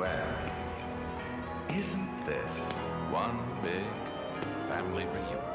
Well, isn't this one big family reunion?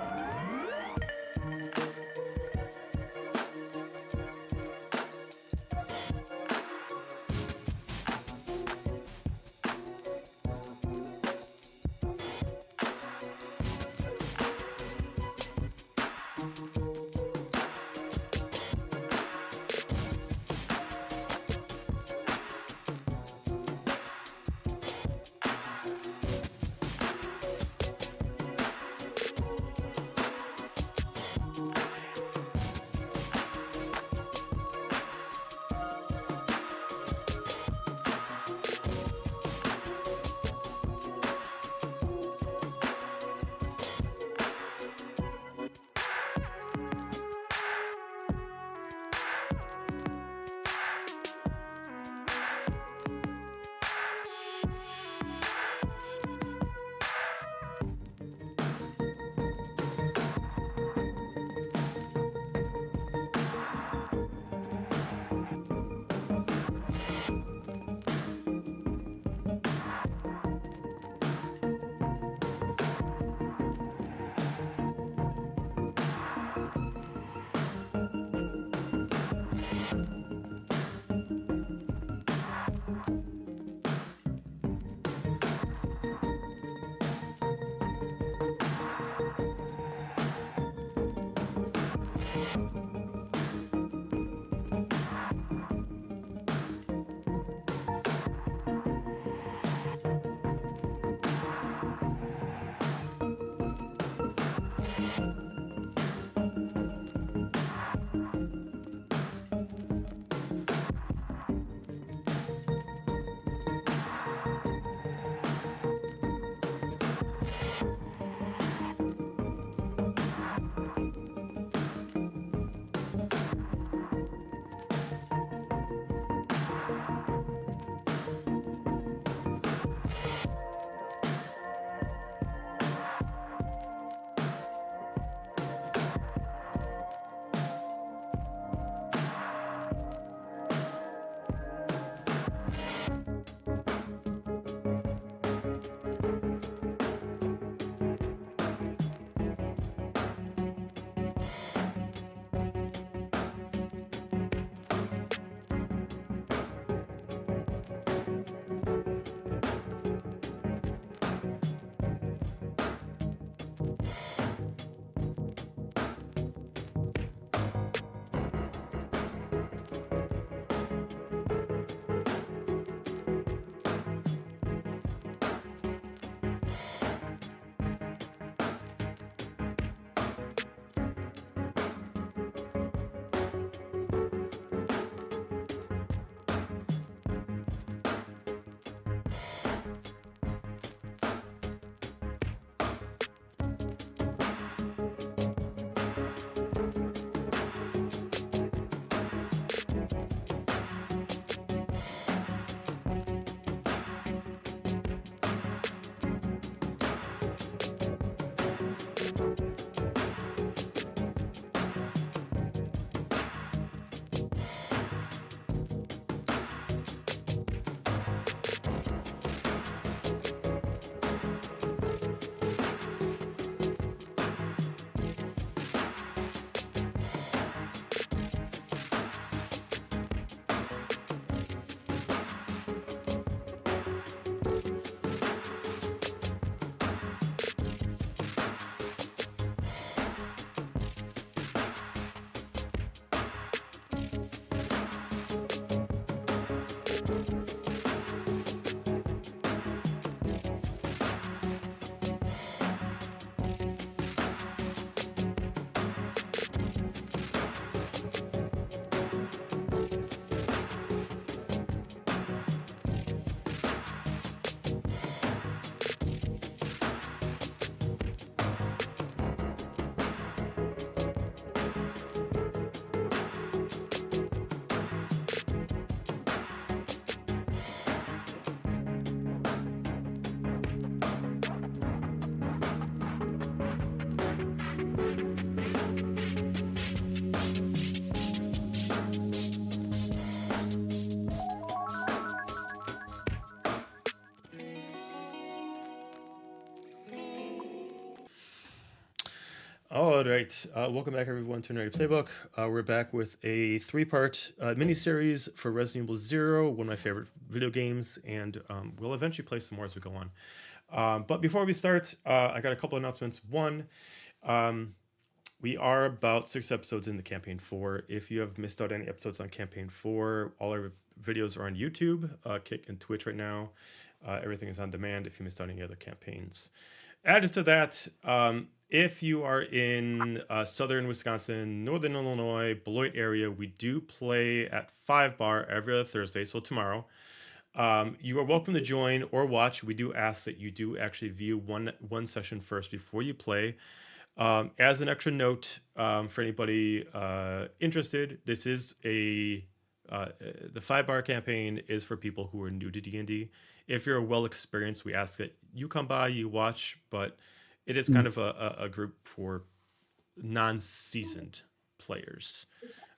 All right, welcome back everyone to Nerdy Playbook. We're back with a three-part mini-series for Resident Evil Zero, one of my favorite video games, and we'll eventually play some more as we go on. But before we start, I got a couple announcements. One, we are about 6 episodes in the campaign 4. If you have missed out any episodes on campaign 4, all our videos are on YouTube, Kick, and Twitch right now. Everything is on demand if you missed out any other campaigns. Added to that, if you are in southern Wisconsin, northern Illinois, Beloit area, we do play at 5 Bar every other Thursday, so tomorrow. You are welcome to join or watch. We do ask that you do actually view one session first before you play. As an extra note, for anybody interested, this is the 5 Bar campaign is for people who are new to D&D. If you're well experienced, we ask that you come by, you watch, but it is kind of a group for non-seasoned players.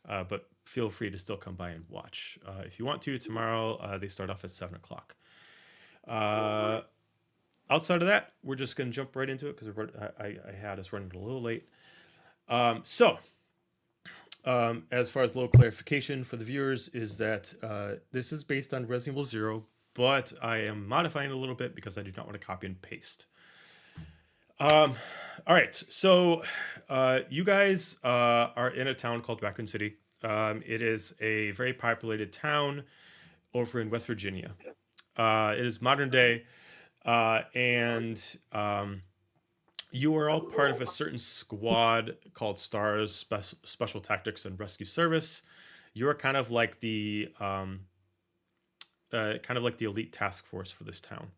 But feel free to still come by and watch. If you want to, tomorrow they start off at 7 o'clock. Outside of that, we're just going to jump right into it because I had us running a little late. As far as a little clarification for the viewers is that this is based on Resident Evil 0, but I am modifying it a little bit because I do not want to copy and paste. All right, so you guys are in a town called Raccoon City. It is a very populated town over in West Virginia. It is modern day, and you are all part of a certain squad called S.T.A.R.S, Special Tactics and Rescue Service. You are kind of like the elite task force for this town.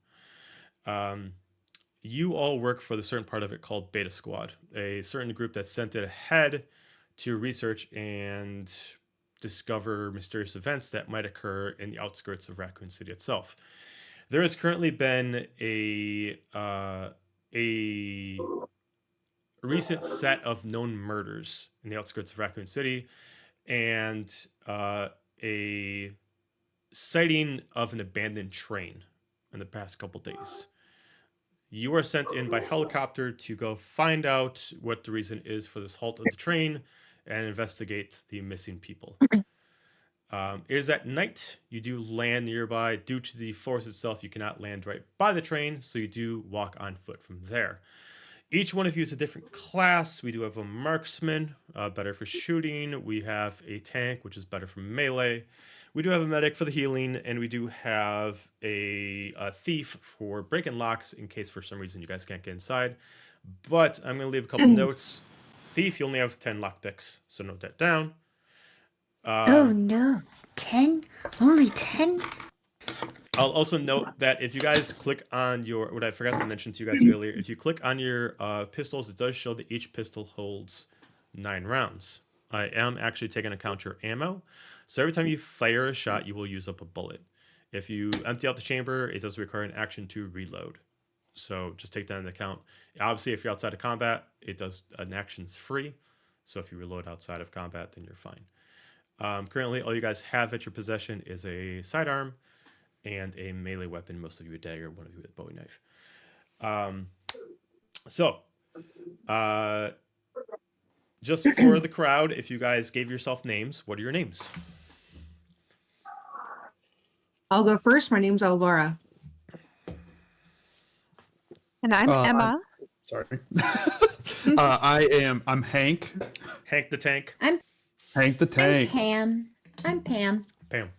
You all work for the certain part of it called Beta Squad, a certain group that's sent it ahead to research and discover mysterious events that might occur in the outskirts of Raccoon City itself. There has currently been a recent set of known murders in the outskirts of Raccoon City, and a sighting of an abandoned train in the past couple days. You are sent in by helicopter to go find out what the reason is for this halt of the train and investigate the missing people. It is at night. You do land nearby. Due to the forest itself, you cannot land right by the train, so you do walk on foot from there. Each one of you is a different class. We do have a marksman, better for shooting. We have a tank, which is better for melee. We do have a medic for the healing, and we do have a thief for breaking locks in case for some reason you guys can't get inside. But I'm going to leave a couple notes. Thief, you only have 10 lockpicks, so note that down. Oh no, 10? Only 10? I'll also note that if you guys click on your, what I forgot to mention to you guys earlier, if you click on your pistols, it does show that each pistol holds 9 rounds. I am actually taking account your ammo. So every time you fire a shot, you will use up a bullet. If you empty out the chamber, it does require an action to reload. So just take that into account. Obviously, if you're outside of combat, an action's free. So if you reload outside of combat, then you're fine. Currently, all you guys have at your possession is a sidearm and a melee weapon, most of you a dagger, one of you with Bowie knife. Just for the crowd, if you guys gave yourself names, what are your names? I'll go first. My name's Elvira. And I'm Emma. Sorry. I'm Hank. Hank the Tank. Hank the Tank. I'm Pam. Pam.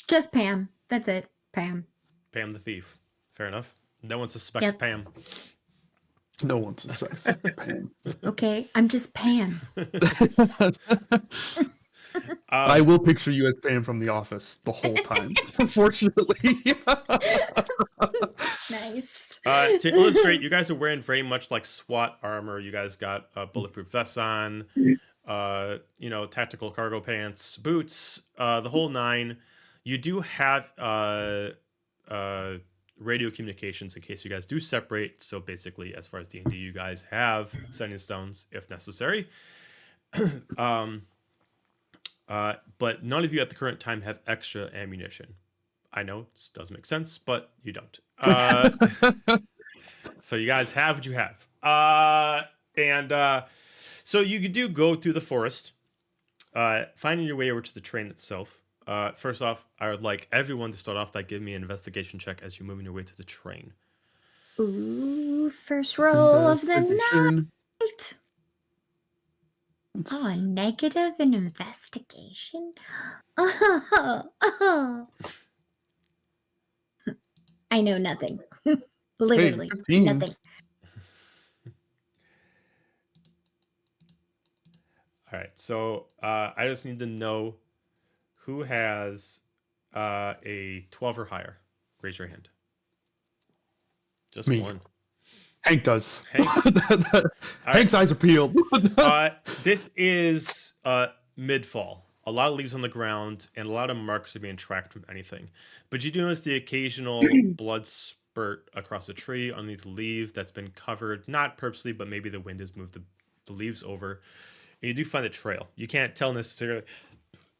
Just Pam. That's it. Pam. Pam the Thief. Fair enough. No one suspects Pam. No one suspects Pam. Okay, I'm just Pam. I will picture you as Pam from The Office the whole time, unfortunately. Nice. To illustrate, you guys are wearing very much like SWAT armor. You guys got bulletproof vests on, tactical cargo pants, boots, the whole nine. You do have radio communications in case you guys do separate. So basically, as far as D&D, you guys have sending stones if necessary. But none of you at the current time have extra ammunition. I know this doesn't make sense, but you don't. So you guys have what you have. So you do go through the forest, finding your way over to the train itself. First off, I would like everyone to start off by giving me an investigation check as you're moving your way to the train. Ooh, first roll of the Investigation. night. Oh, a negative in investigation? Oh. I know nothing. Literally 15. nothing. All right, so I just need to know who has a 12 or higher. Raise your hand. Just Me. one. Hank does. Hank. Hank's eyes are peeled. This is mid-fall. A lot of leaves on the ground, and a lot of marks are being tracked from anything. But you do notice the occasional blood spurt across a tree underneath the leaf that's been covered, not purposely, but maybe the wind has moved the leaves over. And you do find a trail. You can't tell necessarily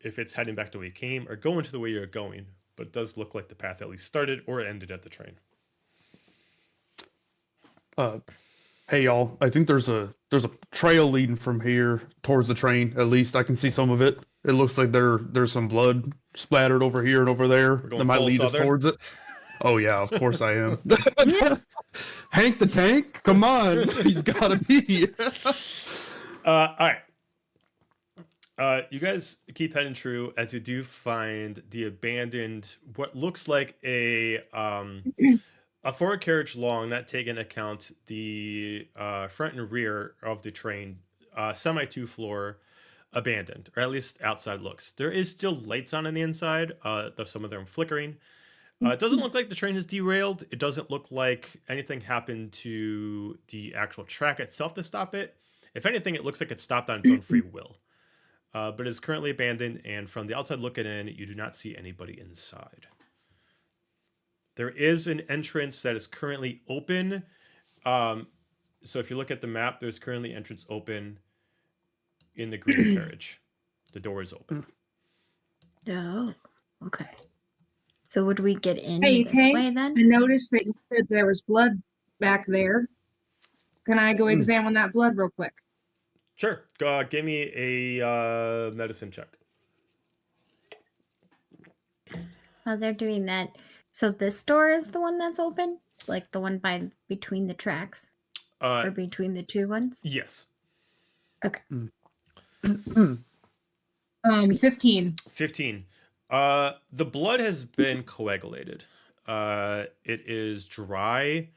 if it's heading back to where you came or going to the way you're going, but it does look like the path at least started or ended at the train. Hey y'all, I think there's a trail leading from here towards the train. At least I can see some of it. It looks like there's some blood splattered over here and over there that might full lead us Southern? towards it. Oh yeah, of course I am. Hank the Tank, come on, he's gotta be. All right. You guys keep heading true as you do find the abandoned, what looks like a forward carriage long, not taking into account the front and rear of the train, semi 2-floor, abandoned, or at least outside looks. There is still lights on the inside, though some of them flickering. It doesn't look like the train is derailed. It doesn't look like anything happened to the actual track itself to stop it. If anything, it looks like it stopped on its own free will. But it's currently abandoned, and from the outside looking in, you do not see anybody inside. There is an entrance that is currently open. So if you look at the map, there's currently entrance open in the green carriage. The door is open. Oh, okay. So would we get in Hey, this Tank, way then? I noticed that you said there was blood back there. Can I go examine that blood real quick? Sure. Give me a medicine check. While they're doing that, so this door is the one that's open, like the one between the tracks, or between the two ones. Yes. Okay. 15. 15. The blood has been coagulated. It is dry,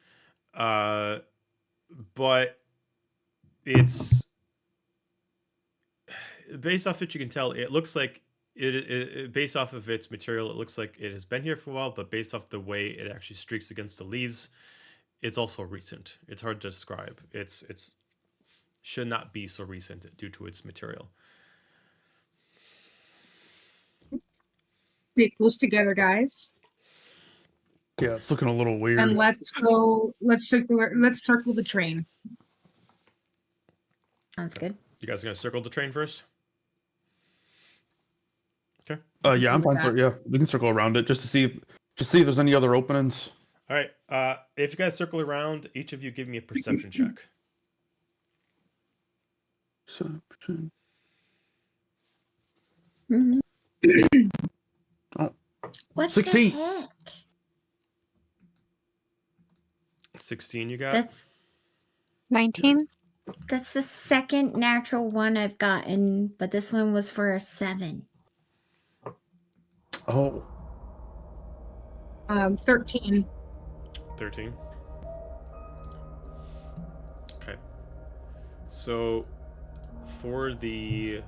but it's based off what you can tell. It looks like it based off of its material. It looks like it has been here for a while, but based off the way it actually streaks against the leaves, it's also recent. It's hard to describe. It's should not be so recent due to its material. Stay close together, guys. Yeah, it's looking a little weird. And let's circle the train. Sounds good. You guys gonna circle the train first? Okay. Yeah, I'm fine. Sir. Yeah, we can circle around it just to see if there's any other openings. All right. If you guys circle around, each of you give me a perception check. Mhm. Oh, What 16. the heck? 16 you got? That's 19. the second natural one I've gotten, but this one was for a 7. Oh, 13. 13. Okay. So for the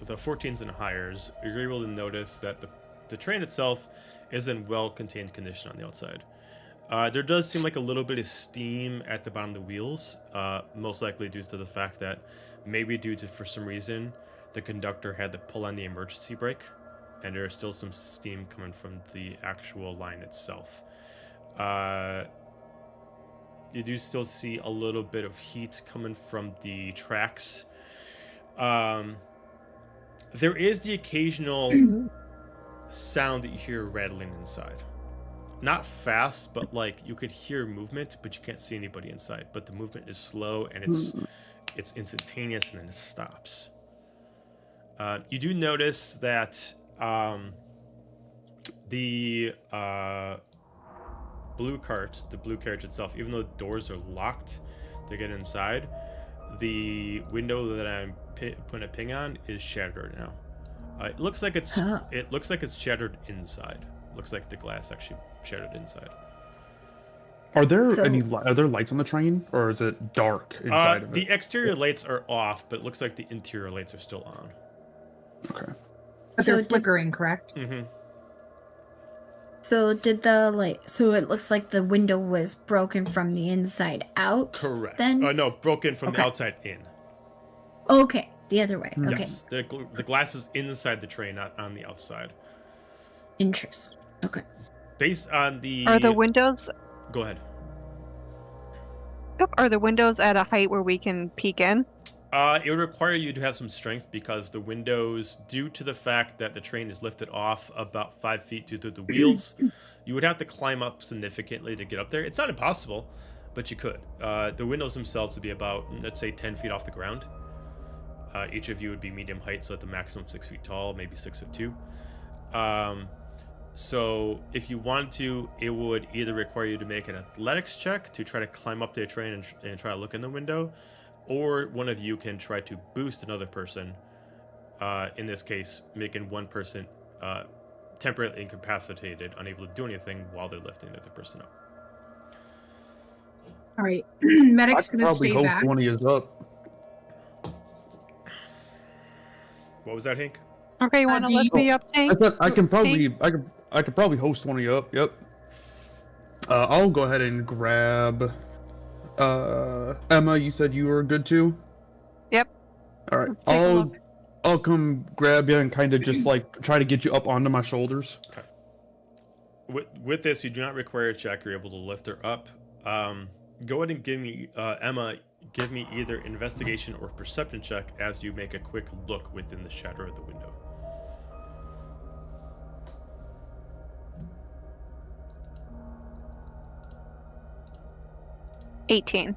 14s and higher, you're able to notice that the train itself is in well-contained condition on the outside. There does seem like a little bit of steam at the bottom of the wheels, most likely due to the fact that maybe for some reason, the conductor had to pull on the emergency brake, and there's still some steam coming from the actual line itself. You do still see a little bit of heat coming from the tracks. There is the occasional sound that you hear rattling inside. Not fast, but like you could hear movement, but you can't see anybody inside. But the movement is slow, and it's instantaneous and then it stops. You do notice that the blue carriage itself, even though the doors are locked to get inside, the window that I'm putting a ping on is shattered now. It looks like it's shattered inside. Looks like the glass actually shattered inside. Are there lights on the train, or is it dark inside of it? The exterior lights are off, but it looks like the interior lights are still on. Okay. But they're flickering, correct? Mm-hmm. So did so it looks like the window was broken from the inside out? Correct. Then? No, broken from the outside in. Okay, the other way. Okay. Yes, the glass is inside the train, not on the outside. Interesting. Okay. Based on the... Are the windows... Go ahead. Yep. Are the windows at a height where we can peek in? It would require you to have some strength because the windows, due to the fact that the train is lifted off about 5 feet due to the wheels, you would have to climb up significantly to get up there. It's not impossible, but you could. The windows themselves would be about, let's say, 10 feet off the ground. Each of you would be medium height, so at the maximum 6 feet tall, maybe 6'2". So if you wanted to, it would either require you to make an athletics check to try to climb up to the train and try to look in the window, or one of you can try to boost another person, in this case, making one person temporarily incapacitated, unable to do anything while they're lifting the other person up. All right. Medic's I going to probably stay hope back. 20 is up. What was that, Hank? Okay, you want to do lift you- me up, Hank? I said I can probably I could probably host 20 up. Yep. I'll go ahead and grab. Emma, you said you were good too. Yep. All right. Take a look. I'll come grab you and kind of just like try to get you up onto my shoulders. Okay. With this, you do not require a check. You're able to lift her up. Go ahead and give me, Emma, give me either investigation or perception check as you make a quick look within the shadow of the window. $18.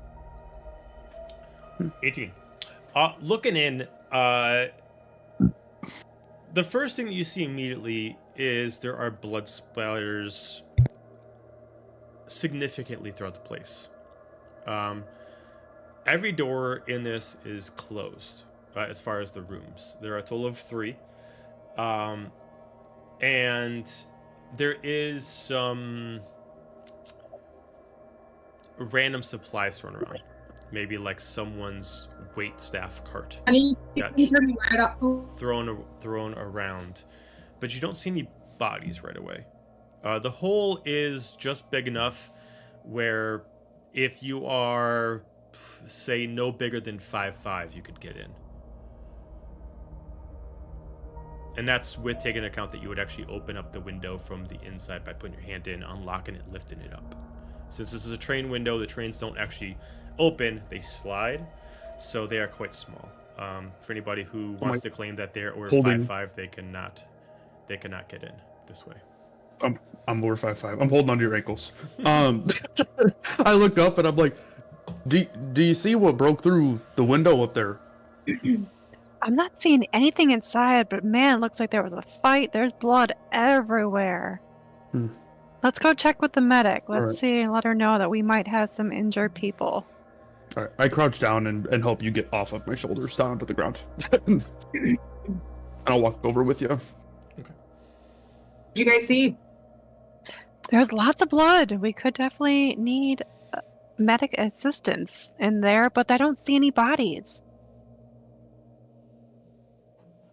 18. Looking in, the first thing that you see immediately is there are blood splatters significantly throughout the place. Every door in this is closed as far as the rooms. There are a total of 3. And there is some random supplies thrown around. Maybe like someone's wait staff cart And you got can turn me right up. thrown around. But you don't see any bodies right away. The hole is just big enough where if you are, say, no bigger than 5'5", you could get in. And that's with taking into account that you would actually open up the window from the inside by putting your hand in, unlocking it, lifting it up. Since this is a train window, the trains don't actually open, they slide, so they are quite small. For anybody who wants to claim that they're over 5'5", they cannot get in this way. I'm over 5'5". I'm holding onto your ankles. I look up and I'm like, do you see what broke through the window up there? I'm not seeing anything inside, but man, it looks like there was a fight. There's blood everywhere. Let's go check with the medic. Let's see and let her know that we might have some injured people. All right. I crouch down and help you get off of my shoulders down to the ground. And I'll walk over with you. Okay. What did you guys see? There's lots of blood. We could definitely need medic assistance in there, but I don't see any bodies.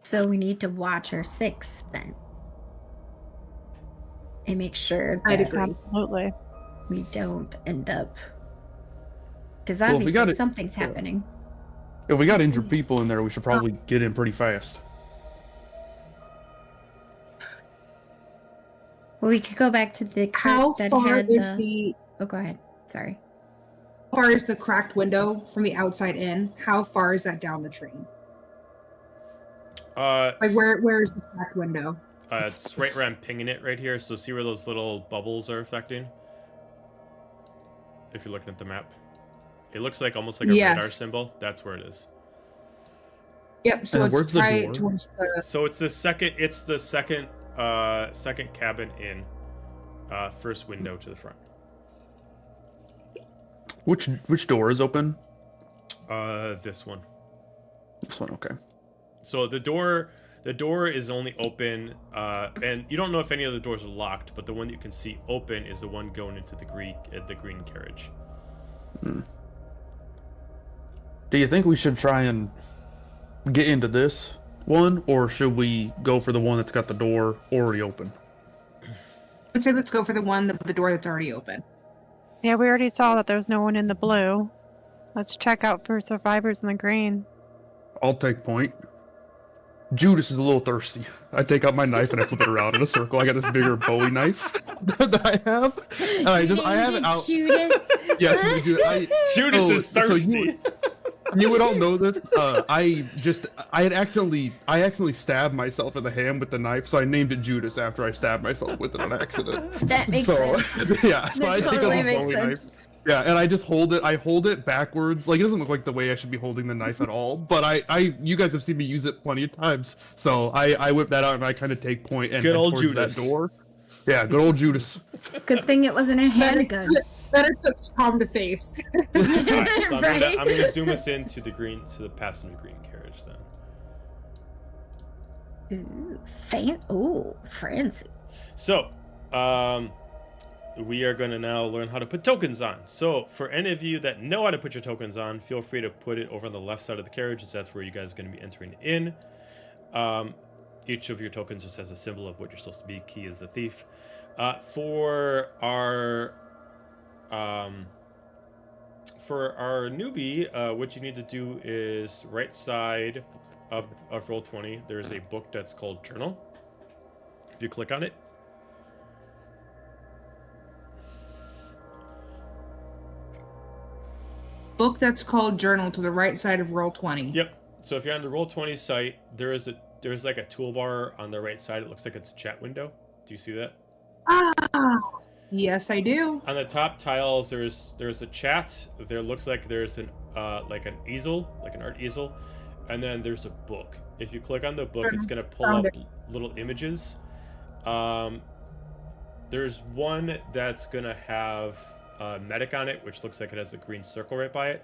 So we need to watch our 6 then. And make sure I'd that agree. Absolutely. we don't end up. Because Well, if we obviously got it- something's happening. If we got injured people in there, we should probably get in pretty fast. Well, we could go back to the How cart that far had is the Oh, go ahead. Sorry. how far is the cracked window from the outside in? How far is that down the train? Like where is the cracked window? It's right where I'm pinging it right here. So see where those little bubbles are affecting? If you're looking at the map. It looks like almost like a radar symbol. That's where it is. Yep. So it's right towards the. So it's the second. It's the second cabin in. First window to the front. Which door is open? This one. This one, okay. So the door is only open, and you don't know if any of the doors are locked, but the one that you can see open is the one going into the green carriage. Do you think we should try and get into this one, or should we go for the one that's got the door already open? I'd say let's go for the door that's already open. Yeah, we already saw that there's no one in the blue. Let's check out for survivors in the green. I'll take point. Judas is a little thirsty. I take out my knife and I flip it around in a circle. I got this bigger Bowie knife that I have. And I have it out. Judas. Yes, Judas is thirsty. You would all know this. I had accidentally stabbed myself in the hand with the knife, so I named it Judas after I stabbed myself with it on accident. That makes sense. Yeah, so That totally makes sense. Knife. Yeah, and I just hold it. I hold it backwards. Like, it doesn't look like the way I should be holding the knife at all. But you guys have seen me use it plenty of times. So I whip that out and I kind of take point and good head old towards Judas. that door. Yeah, good old Judas. Good thing it wasn't a handgun. Better took palm to face. Right, so Right. I'm gonna zoom us into the passenger green carriage then. Fancy. So, we are going to now learn how to put tokens on. So, for any of you that know how to put your tokens on, feel free to put it over on the left side of the carriage, as that's where you guys are going to be entering in. Each of your tokens just has a symbol of what you're supposed to be. Key is the thief. For our newbie, what you need to do is right side of Roll20, there's a book that's called Journal. If you click on it, Book that's called Journal to the right side of Roll20. Yep. So if you're on the Roll20 site, there's like a toolbar on the right side. It looks like it's a chat window. Do you see that? Ah, yes, I do. On the top tiles, there's a chat. There looks like there's an easel, like an art easel, and then there's a book. If you click on the book, it's gonna pull up little images. There's one that's gonna have medic on it, which looks like it has a green circle right by it.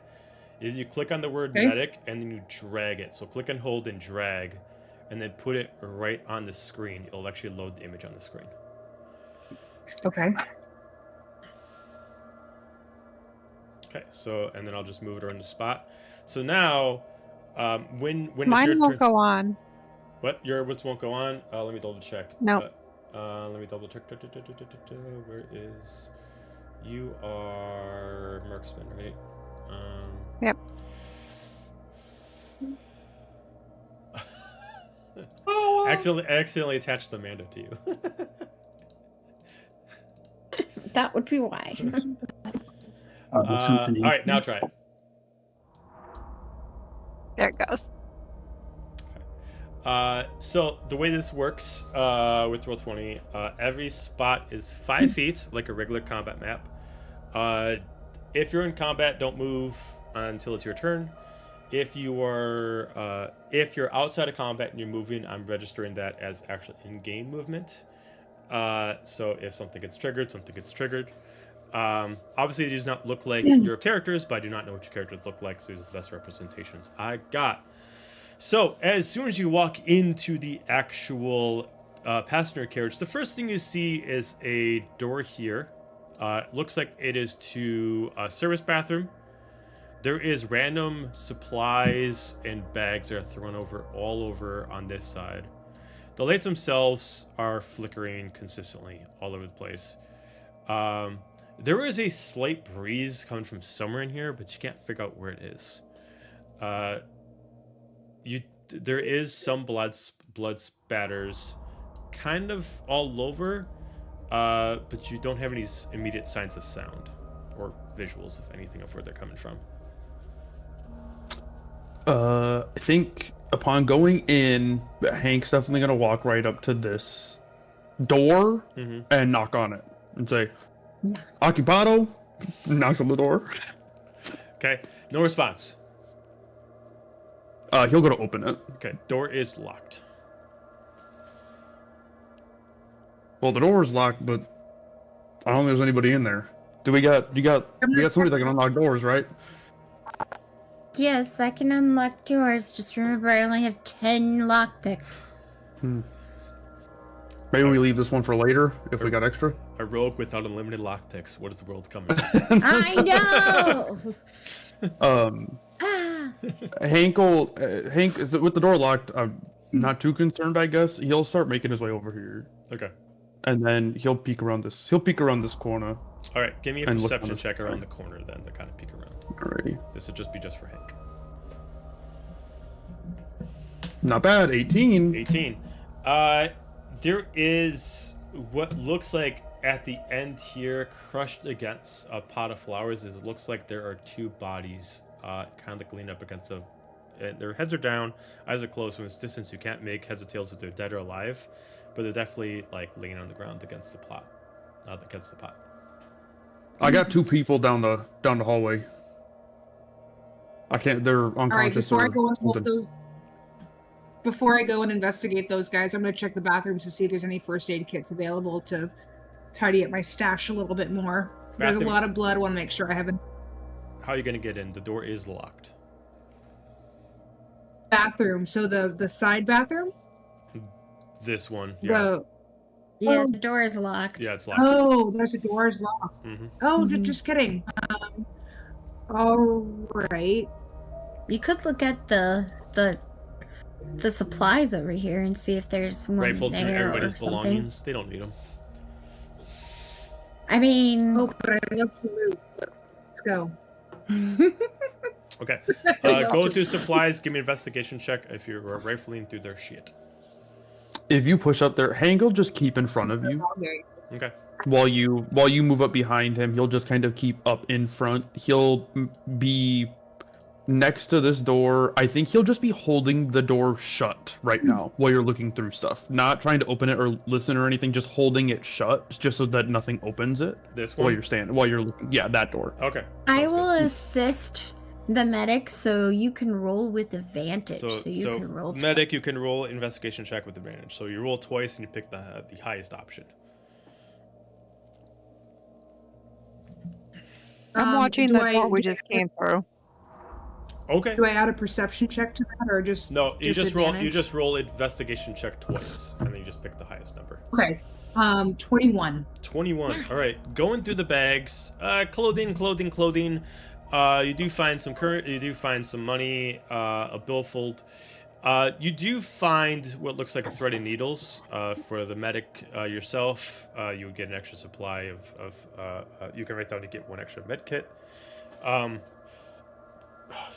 If you click on the word medic and then you drag it, so click and hold and drag, and then put it right on the screen, it'll actually load the image on the screen. Okay. Okay, so and then I'll just move it around the spot. So now, when mine won't go on. What? What's won't go on? Let me double check. No. Let me double check. Where is? You are Marksman, right? Yep. accidentally attached Amanda to you. That would be why. All right, now try it. There it goes. So the way this works with Roll20, every spot is 5 feet, like a regular combat map. If you're in combat, don't move until it's your turn. If you're outside of combat and you're moving, I'm registering that as actual in-game movement. So if something gets triggered, something gets triggered. Obviously, it does not look like your characters, but I do not know what your characters look like, so these are the best representations I got. So, as soon as you walk into the actual passenger carriage, the first thing you see is a door here. Looks like it is to a service bathroom. There is random supplies and bags that are thrown all over on this side. The lights themselves are flickering consistently all over the place. There is a slight breeze coming from somewhere in here, but you can't figure out where it is. There is some blood spatters kind of all over, but you don't have any immediate signs of sound or visuals, if anything, of where they're coming from. I think upon going in, Hank's definitely gonna walk right up to this door and knock on it and say, "Occupado." Knocks on the door. Okay, no response. He'll go to open it. Okay, door is locked. Well, the door is locked, but I don't think there's anybody in there. We got somebody that can unlock doors, right? Yes, I can unlock doors. Just remember, I only have 10 lockpicks. Maybe we leave this one for later if we got extra. A rogue without unlimited lockpicks. What is the world coming? I know. Hank with the door locked. I'm not too concerned, I guess. He'll start making his way over here, Okay. and then he'll peek around this. He'll peek around this corner. All right, give me a And look perception on this check side. around the corner then to kind of peek around. Alrighty. This would just be for Hank. Not bad. 18. 18. There is what looks like at the end here, crushed against a pot of flowers, is it looks like there are two bodies kind of like leaning up against a... their heads are down, eyes are closed. From this distance, you can't make heads or tails if they're dead or alive, but they're definitely like laying on the ground against the pot. Against the pot. I got two people down the hallway. I can't. They're unconscious. All right, before I go and hold something. those, before I go and investigate those guys, I'm going to check the bathrooms to see if there's any first aid kits available to tidy up my stash a little bit more. There's a Bathroom. lot of blood. I want to make sure I haven't. How are you going to get in? The door is locked. Bathroom. So the side bathroom. This one. Yeah. Yeah, the door is locked. Yeah, it's locked. Oh, there's a doors locked. Mm-hmm. Oh, just kidding. All right. You could look at the supplies over here and see if there's one Rifled through there or everybody's something. belongings. They don't need them. I mean, Oh, but I love to loot. Let's go. Okay. Go to supplies. Give me an investigation check if you're rifling through their shit. If you push up there, Hank will just keep in front of you. Okay. While you move up behind him, he'll just kind of keep up in front. He'll be next to this door. I think he'll just be holding the door shut right now while you're looking through stuff. Not trying to open it or listen or anything, just holding it shut just so that nothing opens it. This While one? you're looking. Yeah, that door. Okay. I Sounds will good. assist the medic so you can roll with advantage. So you can roll medic, twice. you can roll investigation check with advantage. So you roll twice and you pick the highest option. I'm watching do the I- door we do I- just came through. Okay. Do I add a perception check to that, or just No, you just roll. You advantage? just roll investigation check twice, and then you just pick the highest number. Okay. 21. 21. All right. Going through the bags. Clothing. You do find some You do find some money. A billfold. You do find what looks like a thread of needles. For the medic yourself, you would get an extra supply of. You can write down to get one extra med kit.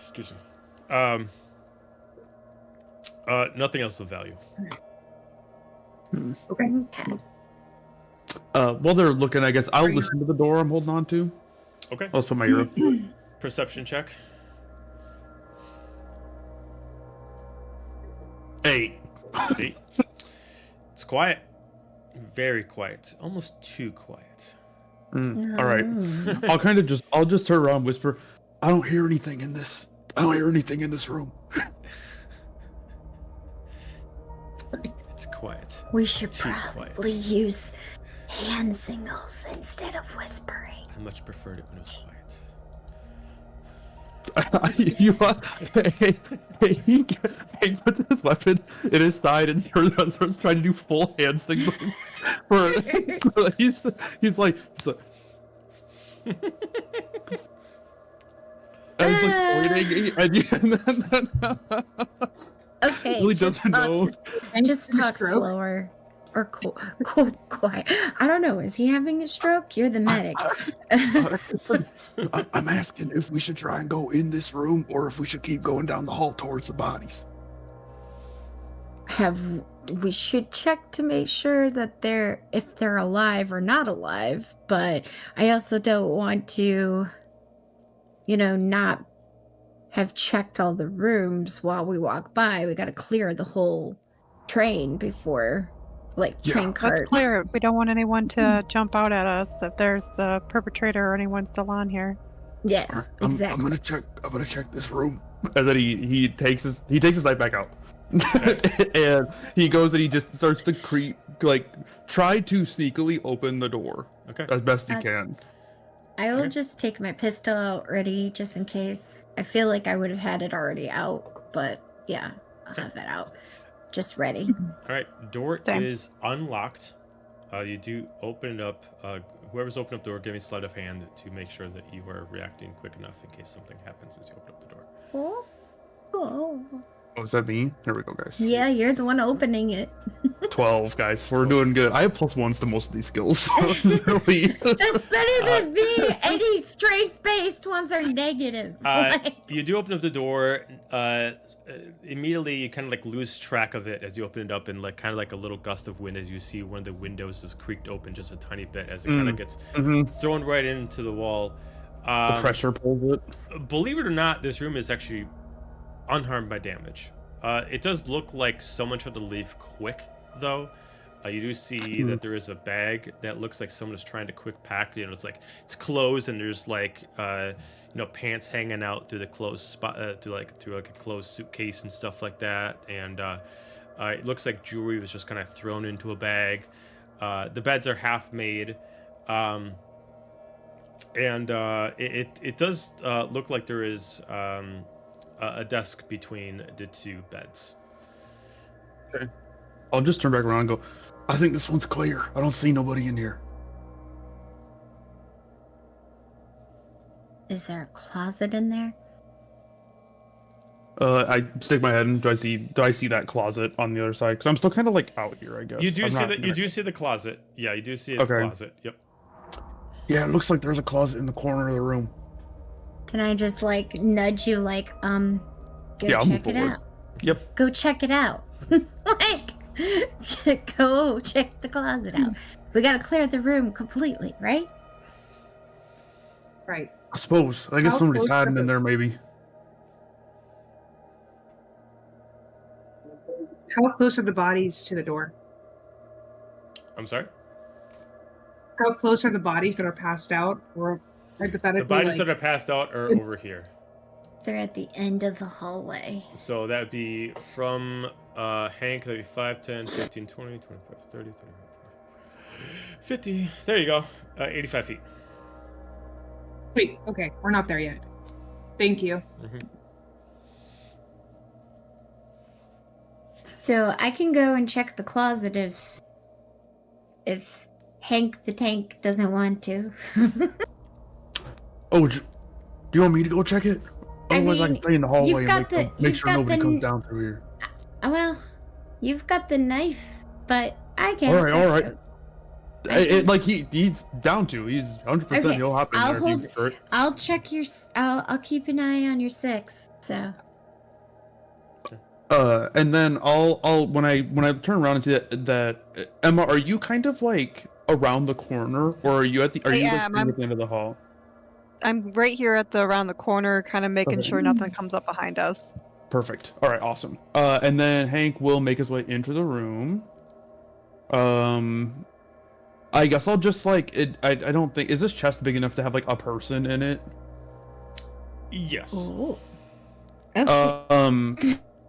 Excuse me. Nothing else of value. Okay. While they're looking, I guess I'll listen to the door I'm holding on to. Okay. I'll just put my ear up. Perception check. 8. 8. It's quiet. Very quiet. Almost too quiet. All right. I'll just turn around and whisper, I don't hear anything in this room. It's quiet. We should Too probably use hand signals instead of whispering. I much preferred it when it was quiet. He puts his weapon in his side and starts trying to do full hand signals. He's like and he's like pointing, and Okay, really just doesn't know. Just talk Stroke? slower or quiet. I don't know. Is he having a stroke? You're the medic. I'm asking if we should try and go in this room or if we should keep going down the hall towards the bodies. We should check to make sure that if they're alive or not alive, but I also don't want to, not have checked all the rooms while we walk by. We got to clear the whole train before, train Let's cart. clear it. We don't want anyone to jump out at us if there's the perpetrator or anyone still on here. Yes, I'm exactly. gonna check this room. And then he takes his knife back out. And he goes and he just starts to try to sneakily open the door as best he can. I will just take my pistol out ready just in case. I feel like I would have had it already out, but yeah, I'll have it out. Just ready. All right, door is unlocked. You do open it up. Whoever's opened up the door, give me sleight of hand to make sure that you are reacting quick enough in case something happens as you open up the door. Oh, is that me? There we go, guys. Yeah, you're the one opening it. 12, guys. We're doing good. I have +1s to most of these skills. That's better than me. Any strength-based ones are negative. You do open up the door. Immediately, you kind of like lose track of it as you open it up, and like kind of like a little gust of wind as you see one of the windows is creaked open just a tiny bit as it kind of gets thrown right into the wall. The pressure pulls it. Believe it or not, this room is actually unharmed by damage. It does look like someone tried to leave quick, though. You do see that there is a bag that looks like someone is trying to quick pack. You know, it's closed, and there's like pants hanging out through the closed spot, through a closed suitcase and stuff like that. And it looks like jewelry was just kind of thrown into a bag. The beds are half made, and it does look like there is a desk between the two beds. Okay. I'll just turn back around and go, I think this one's clear. I don't see nobody in here. Is there a closet in there? I stick my head in. Do I see that closet on the other side? Because I'm still kind of like out here, I guess. You do see the closet. Yeah, you do see the closet. Yep. Yeah, it looks like there's a closet in the corner of the room. Can I just like nudge you like go check it out? Yep. Go check it out. Like go check the closet out. We gotta clear the room completely, right? Right. I suppose. I guess somebody's hiding in there, maybe. How close are the bodies to the door? I'm sorry? How close are the bodies that are passed out? Or hypothetically, the bodies that are passed out are over here. They're at the end of the hallway. So that would be from Hank, that would be 5, 10, 15, 20, 25, 30, 35, 50. There you go. 85 feet. Wait, okay. We're not there yet. Thank you. So I can go and check the closet if Hank the Tank doesn't want to. Oh, do you want me to go check it? Otherwise, I can stay in the hallway and make sure nobody comes down through here. Well, you've got the knife, but I guess. All right. He's down to. He's 100%. Okay. He'll hop in there. I'll check your. I'll keep an eye on your 6. So. And then I'll when I turn around and see that Emma, are you kind of like around the corner, or are you at the at the end of the hall? I'm right here around the corner, kind of making sure nothing comes up behind us. Perfect. All right, awesome. And then Hank will make his way into the room. I guess I'll just I don't think, is this chest big enough to have like a person in it? Yes. Oh. Okay.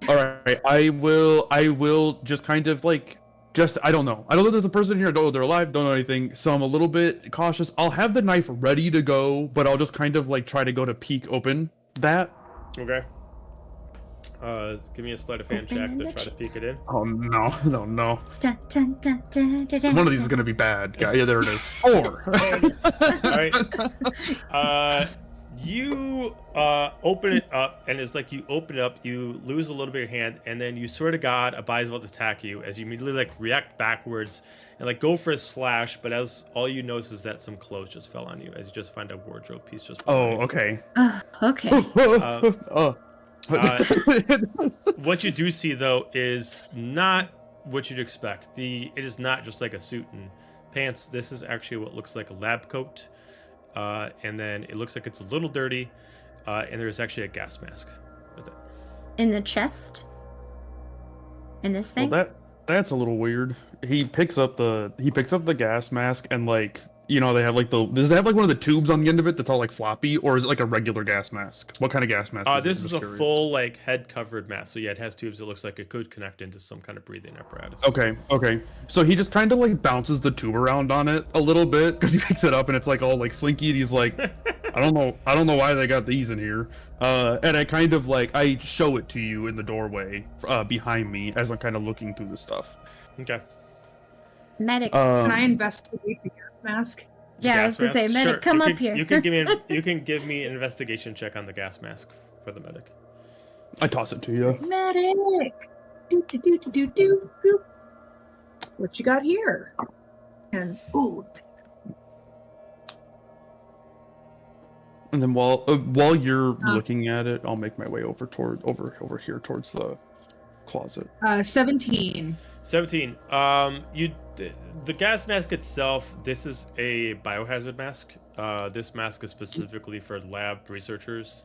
All right. I will just kind of I don't know. I don't know if there's a person here. I don't know if they're alive. Don't know anything. So I'm a little bit cautious. I'll have the knife ready to go, but I'll just kind of try to go to peek open that. Okay. Give me a sleight of hand check to try to peek it in. Oh no. Dun, dun, dun, dun, dun, dun, one of these is gonna be bad. Yeah, there it is. 4. Alright. You open it up, and it's like you open it up, you lose a little bit of your hand, and then you swear to God a body's about to attack you as you immediately react backwards and go for a slash, but as all you notice is that some clothes just fell on you as you just find a wardrobe piece just fell on you. Okay. Okay. What you do see though is not what you'd expect. It is not just like a suit and pants. This is actually what looks like a lab coat. And then it looks like it's a little dirty, and there's actually a gas mask with it. In the chest? In this thing? Well, that's a little weird. He picks up the gas mask and you know, they have like does it have like one of the tubes on the end of it that's all like floppy, or is it like a regular gas mask? What kind of gas mask? This is a full like head covered mask. So yeah, it has tubes. It looks like it could connect into some kind of breathing apparatus. Okay. So he just kind of like bounces the tube around on it a little bit because he picks it up and it's like all like slinky. And he's like, I don't know why they got these in here. And I kind of like I show it to you in the doorway behind me as I'm kind of looking through the stuff. Okay. Medic. Can I investigate the gas mask? Yeah, I was gonna say, medic, Sure. come up here. You can give me an investigation check on the gas mask for the medic. I toss it to you. Medic. Do. What you got here? And And then while you're looking at it, I'll make my way over here towards the closet. 17. 17. The gas mask itself, this is a biohazard mask. This mask is specifically for lab researchers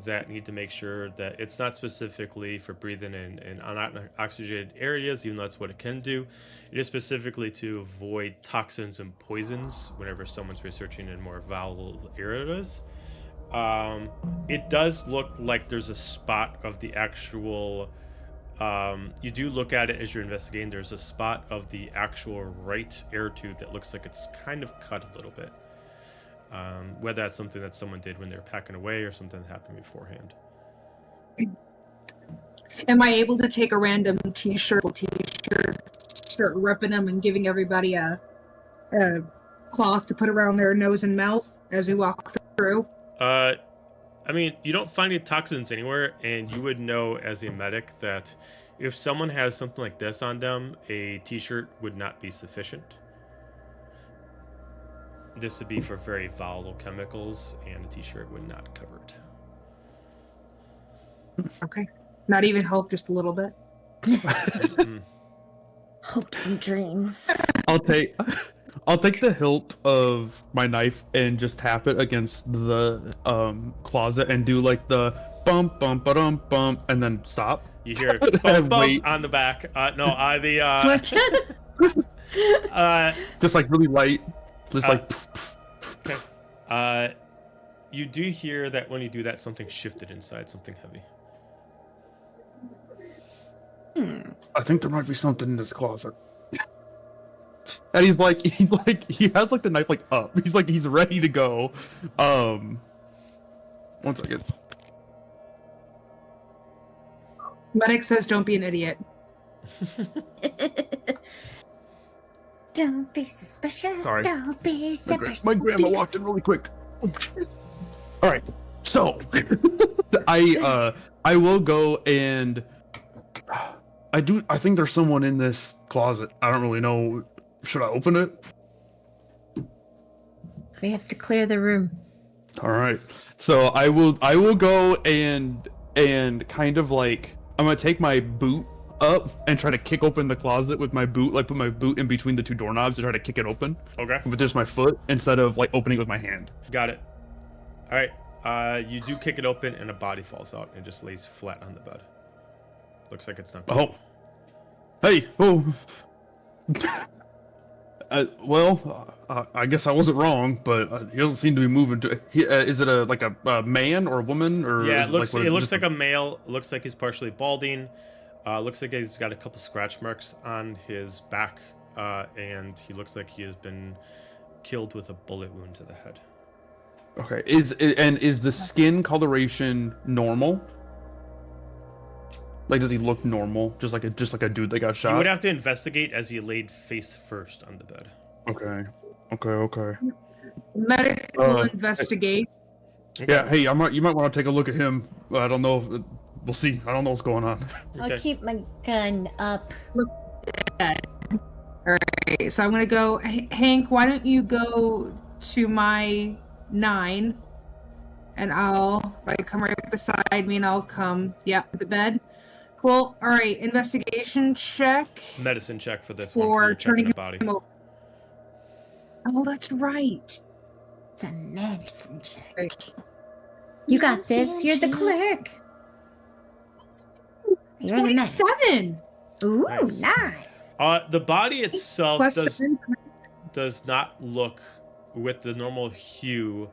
that need to make sure that it's not specifically for breathing in unoxygenated areas, even though that's what it can do. It is specifically to avoid toxins and poisons whenever someone's researching in more volatile areas. It does look like there's a spot of the actual... you do look at it as you're investigating. There's a spot of the actual right air tube that looks like it's kind of cut a little bit. Whether that's something that someone did when they were packing away or something that happened beforehand. Am I able to take a random t-shirt, start ripping them and giving everybody a cloth to put around their nose and mouth as we walk through? I mean, you don't find any toxins anywhere, and you would know as a medic that if someone has something like this on them, a t-shirt would not be sufficient. This would be for very volatile chemicals, and a t-shirt would not cover it. Okay. Not even hope, just a little bit. Hopes and dreams. I'll take the hilt of my knife and just tap it against the closet and do like the bump bump ba-dum bump and then stop. You hear bump bump on the back. Just like really light. Just like okay. You do hear that when you do that, something shifted inside, something heavy. I think there might be something in this closet. And he has like the knife like up. He's ready to go. 1 second. Medic says, "Don't be an idiot." Don't be suspicious. Sorry. Don't be suspicious. My grandma walked in really quick. All right, so I will go and I think there's someone in this closet. I don't really know. Should I open it? We have to clear the room. All right. So I will go and kind of like I'm gonna take my boot up and try to kick open the closet with my boot, like put my boot in between the two doorknobs and try to kick it open. Okay. With just my foot instead of like opening with my hand. Got it. All right. You do kick it open and a body falls out and just lays flat on the bed. Looks like it's not. Oh. Hey. Oh. I guess I wasn't wrong, but he doesn't seem to be moving. Is it a man or a woman or? Yeah, it looks just like a male. Looks like he's partially balding. Looks like he's got a couple scratch marks on his back, and he looks like he has been killed with a bullet wound to the head. Okay. Is the skin coloration normal? Like, does he look normal? Just like a dude that got shot? You would have to investigate as he laid face first on the bed. Okay. Medic will investigate. Okay. Yeah. Hey, you might want to take a look at him. I don't know if we'll see. I don't know what's going on. Okay. I'll keep my gun up. Looks dead. All right. So I'm gonna go. Hank, why don't you go to my 9, and I'll come right beside me, and I'll come. Yeah, to the bed. Cool. All right. Investigation check. Medicine check for this For one. You're turning checking a body. Oh, that's right. It's a medicine check. Right. You got this. You're the clerk. You're the medic. 27. Ooh, Nice. nice. The body itself Plus 7. does not look with the normal hue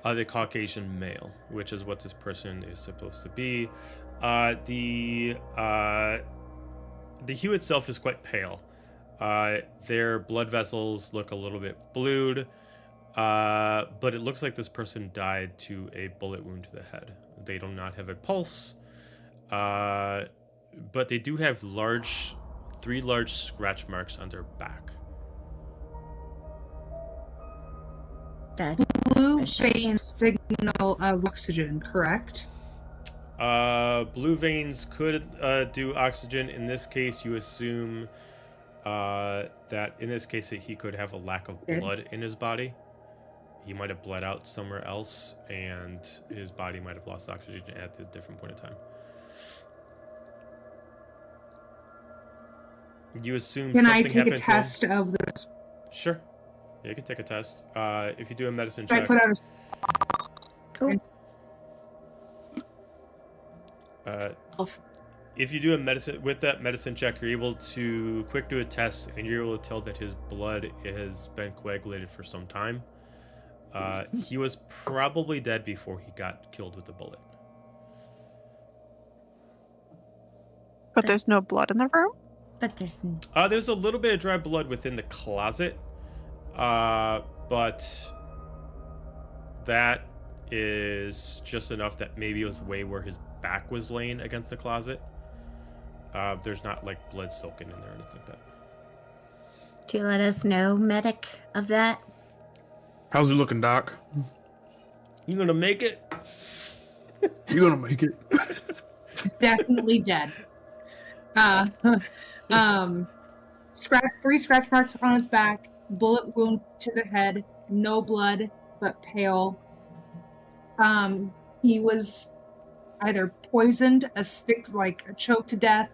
of a Caucasian male, which is what this person is supposed to be. The hue itself is quite pale. Their blood vessels look a little bit blued, but it looks like this person died to a bullet wound to the head. They do not have a pulse, but they do have three large scratch marks on their back. That's Blue suspicious. vein signal of oxygen, correct? Blue veins could do oxygen. In this case, you assume that in this case he could have a lack of blood in his body. He might have bled out somewhere else, and his body might have lost oxygen at a different point in time. You assume Can I something take a happened to him? test of this? Sure. Yeah, you can take a test. If you do a medicine Should I check. put out Cool. If you do a medicine check, you're able to quick do a test, and you're able to tell that his blood has been coagulated for some time. He was probably dead before he got killed with the bullet. But there's no blood in the room? But there's There's a little bit of dry blood within the closet, but that is just enough that maybe it was the way where his back was laying against the closet. There's not like blood soaking in there or anything like that. to let us know, medic, of that. How's he looking, Doc? You gonna make it? You gonna make it? He's definitely dead. Three scratch marks on his back, bullet wound to the head, no blood, but pale. He was either poisoned, choked to death,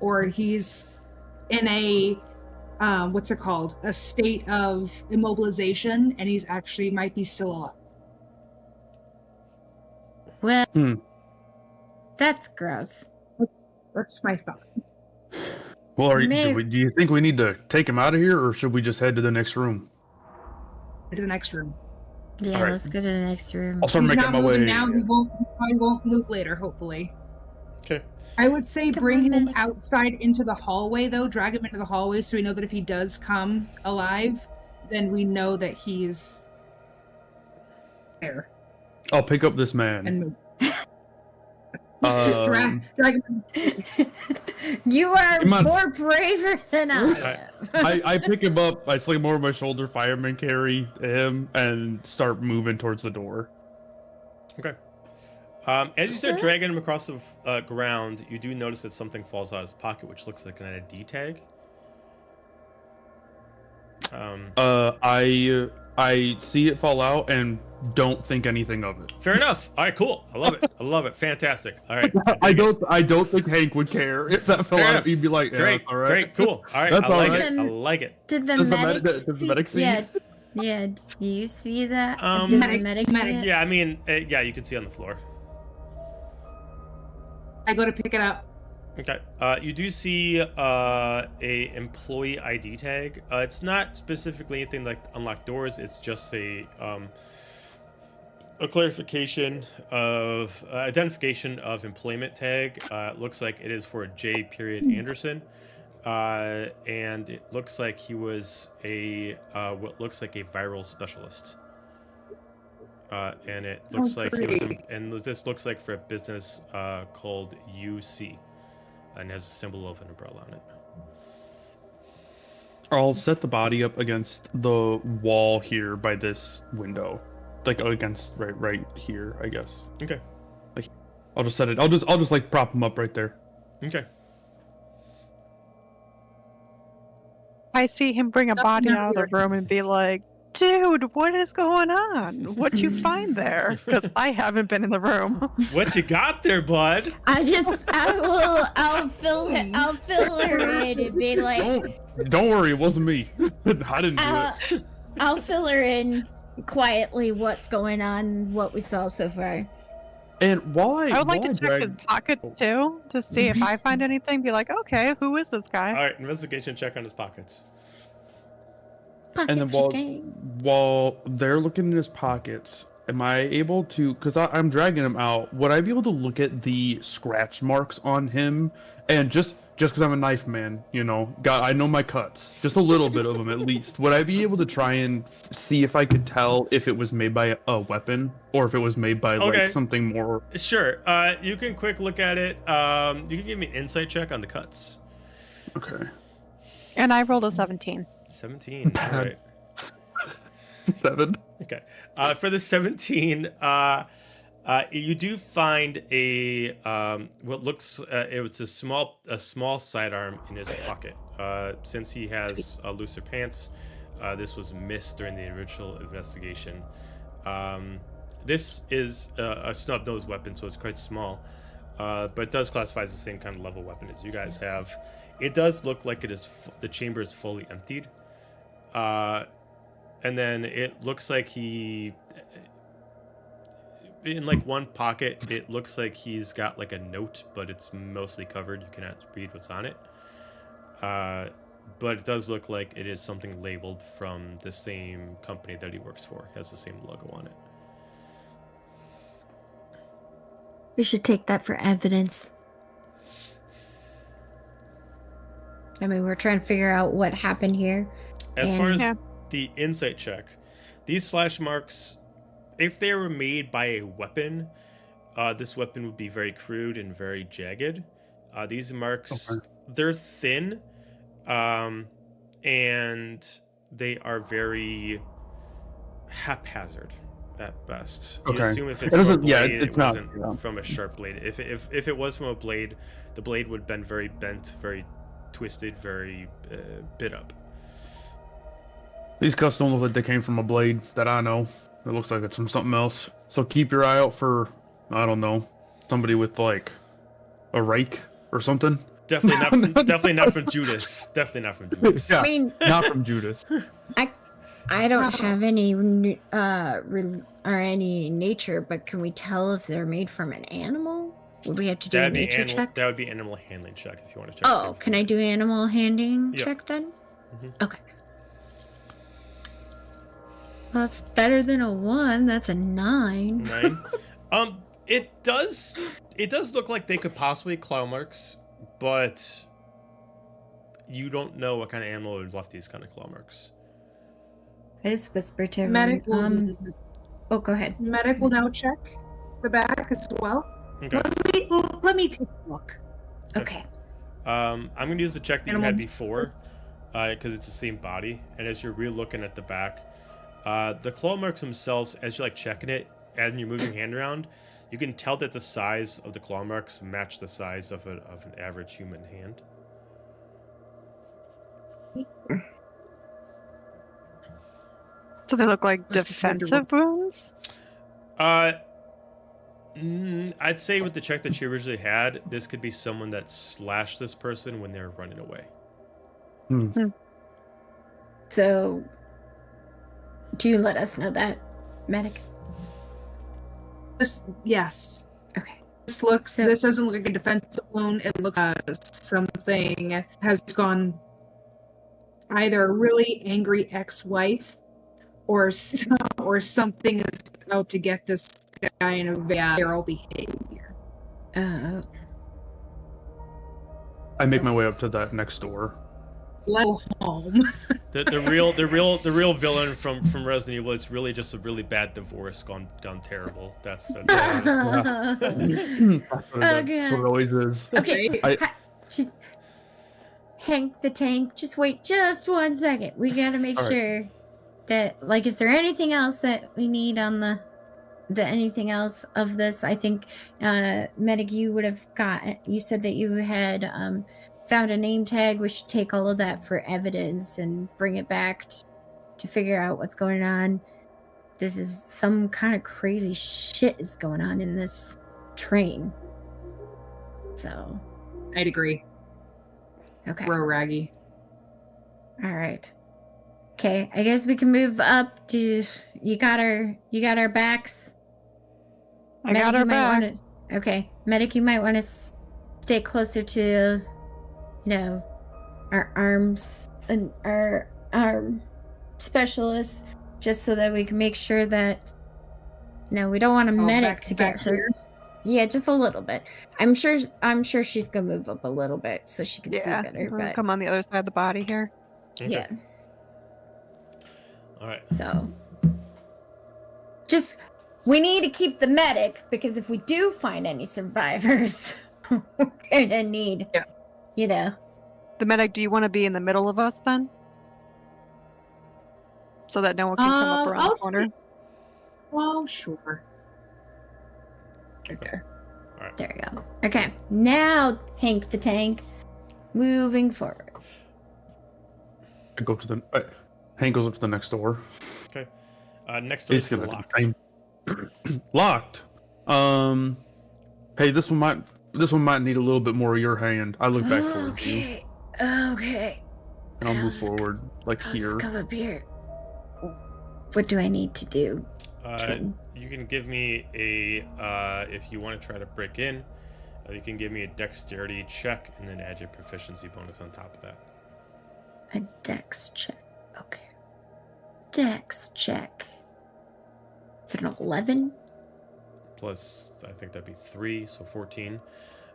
or he's in a what's it called? A state of immobilization, and he's actually might be still alive. Well, that's gross. That's my thought. Well, Maybe. do you think we need to take him out of here, or should we just head to the next room? To the next room. Yeah, All right. let's go to the next room. I'll start He's making not my way. moving now. He probably won't move later. Hopefully. Okay. I would say Come bring on, him medic. outside into the hallway, though. Drag him into the hallway so we know that if he does come alive, then we know that he's there. I'll pick up this man. And move. Just drag him. You are Come on. more braver than I am. I pick him up, I sling him over my shoulder, fireman carry him, and start moving towards the door. Okay. As you start dragging him across the ground, you do notice that something falls out of his pocket, which looks like an ID tag. I see it fall out and don't think anything of it. Fair enough. All right, cool. I love it. I love it. Fantastic. All right. I don't think Hank would care if that fell Fair out. enough. He'd be like, yeah, Great. all right. Great. Cool. All right. That's I all like right. it. I like it. Did the Does the medic does the medic see? Yeah, do you see that? Um, Does Medic- the medic see medic- it? Yeah, I mean, yeah, you can see on the floor. I go to pick it up. Okay. You do see a employee ID tag. It's not specifically anything like unlock doors. It's just a clarification of identification of employment tag. It looks like it is for J. Anderson, and it looks like he was a what looks like a viral specialist. And it looks like he was, and this looks like for a business called UC, and has a symbol of an umbrella on it. I'll set the body up against the wall here by this window, like against right here, I guess. Okay. I'll just set it. I'll just like prop him up right there. Okay. I see him bring a body out of the room and be like, dude, what is going on? What'd you find there? Because I haven't been in the room. What you got there, bud? I'll fill her in and be like, Don't worry, it wasn't me. I didn't do it. I'll fill her in quietly what's going on, what we saw so far. And while I would like to check his pockets too to see if I find anything. Be like, okay, who is this guy? All right, investigation check on his pockets. Pocket And then checking. while they're looking in his pockets, am I able to, because I'm dragging him out, would I be able to look at the scratch marks on him? And just because I'm a knife man, you know, I know my cuts, just a little bit of them at least. Would I be able to try and see if I could tell if it was made by a weapon or if it was made by like something more? Sure. You can quick look at it. You can give me an insight check on the cuts. Okay. And I rolled a 17. 17. All right. 7. Okay. For the 17, you do find a what looks it's a small sidearm in his pocket. Since he has looser pants, this was missed during the original investigation. This is a snub-nosed weapon, so it's quite small, but it does classify as the same kind of level weapon as you guys have. It does look like it is the chamber is fully emptied. And then it looks like he, in like one pocket, it looks like he's got like a note, but it's mostly covered. You cannot read what's on it. But it does look like it is something labeled from the same company that he works for. It has the same logo on it. We should take that for evidence. I mean, we're trying to figure out what happened here. As far as the insight check, these slash marks, if they were made by a weapon, this weapon would be very crude and very jagged. These marks, they're thin, and they are very haphazard at best. You assume if it's from a blade, it wasn't from a sharp blade. If it was from a blade, the blade would have been very bent, very twisted, very bit up. These cuts don't look like they came from a blade that I know. It looks like it's from something else. So keep your eye out for, I don't know, somebody with like a rake or something. Definitely not from Judas. Definitely not from Judas. Yeah, I mean, not from Judas. I don't have any or any nature, but can we tell if they're made from an animal? Would we have to do a nature check? That would be animal handling check if you want to check. Oh, can I do animal handling check then? Mm-hmm. Okay. Well, that's better than a 1. That's a 9. 9. It does look like they could possibly claw marks, but you don't know what kind of animal would have left these kind of claw marks. I just whispered to Medic everyone. Oh, go ahead. Medic will now check the back as well. Okay. Let me take a look. Okay. I'm going to use the check that you had before, because it's the same body. And as you're re-looking at the back, the claw marks themselves, as you're like checking it, and you're moving your hand around, you can tell that the size of the claw marks match the size of an average human hand. So they look like defensive wounds? I'd say with the check that she originally had, this could be someone that slashed this person when they're running away. So, do you let us know that, Medic? Yes. Okay. This doesn't look like a defensive wound. It looks like something has gone either a really angry ex-wife or something is out to get this guy in a feral behavior. I make my way up to that next door. Go home. The real villain from Resident Evil, it's really just a really bad divorce gone terrible. That's what it always is. Okay. Hank the Tank, just wait just 1 second. We gotta make sure that, like, is there anything else that we need on the anything else of this? I think, Medic, you said that you had found a name tag. We should take all of that for evidence and bring it back to figure out what's going on. This is some kind of crazy shit is going on in this train. So. I'd agree. Okay. Bro raggy. All right. Okay, I guess we can move up to. You got our backs. I got our back. Okay, Medic, you might want to stay closer to, our arms and our specialists, just so that we can make sure that, we don't want a medic to get hurt. Here. Yeah, just a little bit. I'm sure she's gonna move up a little bit so she can see better. We're gonna But come on the other side of the body here. Okay. yeah. All right. So, we need to keep the medic, because if we do find any survivors, we're gonna need, The medic, do you want to be in the middle of us then? So that no one can come up around the corner? Oh, sure. Right there. All right. There we go. Okay, now Hank the Tank, moving forward. I go to the. Hank goes up to the next door. Okay. Next door is He's gonna locked. Locked. Hey, this one might need a little bit more of your hand. I look back towards you. Okay. And I'll move forward, like I'll here. just come up here. What do I need to do? You can give me a, if you want to try to break in, you can give me a dexterity check and then add your proficiency bonus on top of that. A dex check. Okay. Dex check. Is it an 11? Plus, I think that'd be 3, so 14.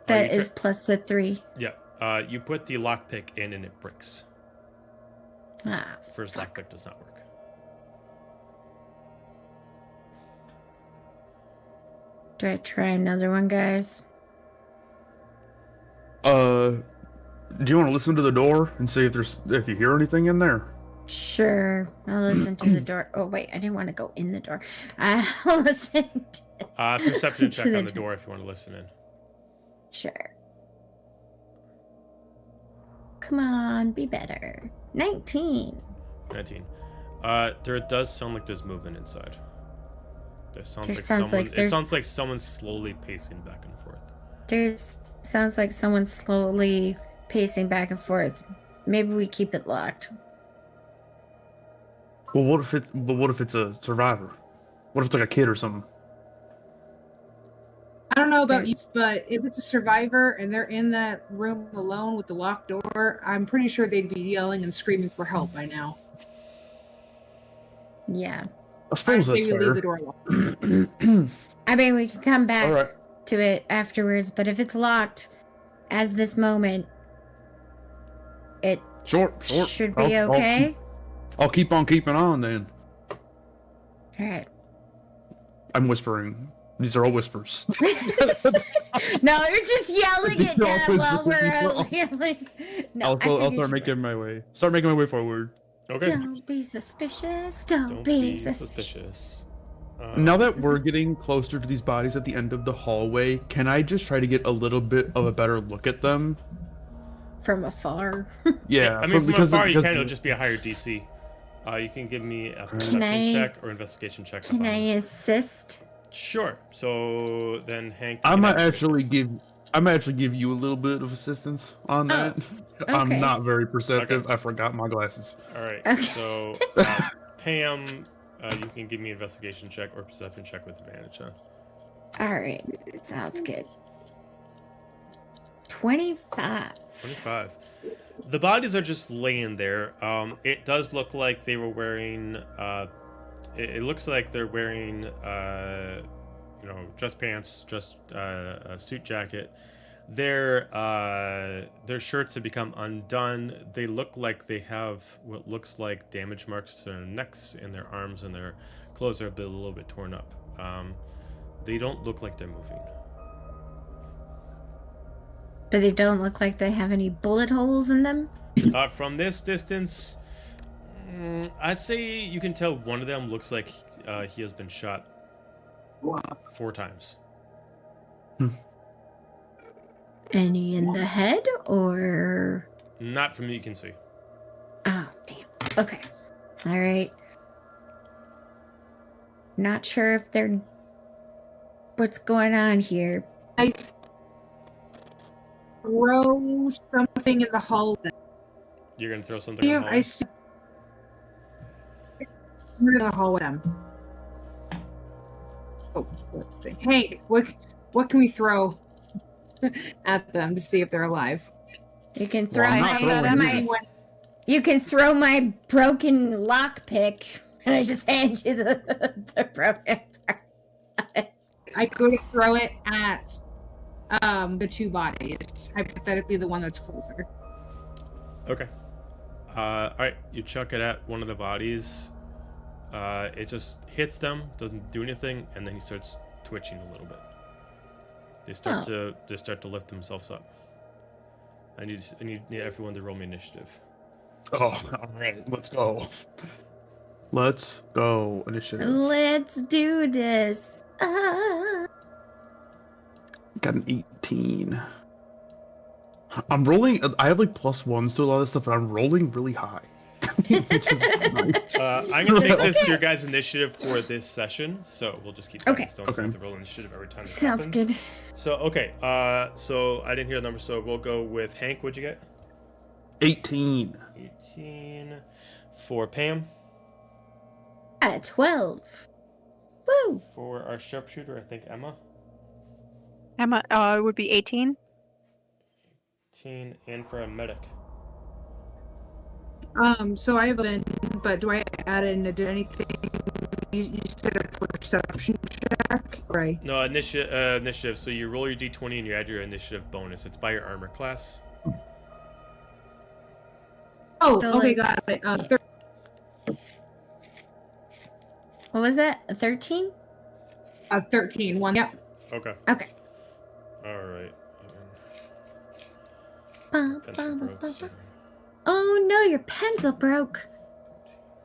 That is plus a 3. Yeah. You put the lockpick in and it breaks. First lockpick does not work. Do I try another one, guys? Do you want to listen to the door and see if you hear anything in there? Sure. I'll listen to the door. Oh, wait. I didn't want to go in the door. I'll listen Perception check to on the door if you want to listen in. Sure. Come on, be better. 19. 19. There does sound like there's movement inside. It sounds like someone's slowly pacing back and forth. Sounds like someone's slowly pacing back and forth. Maybe we keep it locked. Well, what if it's a survivor? What if it's like a kid or something? I don't know about you, but if it's a survivor and they're in that room alone with the locked door, I'm pretty sure they'd be yelling and screaming for help by now. Yeah. I suppose that's fair. Leave the door locked. I mean, we can come back to it afterwards, but if it's locked as this moment, it should be okay. I'll keep on keeping on then. Alright. I'm whispering. These are all whispers. No, you're just yelling at them while we're yelling. No, I'll start making my way. Start making my way forward. Okay. Don't be suspicious. Don't be suspicious. Now that we're getting closer to these bodies at the end of the hallway, can I just try to get a little bit of a better look at them? From afar? Yeah. I mean, from afar, it'll just be a higher DC. You can give me a perception check or investigation check. Can I assist? Sure. So then, Hank. I might actually give you a little bit of assistance on that. Okay. I'm not very perceptive. Okay. I forgot my glasses. All right. Okay. So, Pam, you can give me an investigation check or perception check with advantage, huh? All right. Sounds good. 25. 25. The bodies are just laying there. It does look like they were wearing. It looks like they're wearing, just pants, just a suit jacket. Their shirts have become undone. They look like they have what looks like damage marks to their necks and their arms, and their clothes are a little bit torn up. They don't look like they're moving. But they don't look like they have any bullet holes in them? From this distance, I'd say you can tell one of them looks like he has been shot 4 times. Any in the head, or? Not from you can see. Oh, damn. Okay. All right. Not sure if they're... What's going on here? I throw something in the hallway. You're gonna throw something in the hallway? I see. I'm gonna hallway them. Oh, hey, what can we throw at them to see if they're alive? You can throw my You can throw my broken lockpick, and I just hand you the broken part. I go to throw it at the two bodies. Hypothetically, the one that's closer. Okay. All right. You chuck it at one of the bodies. It just hits them, doesn't do anything, and then he starts twitching a little bit. They start to lift themselves up. I need everyone to roll me initiative. Oh, all right. Let's go. Let's go. Initiative. Let's do this. Got an 18. I'm rolling. I have like +1s to a lot of stuff, but I'm rolling really high. Which is nice. I'm gonna make this your guys' initiative for this session, so we'll just keep Okay. stones Okay. with the roll initiative every time. This Sounds happens. good. So okay. So I didn't hear the number, so we'll go with Hank. What'd you get? 18. 18. For Pam. At 12. Woo! For our sharpshooter, I think Emma. Emma, it would be 18. 18. And for a medic. So I have an, but do I add in anything? You said a perception check, right? No, initiative. So you roll your d20 and you add your initiative bonus. It's by your armor class. Oh, So, okay, like- got it. What was that? A 13? 13. One. Yep. Okay. Okay. All right. Bum, Pencil bum, broke, bum, so- bum. Oh no, your pencil broke.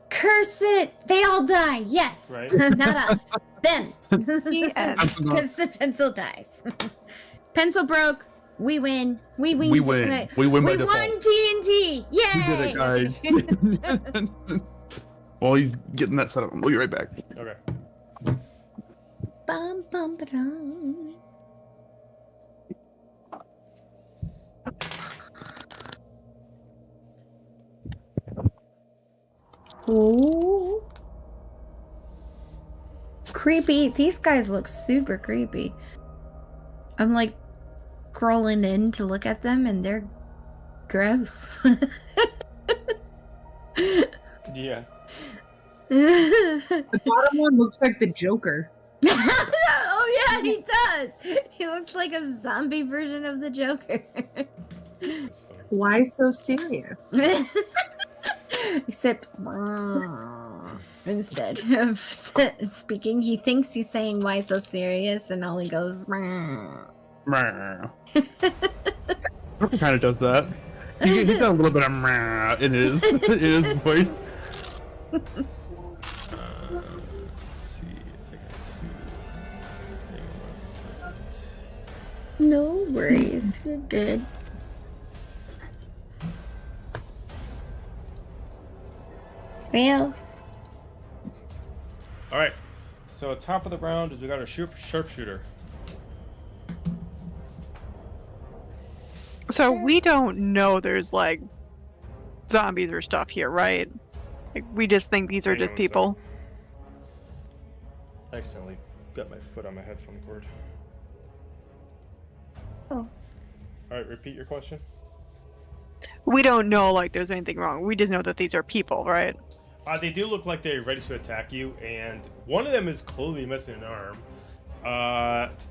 Curse it! They all die. Yes. Right. Not us. Them. The end. Because the pencil dies. Pencil broke. We win. We win. We win. We win by We default. won TNT. Yay! We did it, guys. While he's getting that set up, we'll be right back. Okay. Bum, bum, ba-dum. Ooh. Creepy. These guys look super creepy. I'm like crawling in to look at them and they're gross. Yeah. The bottom one looks like the Joker. Oh yeah, he does. He looks like a zombie version of the Joker. That's funny. Why so serious? Except instead of speaking, he thinks he's saying "Why so serious?" and all he goes. Kind of does that. He's got a little bit of in his voice. Let's see. I got two. Hang on 1 second. No worries, you're good. Well, All right. So top of the round is we got a sharpshooter. So we don't know there's like zombies or stuff here, right? Like, we just think these are Hang on just 1 people. second. I accidentally got my foot on my headphone cord. Oh. All right. Repeat your question. We don't know like there's anything wrong. We just know that these are people, right? They do look like they're ready to attack you, and one of them is clearly missing an arm.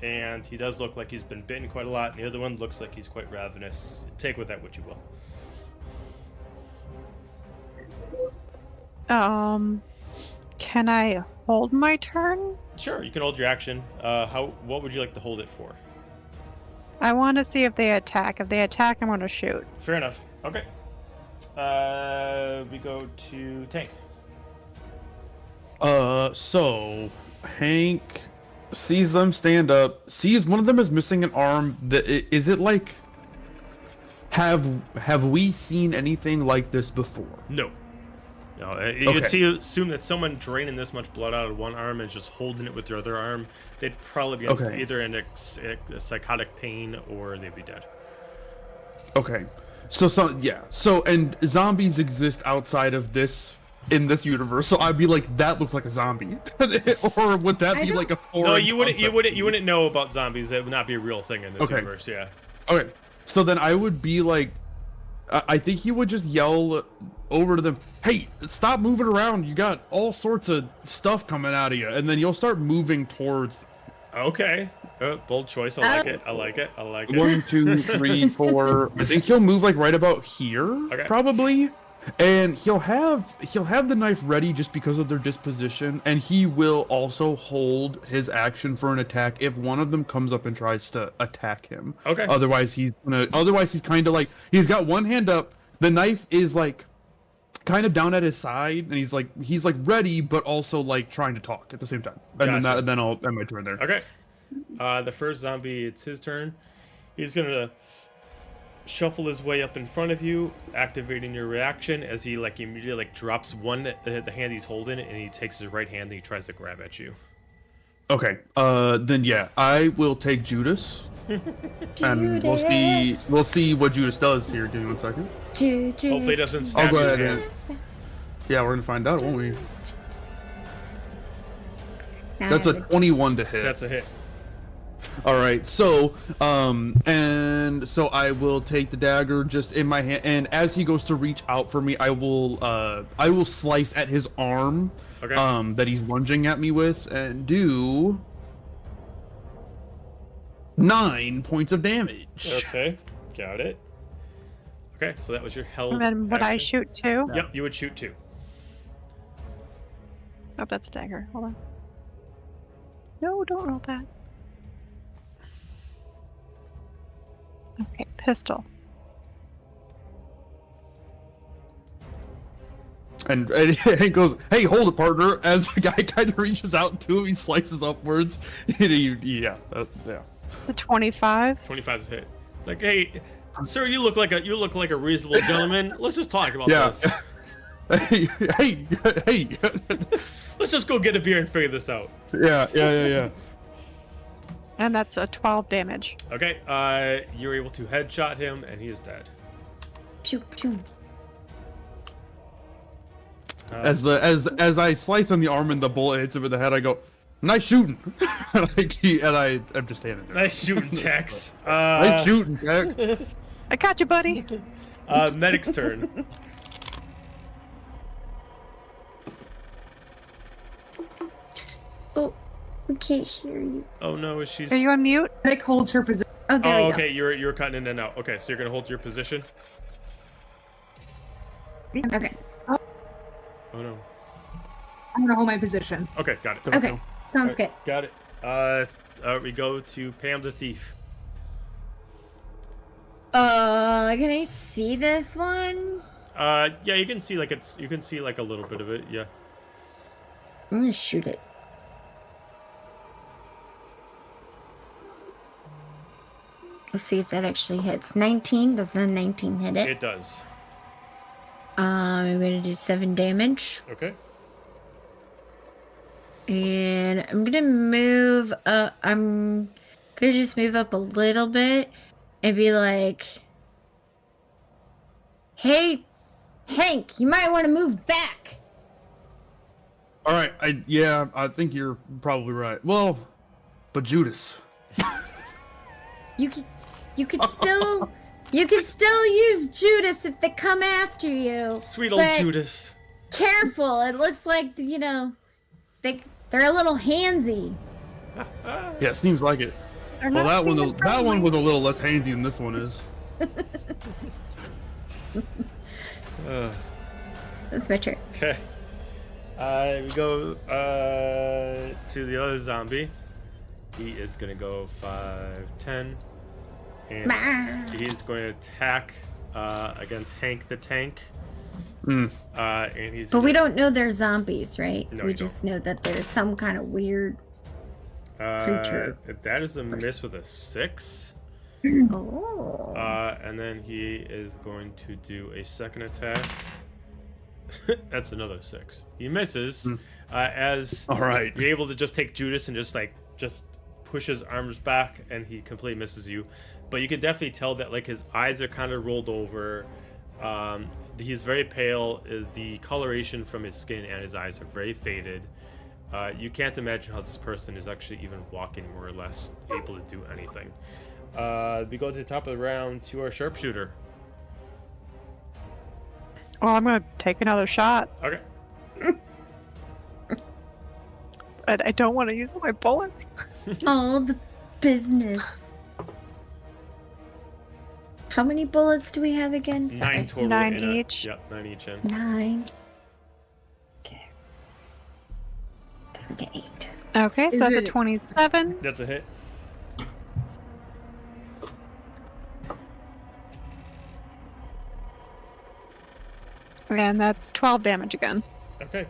And he does look like he's been bitten quite a lot, and the other one looks like he's quite ravenous. Take with that what you will. Can I hold my turn? Sure, you can hold your action. What would you like to hold it for? I want to see if they attack. If they attack, I'm going to shoot. Fair enough. Okay. We go to Tank. So Hank sees them stand up, sees one of them is missing an arm. Is it like have we seen anything like this before? No. No, you could assume that someone draining this much blood out of one arm and just holding it with their other arm, they'd probably be either in a psychotic pain or they'd be dead. Okay. So and zombies exist outside of this in this universe. So I'd be like, that looks like a zombie, or would that be like a foreign? No, you wouldn't. concept? You wouldn't know about zombies. That would not be a real thing in this Okay. universe. Yeah. Okay. So then I would be like, I think he would just yell over to them. Hey, stop moving around. You got all sorts of stuff coming out of you. And then you'll start moving towards. Okay. Bold choice. I like it. I like it. I like it. 1, 2, 3, 4. I think he'll move like right about here, Okay. probably. And he'll have the knife ready just because of their disposition, and he will also hold his action for an attack if one of them comes up and tries to attack him. Okay. Otherwise he's kind of like, he's got one hand up, the knife is like kind of down at his side, and he's like ready but also like trying to talk at the same time. And Gotcha. then I'll end my turn there. Okay. The first zombie, it's his turn. He's gonna shuffle his way up in front of you, activating your reaction as he like immediately like drops the hand he's holding, and he takes his right hand and he tries to grab at you. Okay. Then yeah, I will take Judas. And we'll see what Judas does here. Give me 1 second. Hopefully it doesn't I'll stab go your ahead. hand. Yeah, we're gonna find out, won't we? That's a 21 to hit. That's a hit. All right, so and so I will take the dagger just in my hand, and as he goes to reach out for me, I will slice at his arm, Okay. that he's lunging at me with, and do 9 points of damage. Okay. Got it. Okay, so that was your held. And then would I action. shoot too? Yep, you would shoot too. Oh, that's dagger. Hold on. No, don't roll that. Okay, pistol. And he goes, "Hey, hold it, partner!" As the guy kind of reaches out to him, he slices upwards. Yeah. The 25. 25 is a hit. It's like, hey, sir, you look like a reasonable gentleman. Let's just talk about this. Hey. Let's just go get a beer and figure this out. Yeah. And that's a 12 damage. Okay, you're able to headshot him, and he is dead. Pew, pew. As I slice on the arm and the bullet hits him in the head, I go, "Nice shooting," and I'm just standing there. Nice shooting, Tex. Nice shooting, Tex. I got you, buddy. Medic's turn. Oh, we can't hear you. Oh no, she's. Are you on mute? Medic holds her position. Oh, there Oh, we okay. You're cutting in and out. Okay, so you're gonna hold your position. go. Okay. Oh no. I'm gonna hold my position. Okay, got it. Okay. Sounds good. Got it. We go to Pam the Thief. Can I see this one? Yeah, you can see like a little bit of it. Yeah. I'm gonna shoot it. Let's see if that actually hits. 19. Does the 19 hit it? It does. I'm gonna do 7 damage. Okay. And I'm gonna move up. I'm gonna just move up a little bit and be like, "Hey, Hank, you might want to move back." All right, I think you're probably right. Well, but Judas. You could still use Judas if they come after you. Sweet old but Judas. Careful, it looks like they're a little handsy. Yeah, seems like it. They're Well, not being that one friendly. was a little less handsy than this one is. That's my turn. Okay. We go to the other zombie. He is gonna go 5, 10, and he's going to attack against Hank the Tank. And he's. But we don't know they're zombies, right? No, we you just know that there's some kind of weird creature. That is a miss with a 6. Oh. And then he is going to do a second attack. That's another 6. He misses. As All right. you're able to just take Judas and just push his arms back, and he completely misses you. But you can definitely tell that like his eyes are kind of rolled over. He's very pale. The coloration from his skin and his eyes are very faded. You can't imagine how this person is actually even walking, more or less able to do anything. We go to the top of the round to our sharpshooter. Well, I'm gonna take another shot. Okay. But I don't want to use my bullet. All the business. How many bullets do we have again? Sorry. 9 total. 9 in each. Yep, 9 each in. 9. Okay. Down to 8. Okay, so Is that's a it- 27. That's a hit. And that's 12 damage again. Okay.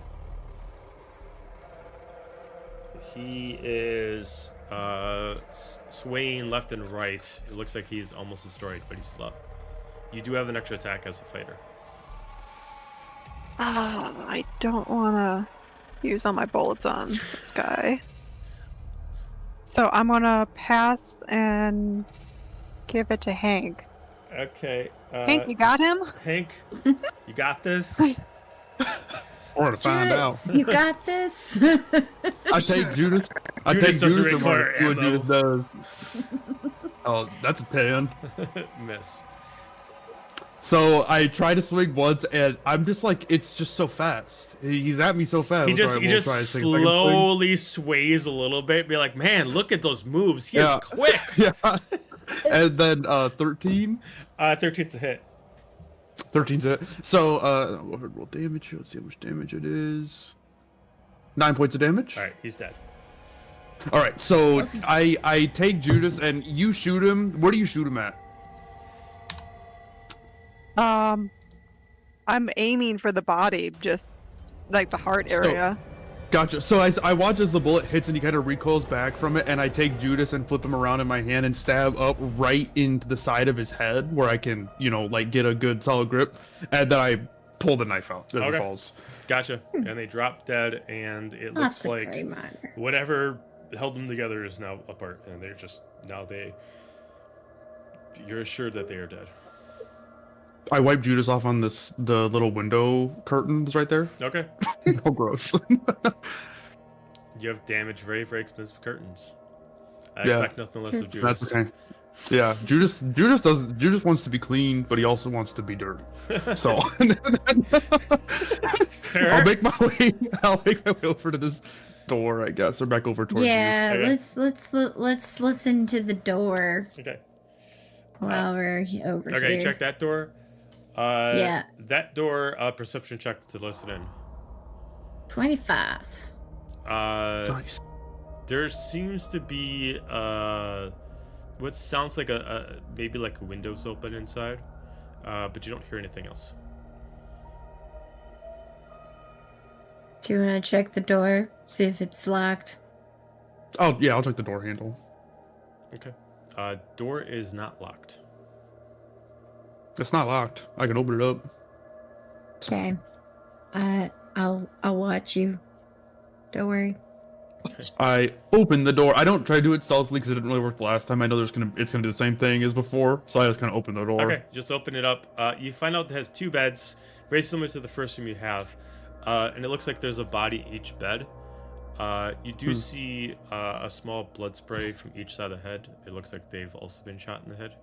He is swaying left and right. It looks like he's almost destroyed, but he's still up. You do have an extra attack as a fighter. I don't want to use all my bullets on this guy. So I'm going to pass and give it to Hank. Okay. Hank, you got him? Hank, you got this? We're gonna find out. Judas, you got this. I take Judas. I Judas take doesn't Judas and require see what ammo. Judas does. Oh, that's a 10. Miss. So I try to swing once, and I'm just like, it's just so fast. He's at me so fast. He That's just why I he won't just try a second swing. slowly sways a little bit. Be like, man, look at those moves. He is Yeah. quick. Yeah. And then 13. 13's a hit. 13's it. So roll damage. Let's see how much damage it is. 9 points of damage. All right, he's dead. All right. So I take Judas and you shoot him. Where do you shoot him at? I'm aiming for the body, just like the heart area. Gotcha. So I watch as the bullet hits and he kind of recoils back from it, and I take Judas and flip him around in my hand and stab up right into the side of his head where I can, like get a good solid grip, and then I pull the knife out as it falls. Gotcha. And they drop dead, and it looks That's a like gray monitor. whatever held them together is now apart, and they're just you're assured that they are dead. I wipe Judas off on the little window curtain that's right there. Okay. Oh, gross. You have damaged very, very expensive curtains. I Yeah. expect nothing less of Judas. That's okay. Yeah, Judas wants to be clean, but he also wants to be dirty. So Fair. I'll make my way over to this door, I guess, or back over towards Yeah, Okay. let's listen to the door Okay. while we're over Okay, here. check that door. Yeah. That door, perception check to listen in. 25. you. Nice. There seems to be what sounds like a maybe like a windows open inside, but you don't hear anything else. Do you want to check the door? See if it's locked? Oh yeah, I'll check the door handle. Okay. Door is not locked. It's not locked. I can open it up. Okay. I'll watch you. Don't worry. I open the door. I don't try to do it stealthily because it didn't really work the last time. I know it's gonna do the same thing as before, so I just kind of open the door. Okay, just open it up. You find out it has 2 beds, very similar to the first room you have, and it looks like there's a body in each bed. You do see a small blood spray from each side of the head. It looks like they've also been shot in the head.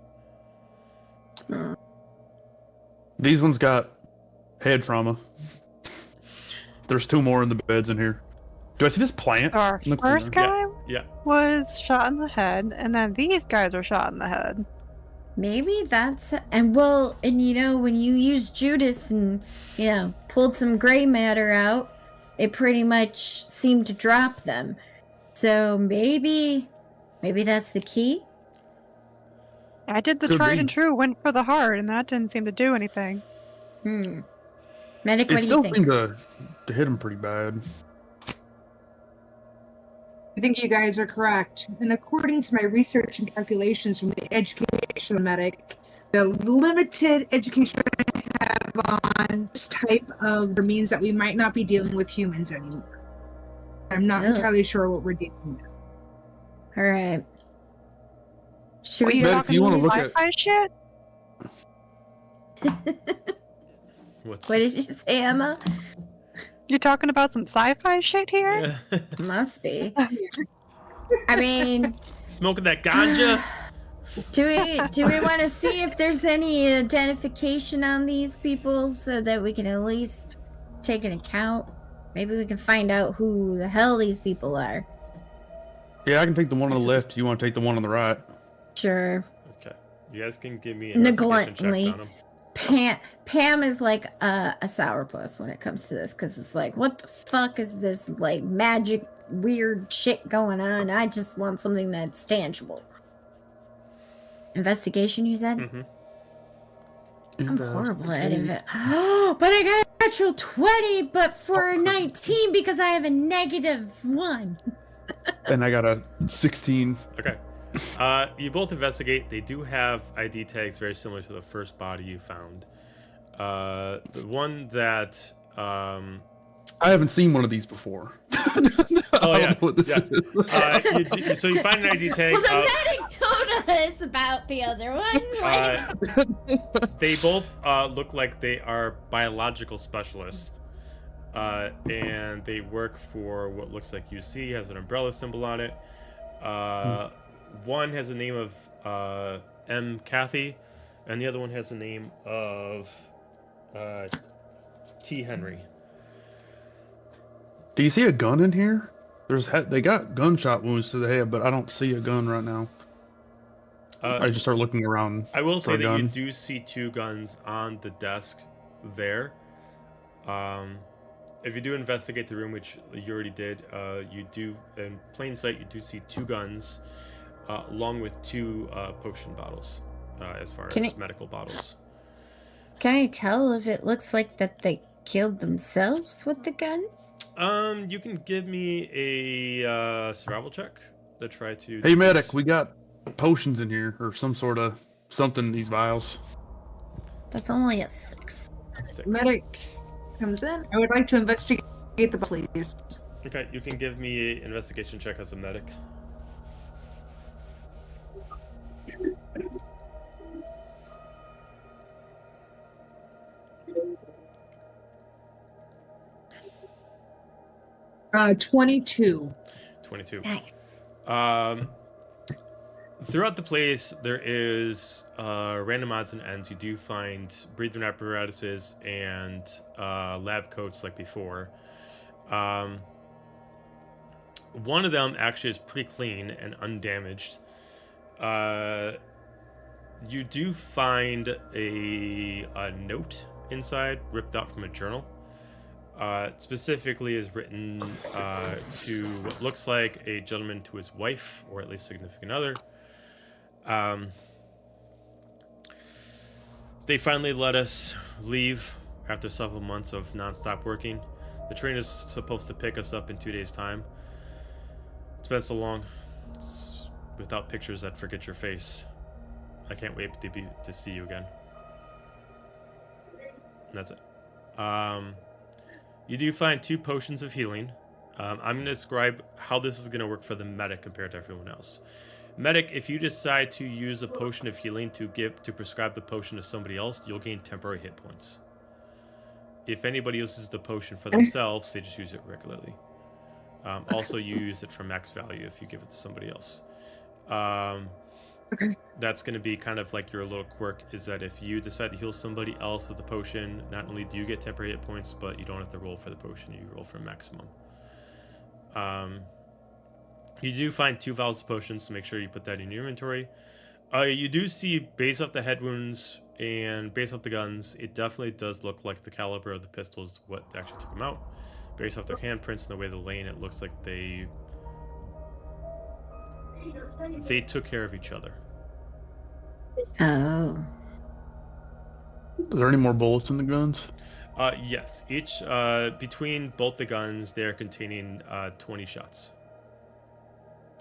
These ones got head trauma. There's 2 more in the beds in here. Do I see this plant? Our in the corner? first guy Yeah. was shot in the head, and then these guys were shot in the head. Maybe that's and when you use Judas and pulled some gray matter out, it pretty much seemed to drop them. So maybe that's the key. I did the Could tried be. and true, went for the heart, and that didn't seem to do anything. Medic, It what do you still think? seemed to hit him pretty bad. I think you guys are correct. And according to my research and calculations from the educational medic, the limited education I have on this type of means that we might not be dealing with humans anymore. I'm not Oh. entirely sure what we're dealing with. All right. Should Were we you go Medic, do you wanna see- look at- sci-fi shit? What's What did you say, Emma? You talking about some sci-fi shit here? Must be. I mean, Smoking that ganja? Do we want to see if there's any identification on these people so that we can at least take an account? Maybe we can find out who the hell these people are. Yeah, I can take the one on the left. You want to take the one on the right? Sure. Okay. You guys can give me investigation checks on them. Pam is like a sourpuss when it comes to this, because it's like, what the fuck is this like magic weird shit going on? I just want something that's tangible. Investigation, you said? Mm-hmm. I'm horrible at it. Oh, but I got a natural 20, but for a 19 because I have a -1. And I got a 16. Okay. You both investigate. They do have ID tags very similar to the first body you found. The one that I haven't seen one of these before. Oh yeah, yeah. So you find an ID tag. Well, the medic told us about the other one. They both look like they are biological specialists, and they work for what looks like UC. Has an umbrella symbol on it. One has a name of M. Kathy, and the other one has a name of T. Henry. Do you see a gun in here? They got gunshot wounds to the head, but I don't see a gun right now. I just start looking around. I will say that you do see 2 guns on the desk there. If you do investigate the room, which you already did, you do, in plain sight, you do see 2 guns, along with 2 potion bottles, as far as medical bottles. Can I tell if it looks like that they killed themselves with the guns? You can give me a survival check to try to... Hey, medic, we got potions in here, or some sort of something in these vials. That's only a 6. Medic comes in. I would like to investigate the please. Okay, you can give me an investigation check as a medic. Uh, 22. 22. Nice. Throughout the place, there is random odds and ends. You do find breathing apparatuses and lab coats like before. One of them actually is pretty clean and undamaged. You do find a note inside, ripped out from a journal. Specifically is written to what looks like a gentleman to his wife, or at least significant other. They finally let us leave after several months of non-stop working. The train is supposed to pick us up in 2 days' time. It's been so long. It's without pictures that forget your face. I can't wait to see you again. And that's it. You do find 2 potions of healing. I'm going to describe how this is going to work for the medic compared to everyone else. Medic, if you decide to use a potion of healing to prescribe the potion to somebody else, you'll gain temporary hit points. If anybody uses the potion for themselves, they just use it regularly. Also, you use it for max value if you give it to somebody else. That's going to be kind of like your little quirk, is that if you decide to heal somebody else with a potion, not only do you get temporary hit points, but you don't have to roll for the potion, you roll for maximum. You do find 2 vials of potions, so make sure you put that in your inventory. You do see, based off the head wounds and based off the guns, it definitely does look like the caliber of the pistols what actually took them out. Based off their handprints and the way they're laying, it looks like they took care of each other. Oh. Are there any more bullets in the guns? Yes. Each between both the guns, they're containing 20 shots.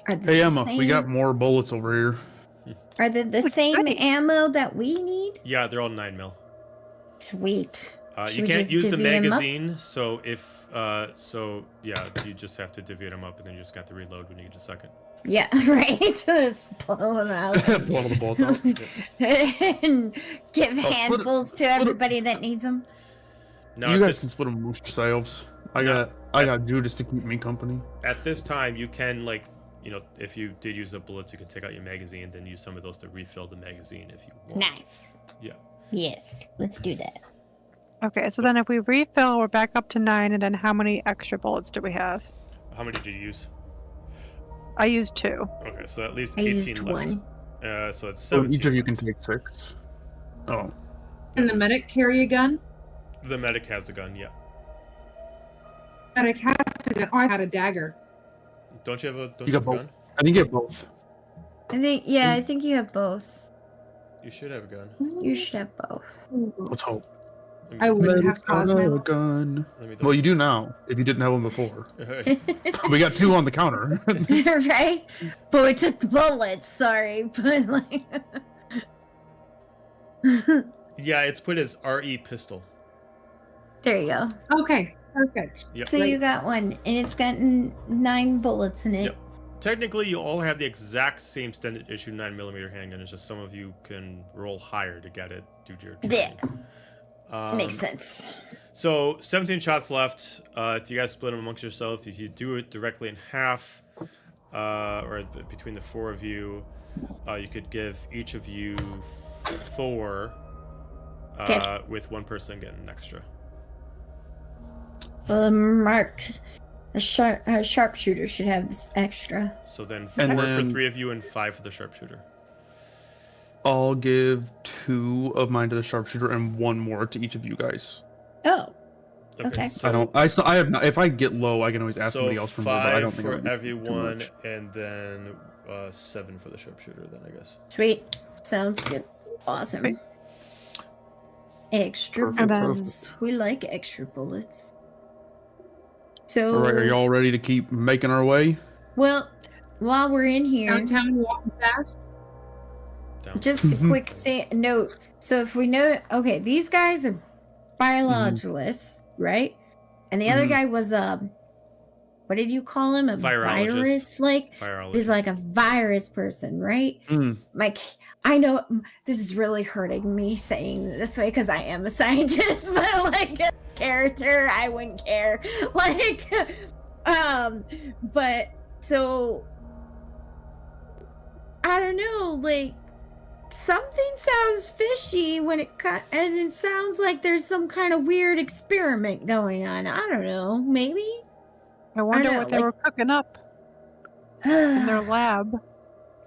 Hey Emma, we got more bullets over here. Are they the same ammo that we need? Yeah, they're all 9mm. Sweet. You can't use the magazine, so if yeah, you just have to divvy them up, and then you just got to reload when you get a second. Yeah, right. Just pull them out. Pull the bolt out. And give handfuls to everybody that needs them. No, you guys can split them yourselves. I got Judas to keep me company. At this time, you can if you did use the bullets, you could take out your magazine, then use some of those to refill the magazine if you want. Nice. Yeah. Yes, let's do that. Okay, so then if we refill, we're back up to 9, and then how many extra bullets do we have? How many did you use? I used 2. Okay, so at least I 18 used left. 1. So it's So 17. each of you can left. take 6. Oh. Can the medic carry a gun? The medic has the gun, yeah. Medic has a gun. Oh, I had a dagger. Don't you have a, You got both. gun? I think you have both. I think you have both. You should have a gun. You should have both. Let's hope. I wouldn't have Medic's got plasma. a gun. Let me Well, you do now, if you didn't have one before. We got 2 on the counter. Right? But we took the bullets, sorry. But like Yeah, it's put as RE pistol. there you go. Okay, perfect. Yep. So you got one, and it's got 9 bullets in it. Yep. Technically, you all have the exact same standard issue 9mm handgun. It's just some of you can roll higher to get it due to your training. Makes sense. So 17 shots left. If you guys split them amongst yourselves, if you do it directly in half, or between the 4 of you, you could give each of you 4, with one person getting an extra. Well, marked. A sharpshooter should have this extra. So then 4 And for then- 3 of you and 5 for the sharpshooter. I'll give 2 of mine to the sharpshooter and 1 more to each of you guys. Oh, okay. So, I have not. If I get low, I can always ask so somebody else for more. But I don't 5 think it for would be too everyone, much. and then 7 for the sharpshooter. Then I guess. sweet. Sounds good. Awesome. Sweet. Extra Perfect, bullets. We like extra bullets. So, All right, are y'all ready to keep making our way? well, while we're in here, Downtown, walking fast. Down. just a quick note. So if we know, okay, these guys are biologists, right? And the other Mhm. guy was what did you call him? A Virologist. virus, like Virologist. he's like a virus person, right? Mm. Like I know this is really hurting me saying it this way because I am a scientist, but like a character, I wouldn't care. Like, but so I don't know, like something sounds fishy when and it sounds like there's some kind of weird experiment going on. I don't know, maybe. I wonder know, what they like- were cooking up in their lab.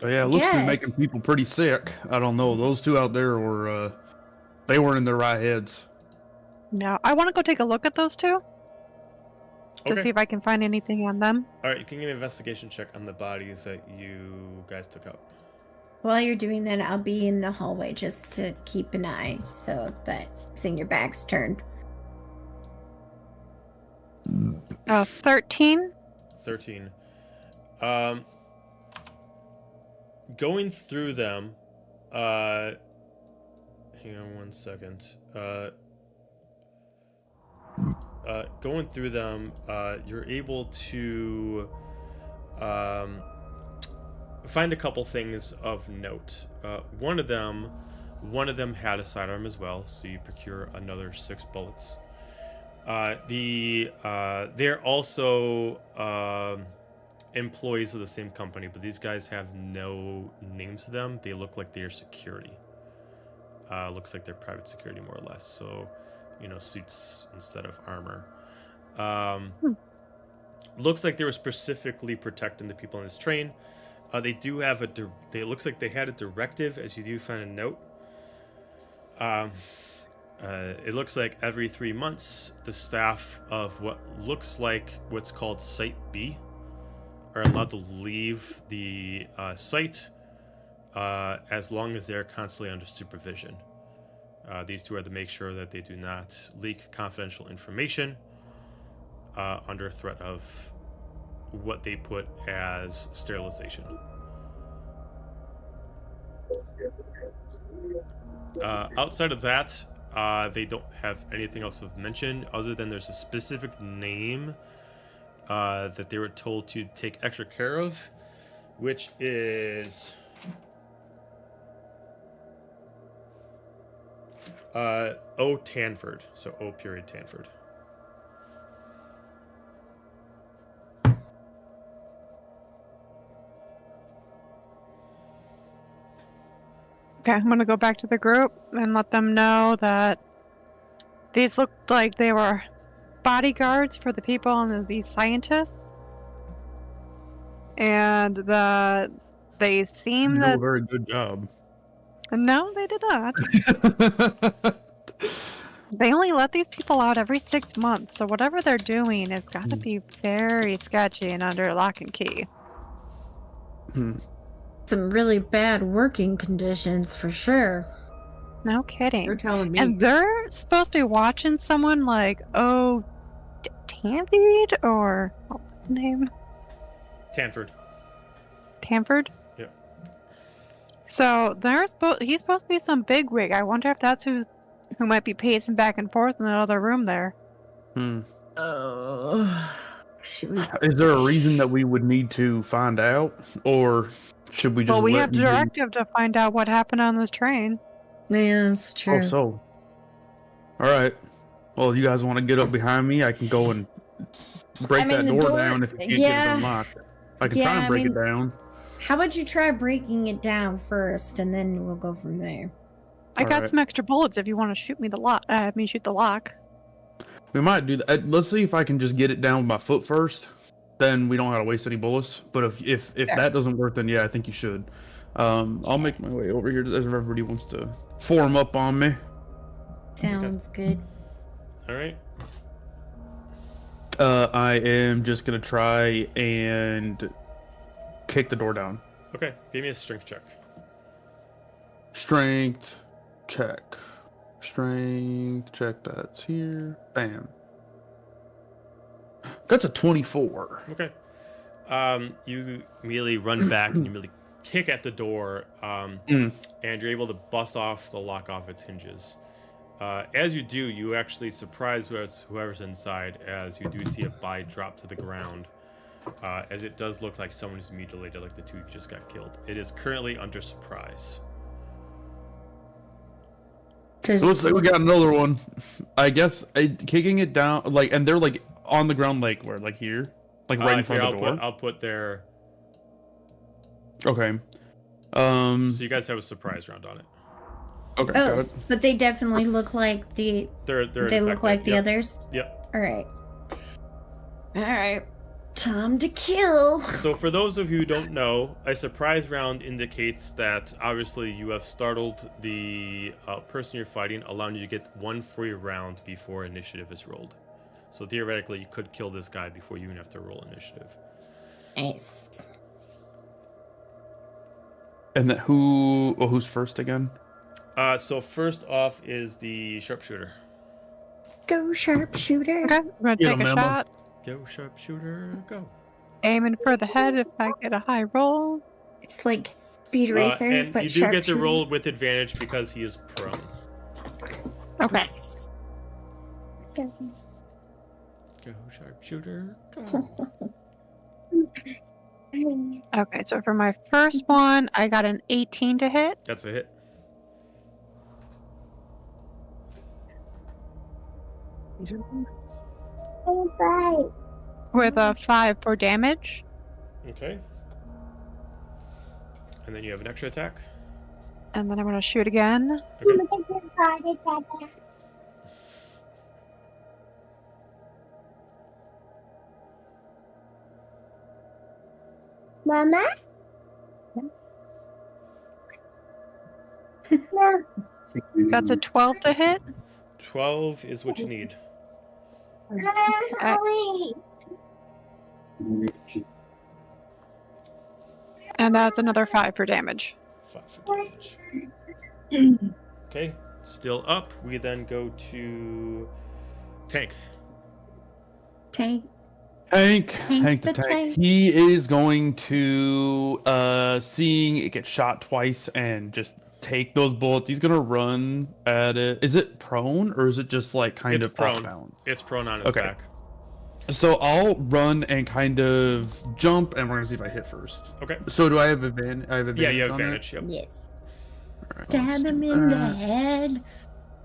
Oh, yeah, it looks to be making Yes. people pretty sick. I don't know. Those 2 out there were, they weren't in their right heads. Now, I want to go take a look at those 2 to Okay. see if I can find anything on them. All right, you can give me an investigation check on the bodies that you guys took out. While you're doing that, I'll be in the hallway just to keep an eye so that seeing your back's turned. 13. 13. Going through them, hang on one second. Going through them, you're able to find a couple things of note. One of them had a sidearm as well, so you procure another 6 bullets. They're also employees of the same company, but these guys have no names to them. They look like they're security. Looks like they're private security, more or less. So, suits instead of armor. Looks like they were specifically protecting the people on this train. They do have it looks like they had a directive, as you do find a note. It looks like every 3 months, the staff of what looks like what's called Site B are allowed to leave the site as long as they're constantly under supervision. These 2 are to make sure that they do not leak confidential information under threat of what they put as sterilization. Outside of that, they don't have anything else of mention other than there's a specific name that they were told to take extra care of, which is O. Tanford. So O. Tanford. Okay, I'm gonna go back to the group and let them know that these looked like they were bodyguards for the people and the scientists, and that they seem You do that a very good job. no, they did not. They only let these people out every 6 months, so whatever they're doing has got to be very sketchy and under lock and key. Some really bad working conditions for sure. No kidding. You're telling me. And they're supposed to be watching someone like, Tanford or what's his name? Tanford. Tamford? Yeah. So he's supposed to be some bigwig. I wonder if that's who might be pacing back and forth in the other room there. Oh, Is there a reason that we would need to find out, or should we just? Well, we let have the directive to find out what happened on this train. yeah, that's true. Oh, so. All right. Well, you guys want to get up behind me? I can go and break that door down if you can't get it unlocked. I can try and break it down. How about you try breaking it down first, and then we'll go from there. I got some extra bullets if you want to shoot me the lock. Shoot the lock. We might do that. Let's see if I can just get it down with my foot first. Then we don't have to waste any bullets. But if that doesn't work, then yeah, I think you should. I'll make my way over here if everybody wants to form up on me. Sounds good. All right. I am just gonna try and kick the door down. Okay. Give me a strength check. Strength check. Strength check. That's here. Bam. That's a 24. Okay. You immediately run back and you immediately kick at the door, and you're able to bust off the lock off its hinges. As you do, you actually surprise whoever's inside, as you do see a body drop to the ground, as it does look like someone is mutilated, like the two just got killed. It is currently under surprise. It looks like we got another one. I guess kicking it down, like, and they're like on the ground, like where, like here, like right in front of the door. I'll put their. Okay. So you guys have a surprise round on it. Okay. Oh, but they definitely look like the. They look like the others. Yep. All right. All right. Time to kill. So for those of you who don't know, a surprise round indicates that obviously you have startled the person you're fighting, allowing you to get one free round before initiative is rolled. So theoretically, you could kill this guy before you even have to roll initiative. Nice. And that who's first again? So first off is the sharpshooter. Go sharpshooter. Okay, I'm gonna take a shot. Go sharpshooter, go. Aiming for the head if I get a high roll. It's like Speed Racer, and but you do get to sharpshooter. roll with advantage because he is prone. Okay. Nice. Go sharpshooter, go. Okay, so for my first one, I got an 18 to hit. That's a hit. With a 5 for damage. Okay. And then you have an extra attack. And then I'm gonna shoot again. Okay. Mama? No. That's a 12 to hit. 12 is what you need. And that's another 5 for damage. 5 for damage. Okay, still up. We then go to Tank. Tank. Tank the tank. He is going to, seeing it get shot twice and just take those bullets. He's gonna run at it. Is it prone or is it just like kind of prone? off balance? It's prone on its back. So I'll run and kind of jump, and we're gonna see if I hit first. Okay. So do I have advantage? Yeah, you have advantage. Yep. Yes. Right, Stab him in the head.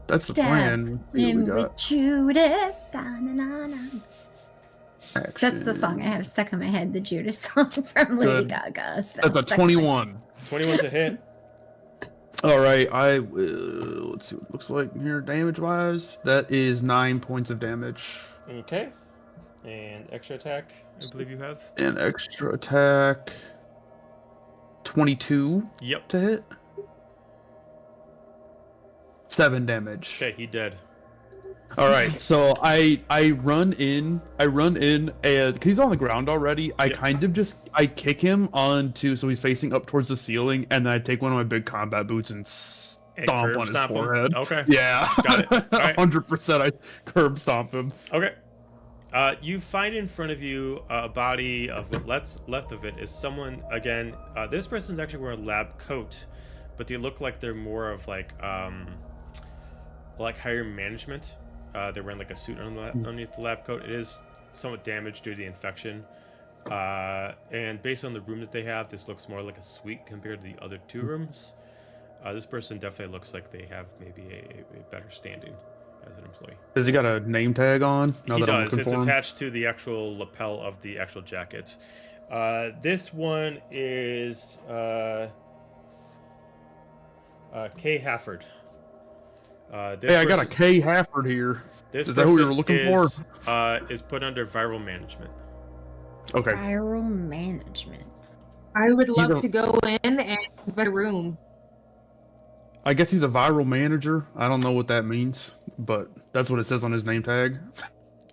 That's the plan. Him with Judas. That's the song I have stuck in my head, the Judas song from Lady Gaga. So that's a 21. 21 to hit. All right, I will. Let's see what it looks like here, damage-wise. That is 9 points of damage. Okay. And extra attack, I believe you have. And extra attack. 22 Yep. to hit. 7 damage. Okay, he dead. All right, so I run in, and cause he's on the ground already. I kind of just kick him onto, so he's facing up towards the ceiling, and then I take one of my big combat boots and stomp on his forehead. Okay. Yeah. Got it. All right. 100%. I curb stomp him. Okay. You find in front of you a body of what's left of it is someone again. This person's actually wearing a lab coat, but they look like they're more of like higher management. They're wearing like a suit underneath the lab coat. It is somewhat damaged due to the infection. And based on the room that they have, this looks more like a suite compared to the other 2 rooms. This person definitely looks like they have maybe a better standing as an employee. Has he got a name tag on? He does. It's attached to the actual lapel of the actual jacket. This one is Kay Hafford. Hey, I got a K. Hafford here. This is that who we were looking for? Is put under viral management. Okay. Viral management. I would love to go in and the room. I guess he's a viral manager. I don't know what that means, but that's what it says on his name tag.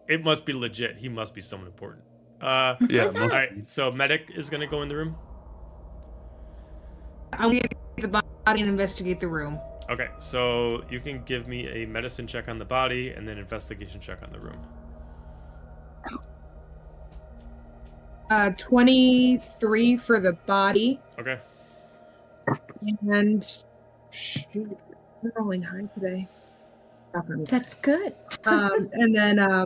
It must be legit. He must be someone important. Yeah. All right. So medic is gonna go in the room. I'm gonna get the body and investigate the room. Okay, so you can give me a medicine check on the body and then investigation check on the room. 23 for the body. Okay. And shoot, I'm rolling high today. That's good. And then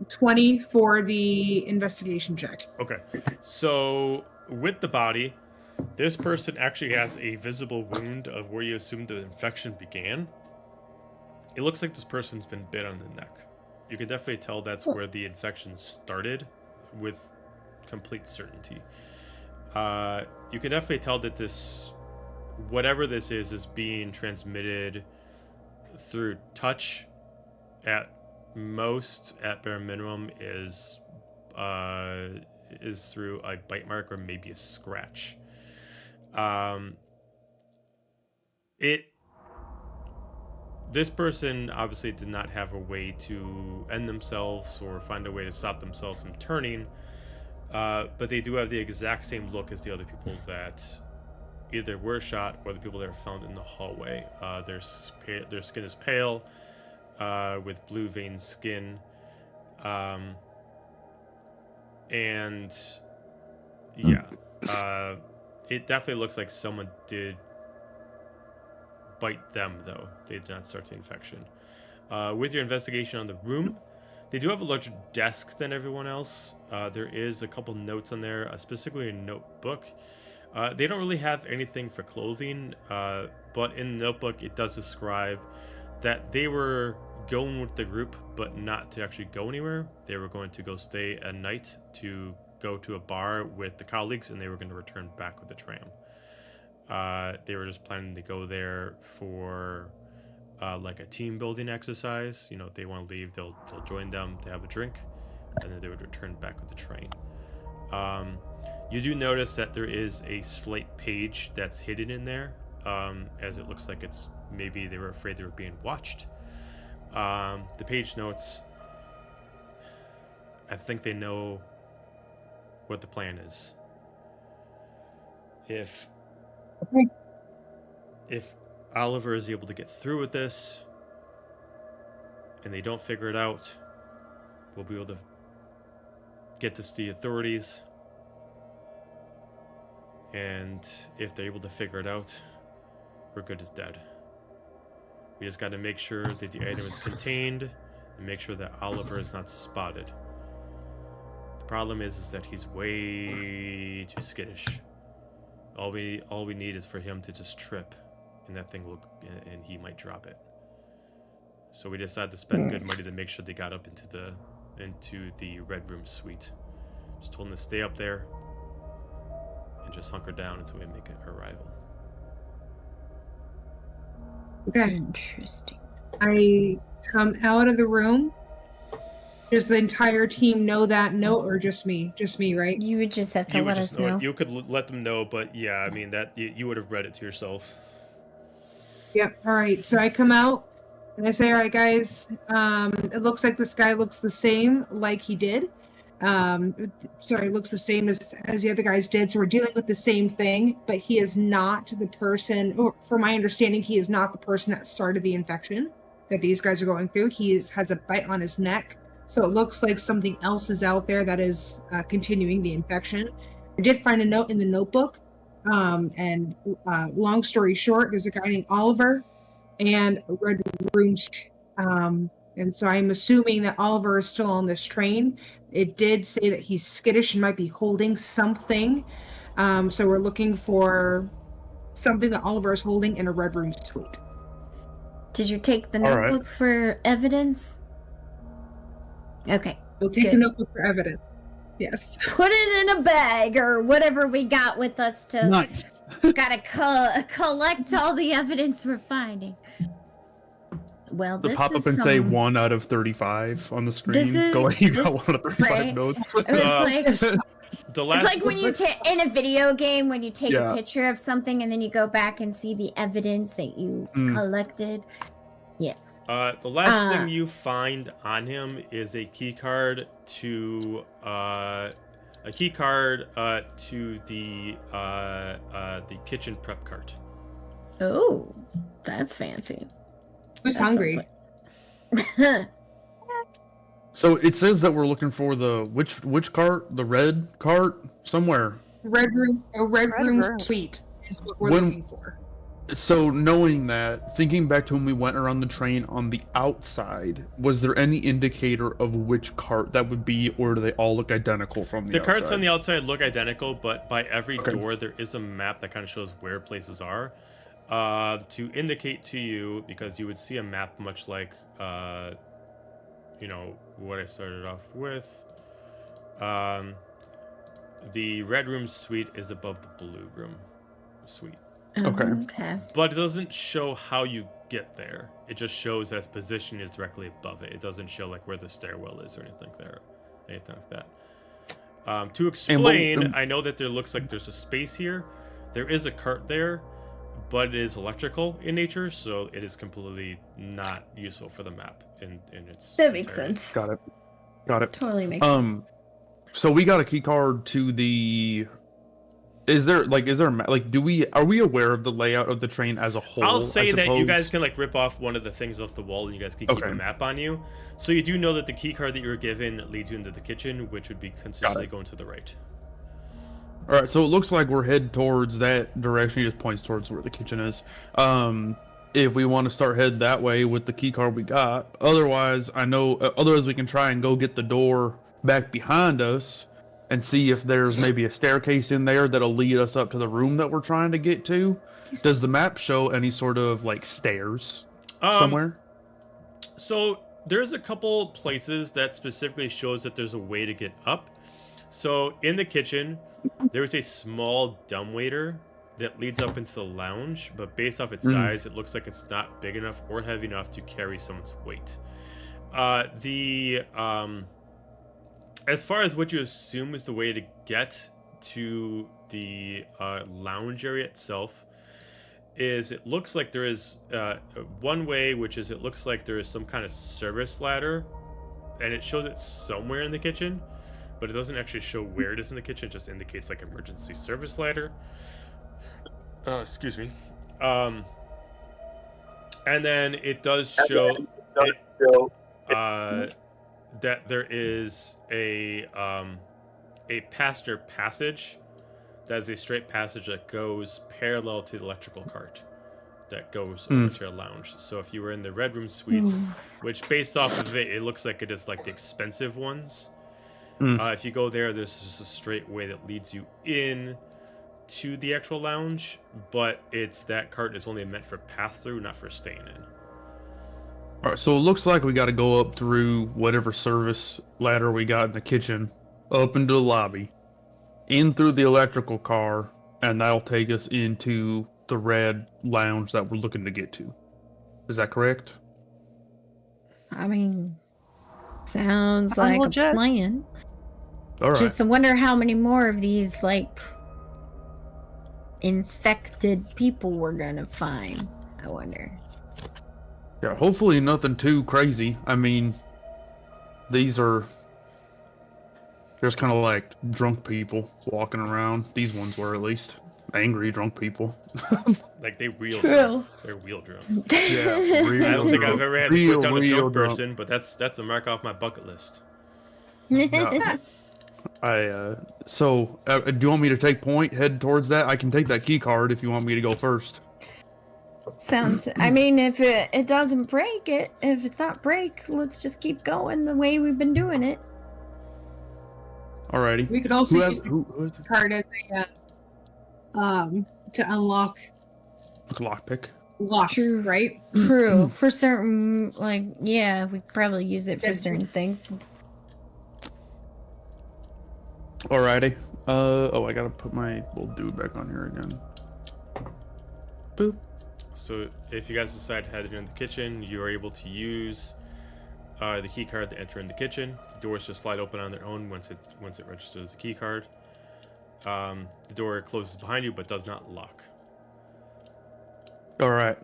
20 for the investigation check. Okay. So with the body, this person actually has a visible wound of where you assume the infection began. It looks like this person's been bit on the neck. You can definitely tell that's where the infection started with complete certainty. You can definitely tell that this, whatever this is being transmitted through touch at most, at bare minimum, is through a bite mark or maybe a scratch. This person obviously did not have a way to end themselves or find a way to stop themselves from turning, but they do have the exact same look as the other people that either were shot or the people that are found in the hallway. Their skin is pale, with blue veined skin, and yeah, it definitely looks like someone did bite them, though. They did not start the infection. With your investigation on the room, they do have a larger desk than everyone else. There is a couple notes on there, specifically a notebook. They don't really have anything for clothing, but in the notebook it does describe that they were going with the group, but not to actually go anywhere. They were going to go stay a night to go to a bar with the colleagues, and they were going to return back with the tram. They were just planning to go there for like a team building exercise. You know, if they want to leave, they'll join them to have a drink, and then they would return back with the train. You do notice that there is a slight page that's hidden in there, as it looks like it's maybe they were afraid they were being watched. The page notes, I think they know what the plan is. If Oliver is able to get through with this and they don't figure it out, we'll be able to get this to the authorities. And if they're able to figure it out, we're good as dead. We just got to make sure that the item is contained and make sure that Oliver is not spotted. The problem is that he's way too skittish. All we need is for him to just trip, and that thing will, and he might drop it. So we decided to spend good money to make sure they got up into the Red Room suite. Just told him to stay up there and just hunker down until we make an arrival. Okay. Interesting. I come out of the room. Does the entire team know that note, or just me? Just me, right? You would just have to let us know. You could let them know, but yeah, I mean that you would have read it to yourself. Yep. All right. So I come out and I say, "All right, guys. It looks like this guy looks the same like he did. Looks the same as the other guys did. So we're dealing with the same thing, but he is not the person. Or from my understanding, he is not the person that started the infection that these guys are going through. He has a bite on his neck, so it looks like something else is out there that is continuing the infection. I did find a note in the notebook." Long story short, there's a guy named Oliver and a Red Room. And so I'm assuming that Oliver is still on this train. It did say that he's skittish and might be holding something. So we're looking for something that Oliver is holding in a Red Room suite. Did you take the notebook for evidence? Okay. We'll take the notebook for evidence. Yes. Put it in a bag or whatever we got with us to. Nice. Gotta collect all the evidence we're finding. Well, The this pop up is and say 1 out of 35 on the screen. You got 1 out of 35 right? notes. It was like the last. It's like when you in a video game when you take Yeah. a picture of something and then you go back and see the evidence that you collected. Yeah. The last thing you find on him is a key card to the kitchen prep cart. Oh, that's fancy. Who's hungry? So it says that we're looking for the which cart? The red cart somewhere. Red room suite is what we're looking for. So knowing that, thinking back to when we went around the train on the outside, was there any indicator of which cart that would be, or do they all look identical from the outside? The carts on the outside look identical, but by every door there is a map that kind of shows where places are. To indicate to you, because you would see a map much like, what I started off with. The red room suite is above the blue room suite. Okay. But it doesn't show how you get there. It just shows that its position is directly above it. It doesn't show like where the stairwell is or anything like that. To explain, I know that there looks like there's a space here. There is a cart there, but it is electrical in nature, so it is completely not useful for the map in its That makes sense. Got it. Totally makes sense. So we got a key card to the. Are we aware of the layout of the train as a whole? I'll say that you guys can like rip off one of the things off the wall and you guys can keep a map on you. So you do know that the key card that you were given leads you into the kitchen, which would be consistently going to the right. All right, so it looks like we're headed towards that direction. He just points towards where the kitchen is. If we want to start heading that way with the key card we got, otherwise we can try and go get the door back behind us and see if there's maybe a staircase in there that'll lead us up to the room that we're trying to get to. Does the map show any sort of like stairs somewhere? So there's a couple places that specifically shows that there's a way to get up. So in the kitchen, there's a small dumbwaiter that leads up into the lounge, but based off its size, it looks like it's not big enough or heavy enough to carry someone's weight. As far as what you assume is the way to get to the lounge area itself, it looks like there is one way, which is it looks like there is some kind of service ladder, and it shows it somewhere in the kitchen, but it doesn't actually show where it is in the kitchen. It just indicates like emergency service ladder. Excuse me. And then it does show that there is a passenger passage that is a straight passage that goes parallel to the electrical cart that goes over to your lounge. So if you were in the red room suites, which based off of it looks like it is like the expensive ones. If you go there, there's just a straight way that leads you in to the actual lounge, but that cart is only meant for pass-through, not for staying in. All right, so it looks like we got to go up through whatever service ladder we got in the kitchen, up into the lobby, in through the electrical car, and that'll take us into the red lounge that we're looking to get to. Is that correct? I mean, sounds like a legit. plan. All right. Just I wonder how many more of these, like, infected people we're gonna find. I wonder. Yeah, hopefully nothing too crazy. I mean, these are just kind of like drunk people walking around. These ones were, at least. Angry drunk people. Like, they wheel True. drunk. They're wheel drunk. Yeah, real I don't think I've ever had to put down a real drunk person, but that's a mark off my bucket list. Yeah. So, do you want me to take point, head towards that? I can take that key card if you want me to go first. Sounds. I mean, if it doesn't break it, if it's not break, let's just keep going the way we've been doing it. Alrighty. We could also use the who is it? card as to unlock Lockpick. locks, True. right? True. For certain, like, yeah, we could probably use it for certain things. Alrighty. Oh, I gotta put my little dude back on here again. Boop. So if you guys decide to head into the kitchen, you are able to use the key card to enter in the kitchen. The doors just slide open on their own once it registers the key card. The door closes behind you but does not lock. Alright.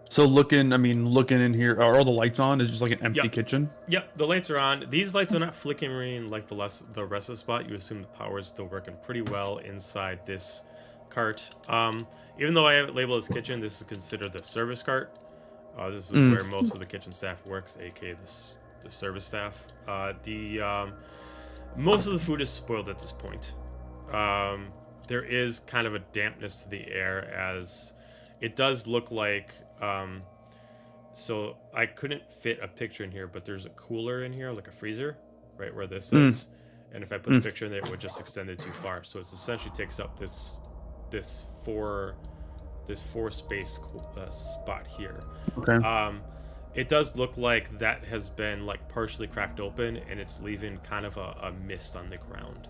So looking in here, are all the lights on? Is it just like an empty kitchen? Yep, the lights are on. These lights are not flickering like the rest of the spot. You assume the power is still working pretty well inside this cart. Even though I have it labeled as kitchen, this is considered the service cart. This is where most of the kitchen staff works, aka the service staff. Most of the food is spoiled at this point. There is kind of a dampness to the air, as it does look like. So I couldn't fit a picture in here, but there's a cooler in here, like a freezer, right where this is. And if I put the picture in there, it would just extend it too far. So it essentially takes up this four space spot here. Okay. It does look like that has been like partially cracked open, and it's leaving kind of a mist on the ground.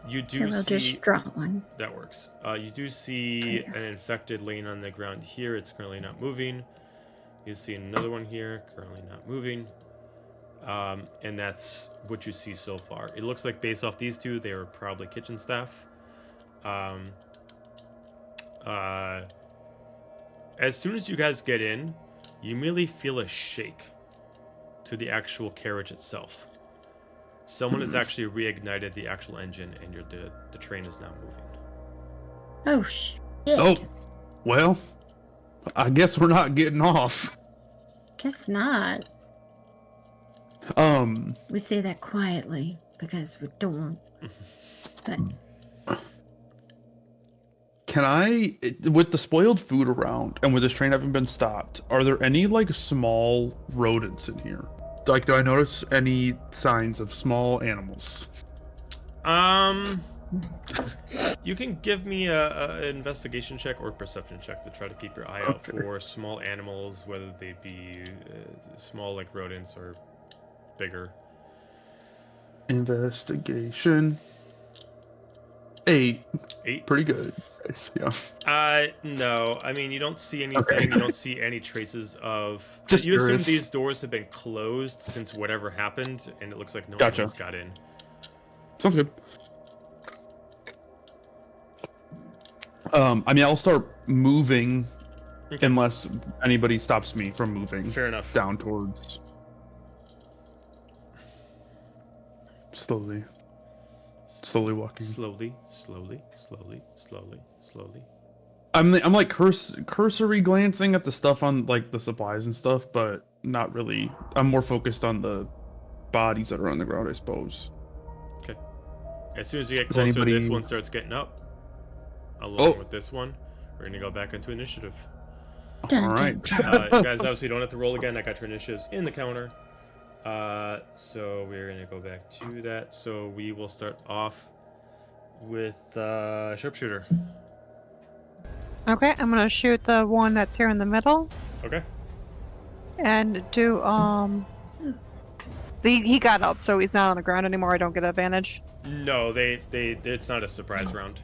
You do We'll see just draw one. that works. You do see an infected laying on the ground here. It's currently not moving. You see another one here, currently not moving. And that's what you see so far. It looks like based off these two, they were probably kitchen staff. As soon as you guys get in, you immediately feel a shake to the actual carriage itself. Someone has actually reignited the actual engine, and the train is now moving. Oh shit. Oh, well, I guess we're not getting off. Guess not. We say that quietly because we don't. But Can I, with the spoiled food around and with this train having been stopped, are there any like small rodents in here? Like, do I notice any signs of small animals? You can give me a investigation check or perception check to try to keep your eye out for small animals, whether they be small like rodents or bigger. Investigation. 8. Pretty good. Yeah. No. I mean, you don't see anything. Okay. You don't see any traces of. Just you curious. assume these doors have been closed since whatever happened, and it looks like no one else got in. Sounds good. I mean, I'll start moving unless anybody stops me from moving. Fair enough. Down towards. Slowly walking. Slowly. I'm like cursory glancing at the stuff on like the supplies and stuff, but not really. I'm more focused on the bodies that are on the ground, I suppose. Okay. As soon as you get closer, this one starts getting up. Along with this one, we're gonna go back into initiative. All right. You guys obviously don't have to roll again. I got your initiatives in the counter. So we're gonna go back to that. So we will start off with sharpshooter. Okay, I'm gonna shoot the one that's here in the middle. Okay. And do he got up, so he's not on the ground anymore. I don't get advantage. No, it's not a surprise round.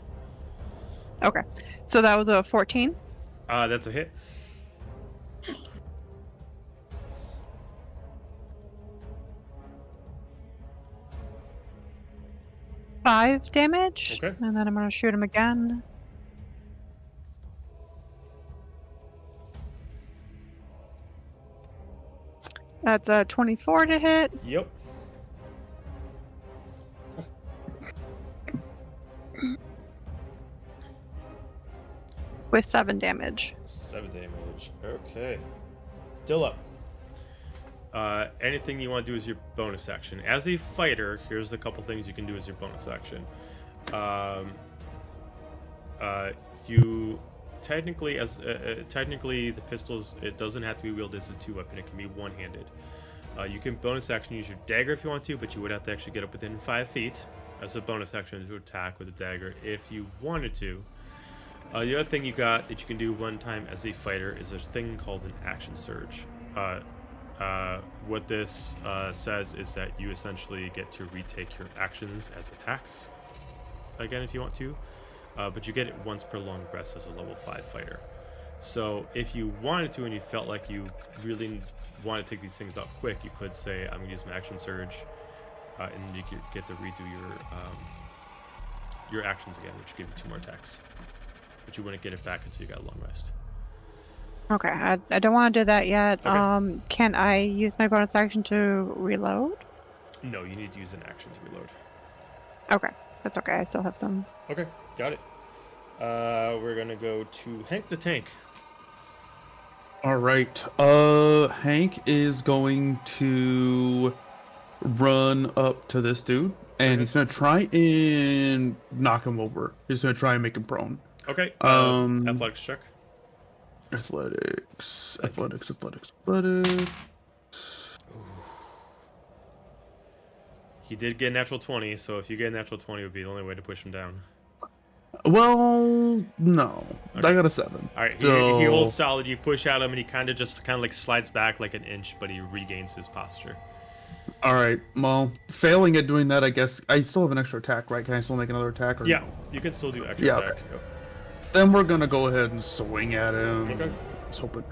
Okay, so that was a 14. That's a hit. 5 damage. Okay. And then I'm going to shoot him again. That's a 24 to hit. Yep. With 7 damage. 7 damage. Okay. Still up. Anything you want to do is your bonus action. As a fighter, here's a couple things you can do as your bonus action. You technically, technically the pistols, it doesn't have to be wielded as a 2-weapon. It can be one-handed. You can bonus action use your dagger if you want to, but you would have to actually get up within 5 feet as a bonus action to attack with a dagger if you wanted to. The other thing you got that you can do one time as a fighter is a thing called an action surge. What this says is that you essentially get to retake your actions as attacks again if you want to, but you get it once per long rest as a level 5 fighter. So if you wanted to and you felt like you really want to take these things out quick, you could say, I'm going to use my action surge, and then you get to redo your actions again, which give you 2 more attacks. But you wouldn't get it back until you got a long rest. Okay, I don't want to do that yet. Okay. Can I use my bonus action to reload? No, you need to use an action to reload. Okay, that's okay. I still have some. Okay, got it. We're gonna go to Hank the Tank. All right. Hank is going to run up to this dude, and he's gonna try and knock him over. He's gonna try and make him prone. Okay. Athletics check. Athletics. He did get a natural 20, so if you get a natural 20, it would be the only way to push him down. Well, no. Okay. I got a 7. All right. So... He holds solid. You push at him, and he kind of like slides back like an inch, but he regains his posture. All right. Well, failing at doing that, I guess I still have an extra attack, right? Can I still make another attack? Or Yeah, no? you can still do extra attack. Okay. Then we're gonna go ahead and swing at him. Okay. I was hoping to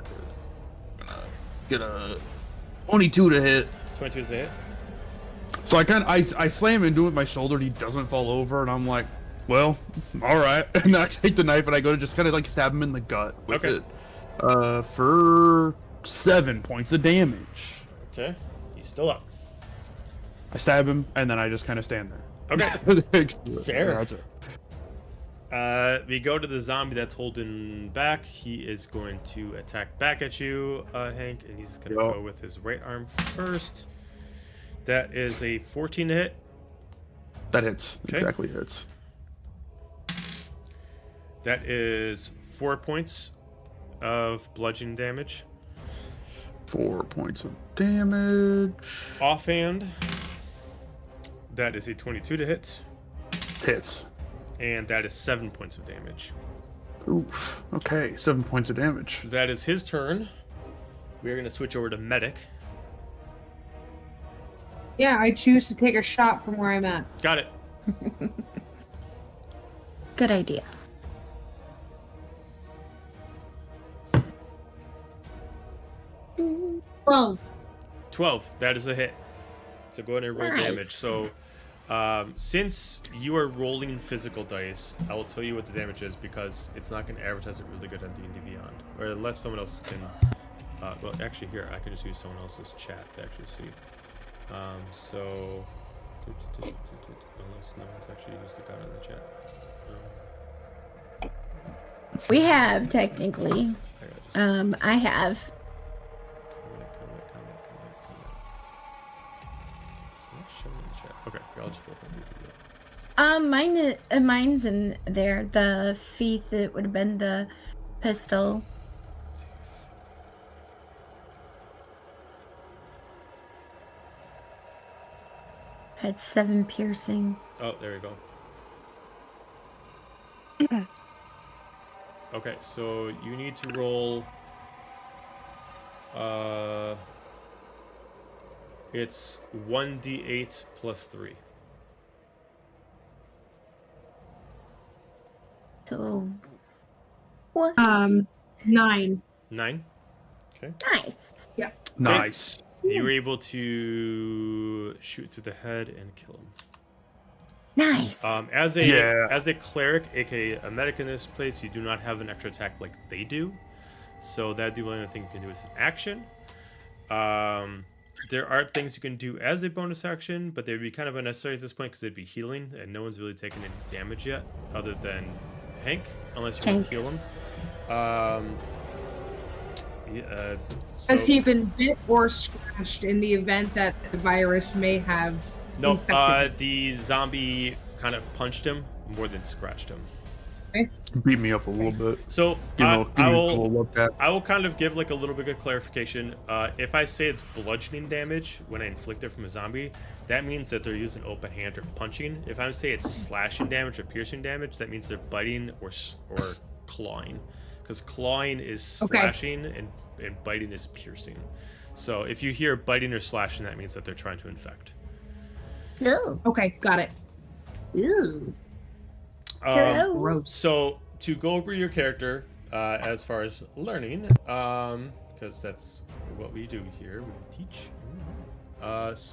get a 22 to hit. 22 is a hit. So I slam into it with my shoulder, and he doesn't fall over, and I'm like, well, all right. And then I take the knife and I go to just kind of like stab him in the gut with it. For 7 points of damage. Okay, he's still up. I stab him, and then I just kind of stand there. Okay. Fair. That's it. We go to the zombie that's holding back. He is going to attack back at you, Hank, and he's going to go with his right arm first. That is a 14 to hit. That hits. Okay. Exactly hits. That is 4 points of bludgeoning damage. 4 points of damage. Offhand, that is a 22 to hit. Hits. And that is 7 points of damage. Oof. Okay, 7 points of damage. That is his turn. We are going to switch over to medic. Yeah, I choose to take a shot from where I'm at. Got it. Good idea. 12. That is a hit. So go ahead and roll damage. So since you are rolling physical dice, I will tell you what the damage is because it's not going to advertise it really good on D&D Beyond. Or unless someone else can... well, actually, here, I can just use someone else's chat to actually see. So... Unless no one's actually used the gun in the chat. We have, technically. I have. Okay, I'll just both Mine's in there. The Feith, it would have been the pistol. Had 7 piercing. Oh, there you go. Okay, so you need to roll. It's 1d8 plus 3. So, what? 9. 9. Okay. Nice. Yeah. Nice. You were able to shoot through the head and kill him. Nice. As a cleric, aka a medic in this place, you do not have an extra attack like they do. So that'd be the only thing you can do is an action. There are things you can do as a bonus action, but they'd be kind of unnecessary at this point because they'd be healing, and no one's really taken any damage yet, other than Hank, unless you want to heal him. Has he been bit or scratched in the event that the virus may have? No, the zombie kind of punched him more than scratched him. Okay. Beat me up a little bit. So I will kind of give like a little bit of clarification. If I say it's bludgeoning damage when I inflict it from a zombie, that means that they're using open hand or punching. If I say it's slashing damage or piercing damage, that means they're biting or clawing. Because clawing is slashing and biting is piercing. So if you hear biting or slashing, that means that they're trying to infect. Ooh. Okay, got it. Ew. So to go over your character as far as learning, because that's what we do here, we teach. As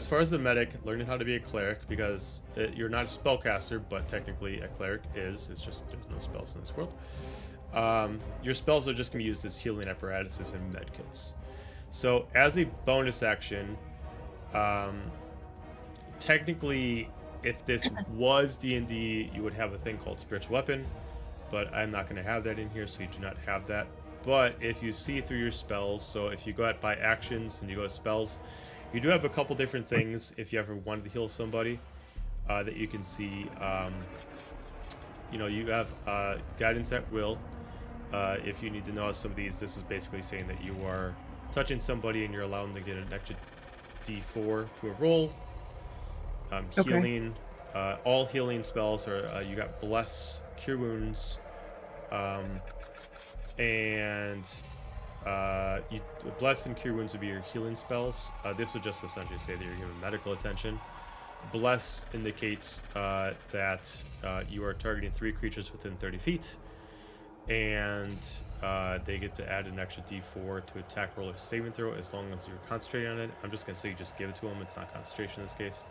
far as the medic, learning how to be a cleric, because you're not a spellcaster, but technically a cleric is. It's just there's no spells in this world. Your spells are just going to be used as healing apparatuses and medkits. So as a bonus action, technically, if this was D&D, you would have a thing called spiritual weapon, but I'm not going to have that in here, so you do not have that. But if you see through your spells, so if you go out by actions and you go to spells, you do have a couple different things if you ever wanted to heal somebody that you can see. You have guidance at will. If you need to know some of these, this is basically saying that you are touching somebody and you're allowing them to get an extra D4 to a roll. Healing, all healing spells are you got bless, cure wounds, and you bless and cure wounds would be your healing spells. This would just essentially say that you're giving medical attention. Bless indicates that you are targeting 3 creatures within 30 feet, and they get to add an extra D4 to attack roll or saving throw as long as you're concentrating on it. I'm just gonna say you just give it to them. It's not concentration in this case.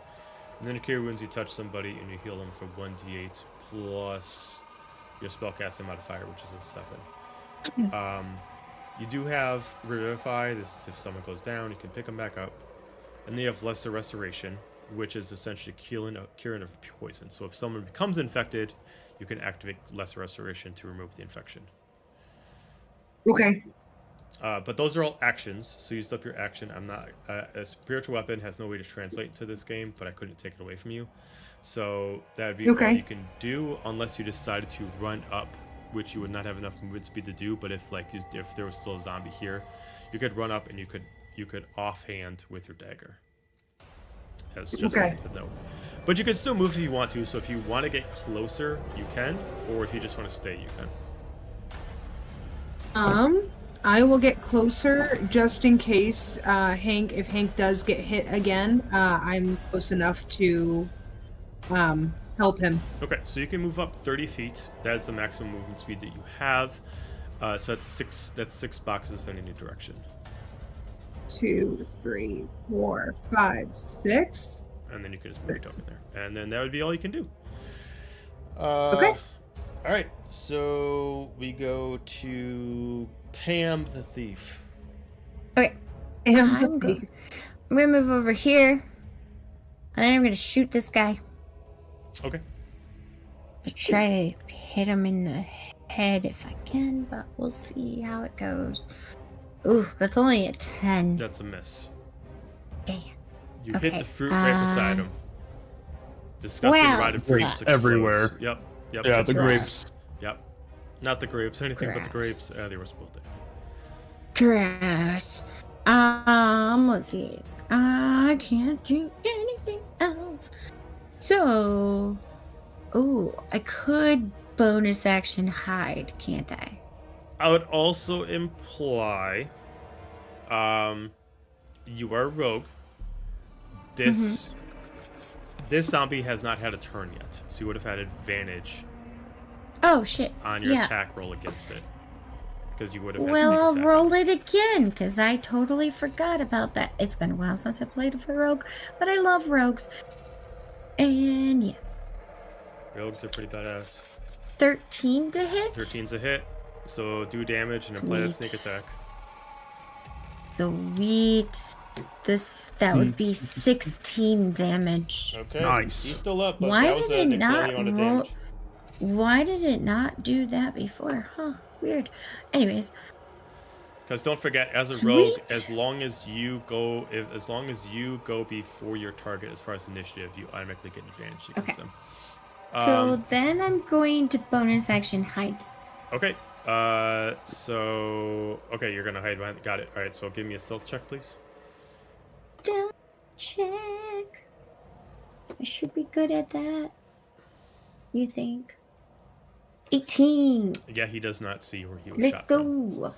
And then cure wounds, you touch somebody and you heal them for 1d8 plus your spellcasting modifier, which is a 7. You do have Revivify. This is if someone goes down, you can pick them back up. And then you have Lesser Restoration, which is essentially curing of poison. So if someone becomes infected, you can activate Lesser Restoration to remove the infection. Okay. But those are all actions, so you used up your action. I'm not a spiritual weapon has no way to translate to this game, but I couldn't take it away from you. So that would be all you can do, unless you decided to run up, which you would not have enough movement speed to do. But if there was still a zombie here, you could run up and you could offhand with your dagger. As just something to know. But you can still move if you want to. So if you want to get closer, you can, or if you just want to stay, you can. I will get closer just in case if Hank does get hit again, I'm close enough to help him. Okay, so you can move up 30 feet. That's the maximum movement speed that you have. So that's 6 boxes in any direction. 2, 3, 4, 5, 6. And then you can just move it over there. And then that would be all you can do. Okay. All right, so we go to Pam the Thief. Okay. I'm going to move over here. And then I'm going to shoot this guy. Okay. I try to hit him in the head if I can, but we'll see how it goes. Ooh, that's only a 10. That's a miss. Damn. You hit the fruit right beside him. Disgusting rotted fruits everywhere. Yep. Yeah, the grapes. Yep. Not the grapes. Anything but the grapes. They were spoiled. Gross. Let's see. I can't do anything else. So, I could bonus action hide, can't I? I would also imply, you are a rogue. This zombie has not had a turn yet, so you would have had advantage. Oh shit! On your attack roll against it, because you would have. Well, I'll roll it again, because I totally forgot about that. It's been a while since I played for rogue, but I love rogues. And yeah. Rogues are pretty badass. 13 to hit. 13's a hit. So do damage and apply that sneak attack. Sweet. That would be 16 damage. Okay. Nice. He's still up, but Why that was did an it not amount of roll? damage. Why did it not do that before? Huh. Weird. Anyways. Because don't forget, as a rogue, Sweet. as long as you go before your target as far as initiative, you automatically get advantage against them. So then I'm going to bonus action hide. Okay. Okay, you're gonna hide behind. Got it. All right. So give me a stealth check, please. Stealth check. I should be good at that. You think? 18. Yeah, he does not see where he was Let's shot from. go.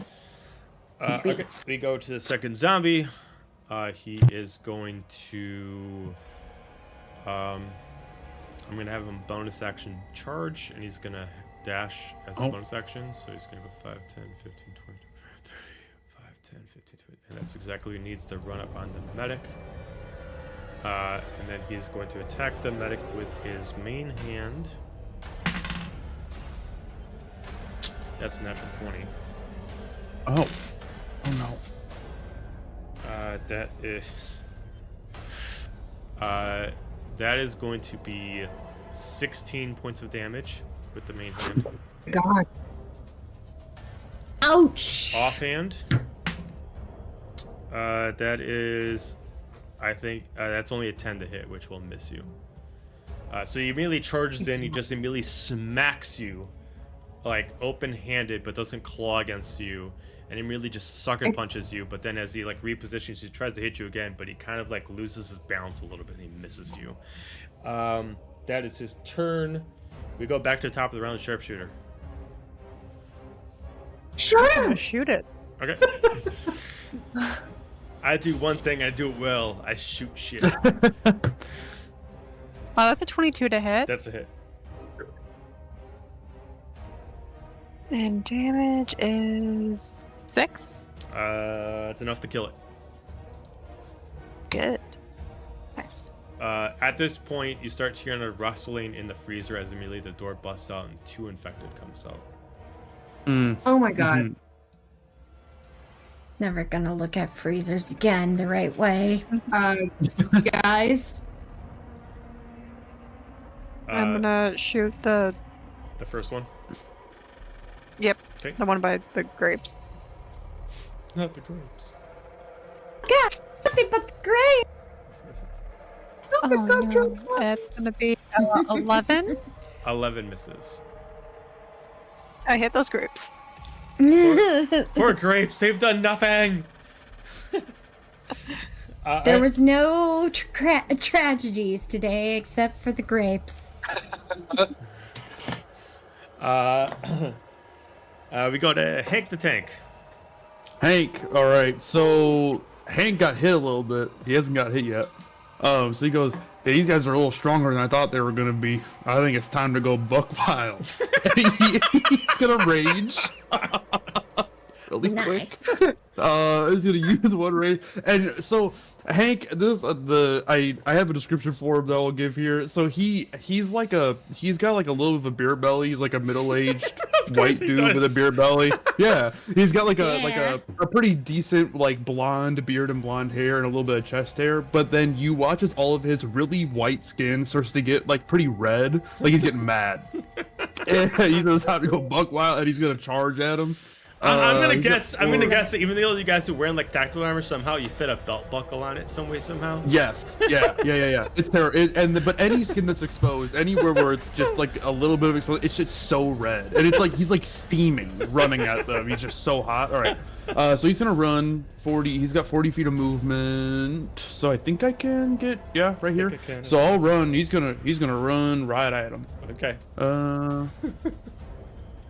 Okay, we go to the second zombie. He is going to... I'm going to have him bonus action charge, and he's going to dash as a bonus action. So he's going to go 5, 10, 15, 20, 30, 5, 10, 15, 20. And that's exactly what he needs to run up on the medic. And then he's going to attack the medic with his main hand. That's a natural 20. Oh. Oh no. That is going to be 16 points of damage with the main hand. God. Ouch. Offhand. That is, I think, that's only a 10 to hit, which will miss you. So he immediately charges in. He just immediately smacks you, like open-handed, but doesn't claw against you. And he immediately just sucker punches you, but then as he like repositions, he tries to hit you again, but he kind of like loses his balance a little bit and he misses you. That is his turn. We go back to the top of the round, sharpshooter. Sure. Shoot it. Okay. I do one thing, I do it well. I shoot shit. That's a 22 to hit. That's a hit. And damage is 6. It's enough to kill it. Good. At this point, you start hearing a rustling in the freezer as immediately the door busts out and 2 infected comes out. Oh my god. Never gonna look at freezers again the right way. Guys. I'm gonna shoot the first one? Yep. Okay. The one by the grapes. Not the grapes. God, nothing but the grape. Oh no. It's gonna be 11. 11 misses. I hit those grapes. Poor grapes, they've done nothing. There was no tragedies today except for the grapes. We go to Hank the Tank. Hank, alright, so Hank got hit a little bit. He hasn't got hit yet. So he goes, hey, these guys are a little stronger than I thought they were gonna be. I think it's time to go buck wild. He's gonna rage. Really Nice. quick. He's gonna use one rage. And so Hank, this I have a description for him that I'll give here. So he's got like a little bit of a beer belly. He's like a middle-aged white dude with a beer belly. Yeah, he's got like a pretty decent like blonde beard and blonde hair and a little bit of chest hair. But then you watch as all of his really white skin starts to get like pretty red, like he's getting mad. And he knows how to go buck wild, and he's gonna charge at him. I'm gonna guess that even though you guys are wearing like tactical armor, somehow you fit a belt buckle on it some way somehow. Yes. Yeah. It's terrible. But any skin that's exposed, anywhere where it's just like a little bit of exposed, it's just so red, and it's like he's like steaming running at them. He's just so hot. All right. So he's gonna run 40. He's got 40 feet of movement. So I think I can get right here. So I'll run. He's gonna run right at him. Okay.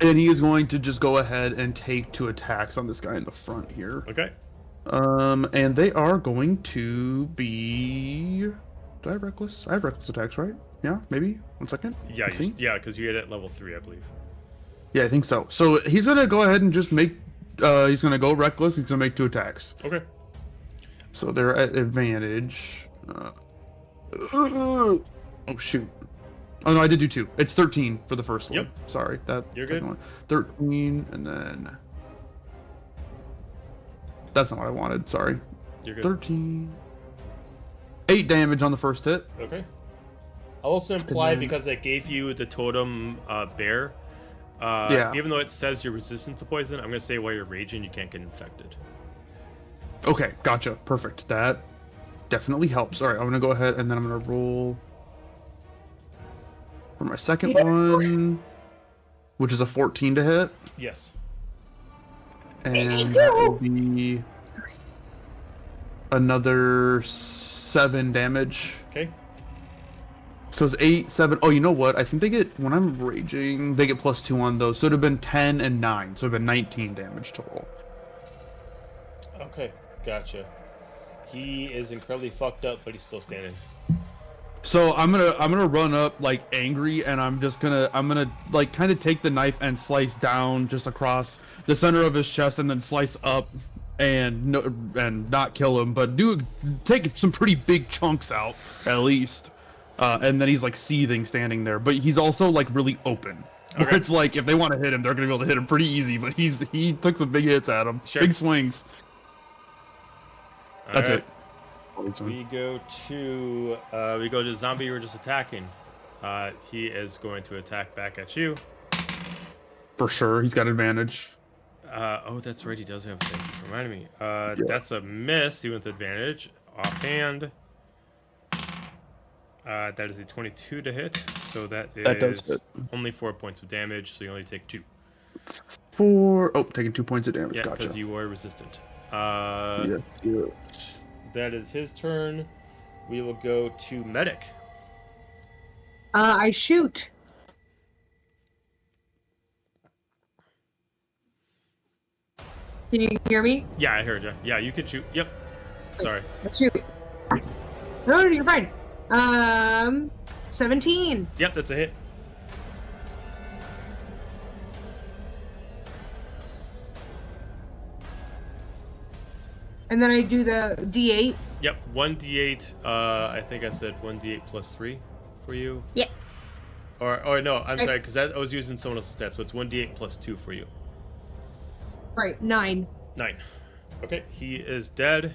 And he is going to just go ahead and take 2 attacks on this guy in the front here. Okay. And they are going to be... Do I have reckless? I have reckless attacks, right? Yeah, maybe? 1 second. Yeah, because you hit at level 3, I believe. Yeah, I think so. So he's going to go ahead and just make... he's going to go reckless. He's going to make 2 attacks. Okay. So they're at advantage. Oh shoot. Oh no, I did do 2. It's 13 for the first one. Yep. Sorry, that. You're good. One. 13, and then. That's not what I wanted. Sorry. You're good. 13. 8 damage on the first hit. Okay. I'll also imply, then- because I gave you the totem bear, Yeah. even though it says you're resistant to poison, I'm going to say while you're raging, you can't get infected. Okay, gotcha. Perfect. That definitely helps. All right, I'm gonna go ahead and then I'm gonna roll for my second one, which is a 14 to hit, Yes. and that will be another 7 damage. Okay. So it's 8, 7. Oh, you know what? I think they get, when I'm raging, they get +2 on those. So it'd have been 10 and 9. So it'd have been 19 damage total. Okay, gotcha. He is incredibly fucked up, but he's still standing. So I'm gonna run up like angry, and I'm gonna like kind of take the knife and slice down just across the center of his chest, and then slice up and not kill him, but take some pretty big chunks out at least. And then he's like seething, standing there, but he's also like really open. Okay. It's like if they want to hit him, they're gonna be able to hit him pretty easy. But he took some big hits at him, Sure. big swings. That's Alright. it. We go to zombie you were just attacking. He is going to attack back at you. For sure, he's got advantage. Oh, that's right. He does have. Thank you for reminding me. That's a miss. He went with advantage. Offhand. That is a 22 to hit. So that does is hit. only 4 points of damage. So you only take 2. 4. Oh, taking 2 points of damage. Yeah, because Gotcha. you are resistant. Yes. That is his turn. We will go to medic. I shoot. Can you hear me? Yeah, I heard you. Yeah, you can shoot. Yep. Sorry. I shoot. No, you're fine. 17. Yep, that's a hit. And then I do the D8. Yep, 1d8. I think I said 1d8 plus 3 for you. Yep. Or no, I'm sorry, because I was using someone else's stats, so it's 1d8 plus 2 for you. Right, 9. 9. Okay, he is dead.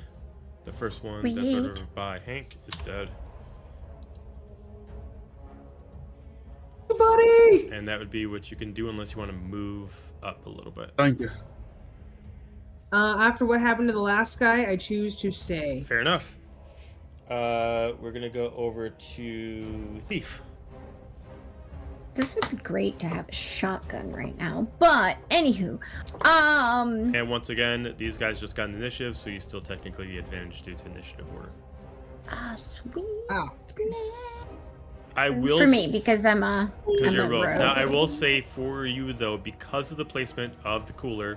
The first one that's Sweet. ordered by Hank is dead. Buddy! And that would be what you can do unless you want to move up a little bit. Thank you. After what happened to the last guy, I choose to stay. Fair enough. We're going to go over to Thief. This would be great to have a shotgun right now, but anywho, And once again, these guys just got an initiative, so you still technically the advantage due to initiative order. sweet. Oh. I will For me, because I'm a you're rogue. Now, I will say for you though, because of the placement of the cooler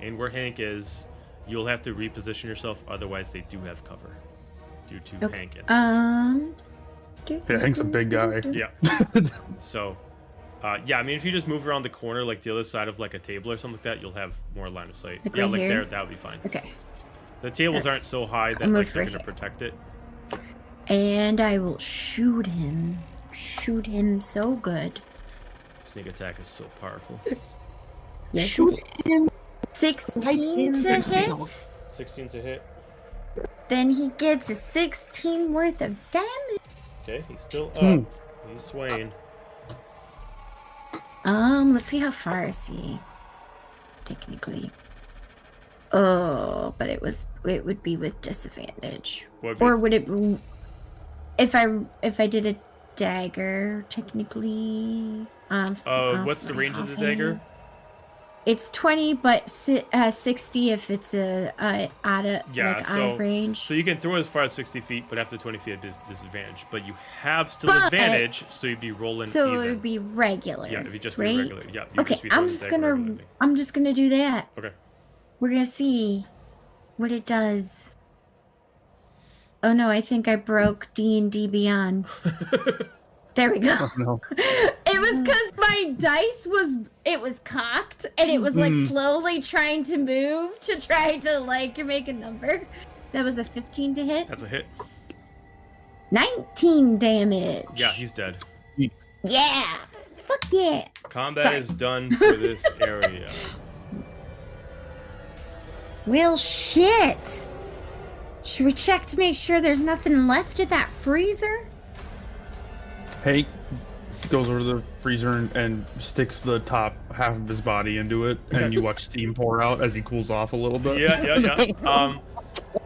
and where Hank is, you'll have to reposition yourself. Otherwise, they do have cover due to Okay. Hank. And, Yeah, Hank's a big guy. yeah. So, yeah. I mean, if you just move around the corner, like the other side of like a table or something like that, you'll have more line of sight. Like yeah, right like here? there, that would be fine. Okay. The tables aren't so high that I'll like move they're right gonna here. protect it. And I will shoot him. Shoot him so good. Sneak attack is so powerful. Yes, Shoot it is. him 16 to 16. hit. 16's a hit. Then he gets a 16 worth of damage. Okay, he's still up. Hmm. He's swaying. Let's see how far is he? Technically. Oh, but it would be with disadvantage. Or would it be if I did a dagger technically? What's the range of the dagger? It's 20, but 60 if it's out of range. So you can throw as far as 60 feet, but after 20 feet, it's disadvantage. But you have still But- advantage, so you'd be rolling So even. it would be regular. Yeah, it'd be just right? be regular. Yeah. You'd Okay, be I'm throwing just the dagger gonna regularly. do that. Okay. We're gonna see what it does. Oh no, I think I broke D&D Beyond. There we go. Oh, no. It was because my dice was cocked and it was like slowly trying to move to try to like make a number. That was a 15 to hit. That's a hit. 19 damage. Yeah, he's dead. Yeah. Fuck yeah. Combat is done for this area. Well, shit. Should we check to make sure there's nothing left in that freezer? Hank goes over to the freezer and sticks the top half of his body into it, and you watch steam pour out as he cools off a little bit. Yeah.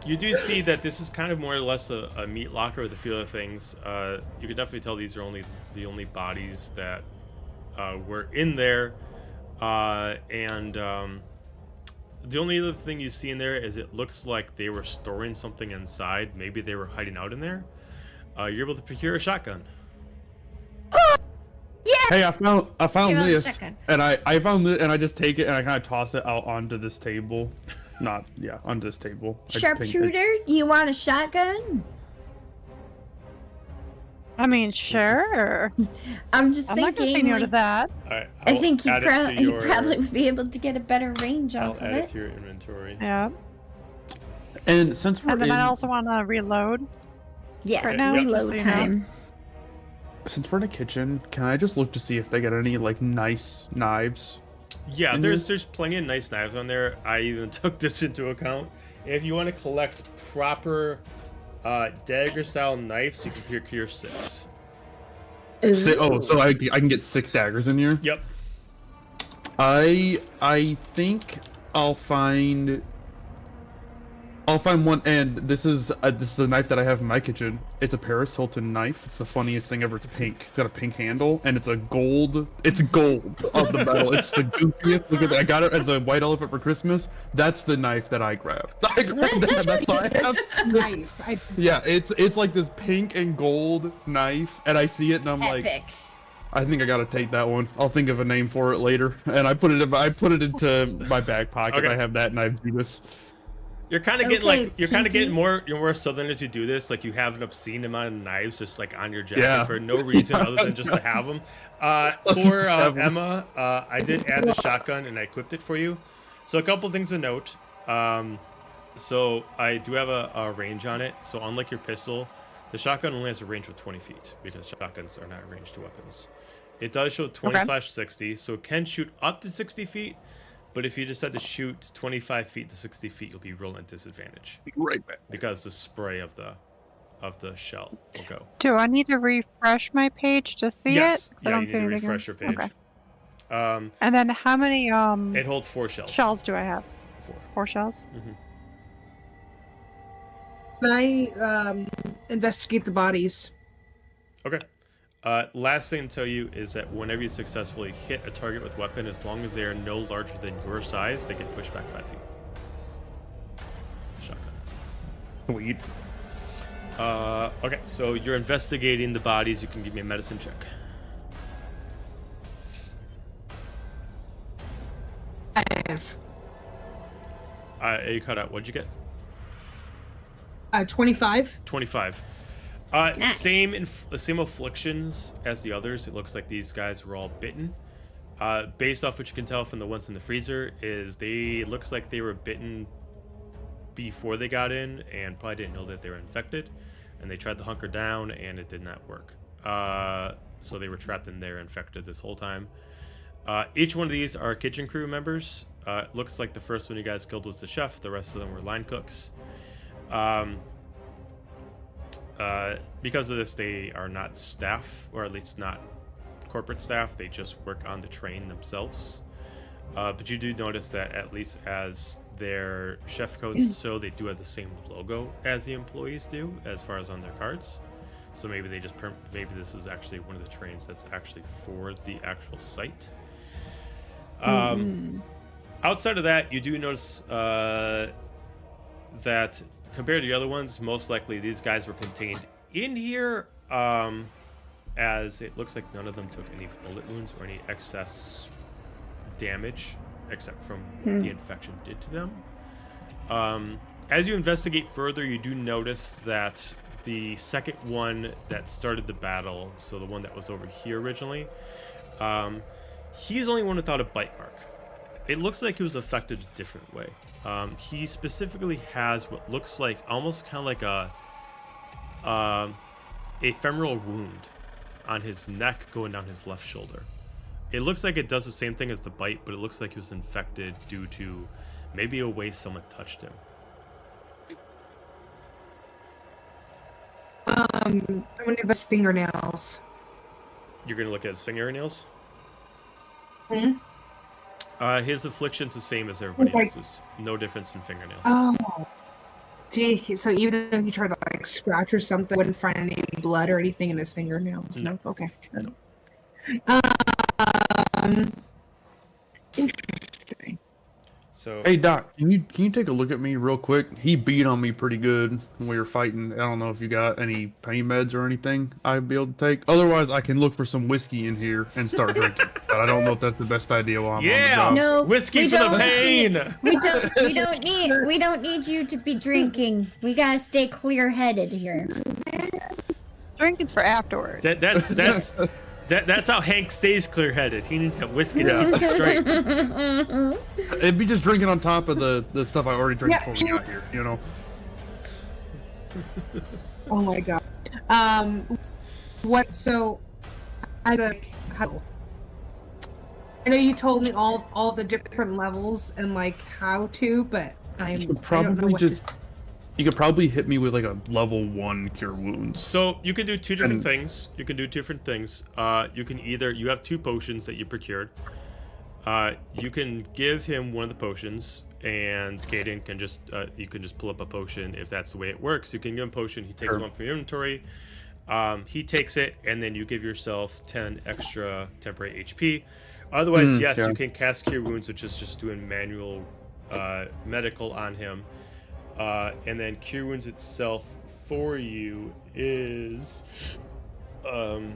You do see that this is kind of more or less a meat locker with a few other things. You can definitely tell these are the only bodies that were in there, and the only other thing you see in there is it looks like they were storing something inside. Maybe they were hiding out in there. You're able to procure a shotgun. Yeah. Hey, I found this, and I found it, and I just take it and I kind of toss it out onto this table. Onto this table. Sharpshooter, you want a shotgun? I mean, sure. I'm just I'm not gonna say thinking. no to that. Right, I think he probably would be able to get a better range off of I'll add it it. to your inventory. Yeah. And since we're And then I also want to reload. Yeah, Right now, reload so you know. time. Since we're in the kitchen, can I just look to see if they got any like nice knives? Yeah, there's plenty of nice knives on there. I even took this into account. If you want to collect proper dagger-style knives, you can procure 6. So I can get 6 daggers in here. Yep. I think I'll find one, and this is the knife that I have in my kitchen. It's a Paris Hilton knife. It's the funniest thing ever. It's pink. It's got a pink handle, and it's gold of the metal. It's the goofiest. Look at that. I got it as a white elephant for Christmas. That's the knife that I grabbed. I grabbed that. That's why I have. Yeah, it's like this pink and gold knife, and I see it, and I'm like, I think I gotta take that one. I'll think of a name for it later, and I put it into my back pocket. Okay. I have that, and I do this. You're kind of getting more southern as you do this. Like you have an obscene amount of knives just like on your jacket for no reason other than just to have them. For Emma, I did add the shotgun and I equipped it for you. So a couple things to note. So I do have a range on it. So unlike your pistol, the shotgun only has a range of 20 feet because shotguns are not ranged weapons. It does show 20/60, so it can shoot up to 60 feet. But if you decide to shoot 25 feet to 60 feet, you'll be rolling at disadvantage. Right back. Because the spray of the shell will go. Do I need to refresh my page to see Yes. it? Yeah, you need to refresh your page. Okay. And then how many it holds 4 shells. Shells do I have? 4 shells? Mm-hmm. Can I investigate the bodies? Okay. Last thing to tell you is that whenever you successfully hit a target with weapon, as long as they are no larger than your size, they can push back 5 feet. Shotgun. Sweet. Okay, so you're investigating the bodies. You can give me a medicine check. I have. You cut out. What'd you get? 25. 25. Same afflictions as the others. It looks like these guys were all bitten. Based off what you can tell from the ones in the freezer, looks like they were bitten before they got in and probably didn't know that they were infected, and they tried to hunker down and it did not work. So they were trapped in there, infected this whole time. Each one of these are kitchen crew members. It looks like the first one you guys killed was the chef. The rest of them were line cooks. Because of this, they are not staff, or at least not corporate staff. They just work on the train themselves. But you do notice that at least as their chef codes, so they do have the same logo as the employees do, as far as on their cards. So maybe they just maybe this is actually one of the trains that's actually for the actual site. Outside of that, you do notice that compared to the other ones, most likely these guys were contained in here, as it looks like none of them took any bullet wounds or any excess damage, except from what the infection did to them. As you investigate further, you do notice that the second one that started the battle, so the one that was over here originally, he's the only one without a bite mark. It looks like he was affected a different way. He specifically has what looks like almost kind of like a femoral wound on his neck going down his left shoulder. It looks like it does the same thing as the bite, but it looks like he was infected due to maybe a way someone touched him. I'm gonna give his fingernails. You're gonna look at his fingernails? Hmm? His affliction's the same as everybody It's like- else's. No difference in fingernails. Oh. Gee, so even if he tried to like scratch or something, wouldn't find any blood or anything in his fingernails? No. Okay. No. Interesting. So Hey Doc, can you take a look at me real quick? He beat on me pretty good when we were fighting. I don't know if you got any pain meds or anything I'd be able to take. Otherwise, I can look for some whiskey in here and start drinking. But I don't know if that's the best idea while I'm on the yeah, job. No, whiskey we for the don't. pain. We don't need you to be drinking. We gotta stay clear-headed here. Drinking's for afterwards. That's how Hank stays clear-headed. He needs that whiskey to keep him straight. It'd be just drinking on top of the stuff I already drank before we got here, you know? Oh my god. What? So, as a how? I know you told me all the different levels and like how to, but I don't know what to. You could probably hit me with like a level 1 cure wounds. So you can do two different things. You can you have 2 potions that you procured. You can give him one of the potions, and Caden can just you can just pull up a potion if that's the way it works. You can give him a potion. He takes one from your inventory. He takes it, and then you give yourself 10 extra temporary HP. Otherwise, yes, you can cast Cure Wounds, which is just doing manual medical on him. And then Cure Wounds itself for you is hold on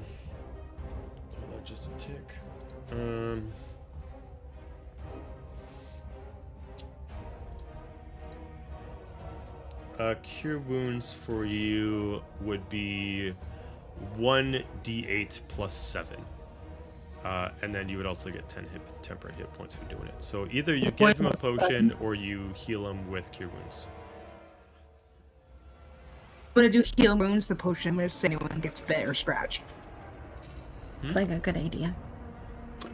just a tick. Cure Wounds for you would be 1d8 plus 7. And then you would also get 10 temporary hit points for doing it. So either you give him a potion or you heal him with Cure Wounds. I'm gonna do heal wounds. The potion if anyone gets bit or scratched. It's like a good idea.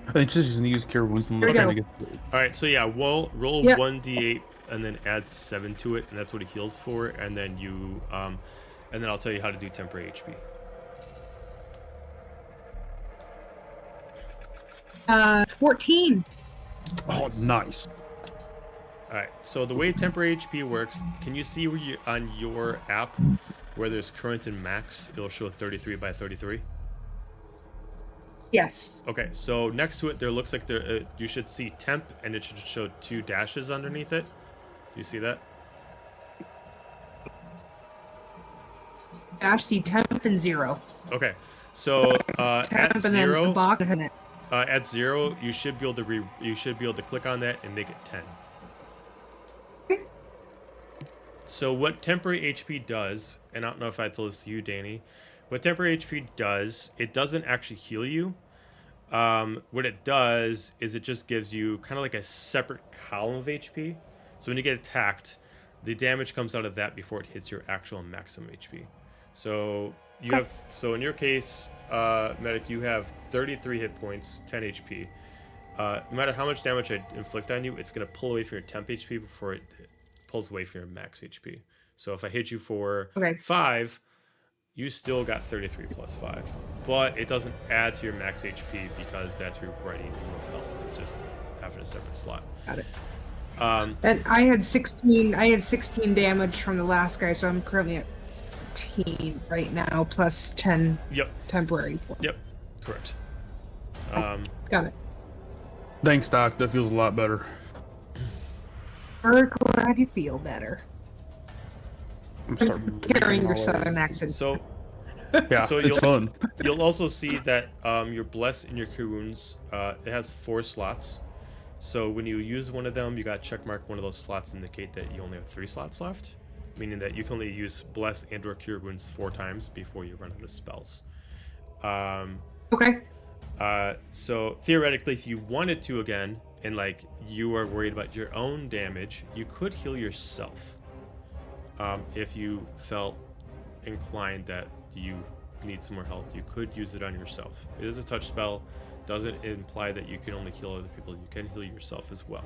I think she's gonna use cure wounds. Here we go. All right, so yeah, we'll roll 1d8 and then add 7 to it, and that's what it heals for. And then you, and then I'll tell you how to do temporary HP. 14. Oh, nice. All right, so the way temporary HP works, can you see where you on your app where there's current and max? It'll show 33 by 33. Yes. Okay, so next to it, there looks like there you should see temp, and it should show 2 dashes underneath it. Do you see that? Dash C temp and 0. Okay, so Temp at and then 0, the box in it. at 0, you should be able to click on that and make it 10. So what temporary HP does, and I don't know if I told this to you, Danny, what temporary HP does, it doesn't actually heal you. What it does is it just gives you kind of like a separate column of HP. So when you get attacked, the damage comes out of that before it hits your actual maximum HP. So you have, so in your case, Medic, you have 33 hit points, 10 HP. No matter how much damage I inflict on you, it's going to pull away from your temp HP before it pulls away from your max HP. So if I hit you for 5, you still got 33 plus 5. But it doesn't add to your max HP because that's rewriting your health. It's just having a separate slot. Got it. And I had 16 damage from the last guy, so I'm currently at 16 right now, plus 10 temporary. Yep, correct. Got it. Thanks, Doc. That feels a lot better. We're glad you feel better. I'm hearing your southern accent. So, so it's fun. You'll also see that your bless and your cure wounds, it has 4 slots. So when you use one of them, you got to check mark one of those slots to indicate that you only have 3 slots left, meaning that you can only use bless and or cure wounds 4 times before you run out of spells. Okay. So theoretically, if you wanted to again, and like you are worried about your own damage, you could heal yourself. If you felt inclined that you need some more health, you could use it on yourself. It is a touch spell. Doesn't imply that you can only heal other people. You can heal yourself as well.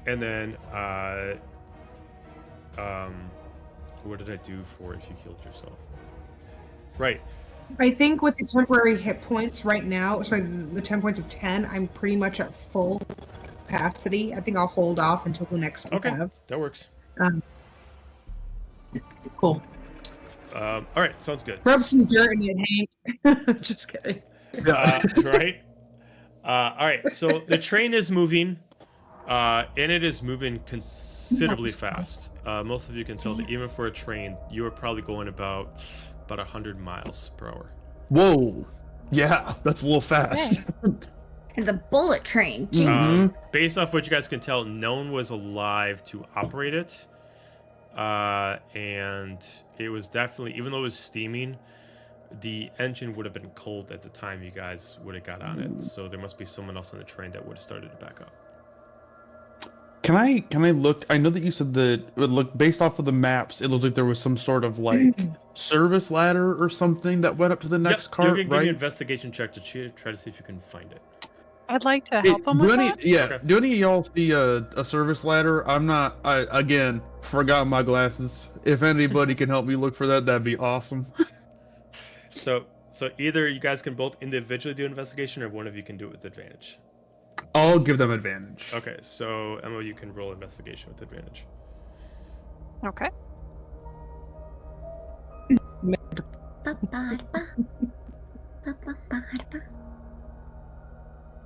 And then, what did I do for if you healed yourself? Right. I think with the temporary hit points right now, sorry, the 10 points of 10, I'm pretty much at full capacity. I think I'll hold off until the next one. Okay, that works. Cool. All right, sounds good. Rub some dirt in it, Hank. Just kidding. Right. All right, so the train is moving, and it is moving considerably fast. Most of you can tell that even for a train, you are probably going about 100 miles per hour. Whoa. Yeah, that's a little fast. It's a bullet train. Jesus. Based off what you guys can tell, no one was alive to operate it. And it was definitely, even though it was steaming, the engine would have been cold at the time you guys would have got on it. So there must be someone else on the train that would have started it back up. Can I look? I know that you said that it looked, based off of the maps, it looked like there was some sort of like service ladder or something that went up to the next cart, you can give right? me an investigation check to try to see if you can find it. I'd like to help him with that. Yeah, Okay. do any of y'all see a service ladder? I again forgot my glasses. If anybody can help me look for that, that'd be awesome. So either you guys can both individually do an investigation, or one of you can do it with advantage. I'll give them advantage. Okay, so Emma, you can roll investigation with advantage. Okay.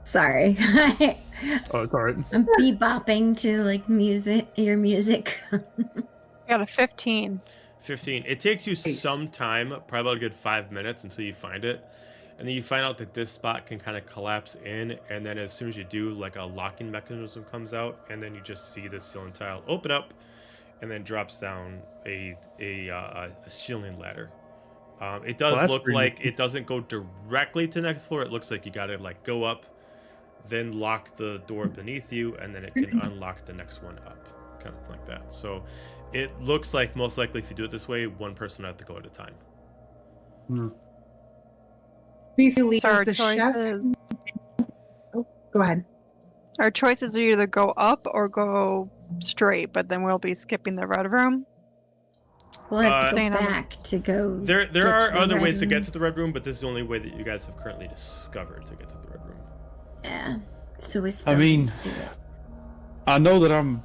Sorry. Oh, it's alright. I'm bebopping to like music, your music. I got a 15. 15. It takes you some time, probably about a good 5 minutes until you find it. And then you find out that this spot can kind of collapse in, and then as soon as you do, like a locking mechanism comes out, and then you just see the ceiling tile open up, and then drops down a ceiling ladder. It does look like it doesn't go directly to the next floor. It looks like you gotta like go up, then lock the door beneath you, and then it can unlock the next one up, kind of like that. So it looks like most likely if you do it this way, one person will have to go at a time. Briefly, So our the chef. choices, Oh, go ahead. our choices are either go up or go straight, but then we'll be skipping the red room. We'll have to go Staying on the- back to go. There get are to the other red ways to get room. to the red room, but this is the only way that you guys have currently discovered to get to the red room. Yeah. So we still I mean, do it. I know that I'm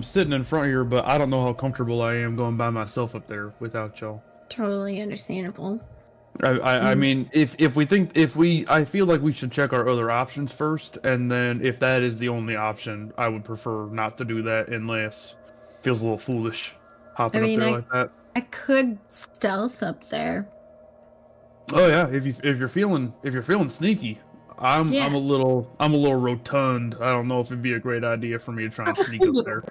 sitting in front here, but I don't know how comfortable I am going by myself up there without y'all. Totally understandable. I mean, I feel like we should check our other options first, and then if that is the only option, I would prefer not to do that unless it feels a little foolish hopping I mean, up there like that. I could stealth up there. Oh yeah, if you're feeling sneaky, I'm Yeah. a little rotund. I don't know if it'd be a great idea for me to try and sneak up there.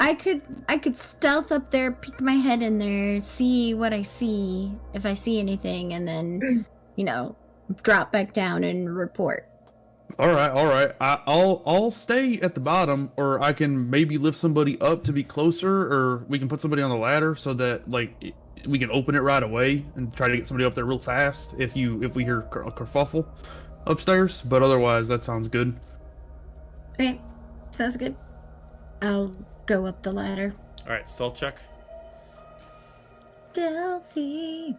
I could stealth up there, peek my head in there, see what I see, if I see anything, and then, drop back down and report. All right. I'll stay at the bottom, or I can maybe lift somebody up to be closer, or we can put somebody on the ladder so that like we can open it right away and try to get somebody up there real fast if we hear a kerfuffle upstairs. But otherwise, that sounds good. Okay, sounds good. I'll go up the ladder. All right, stealth check. Stealthy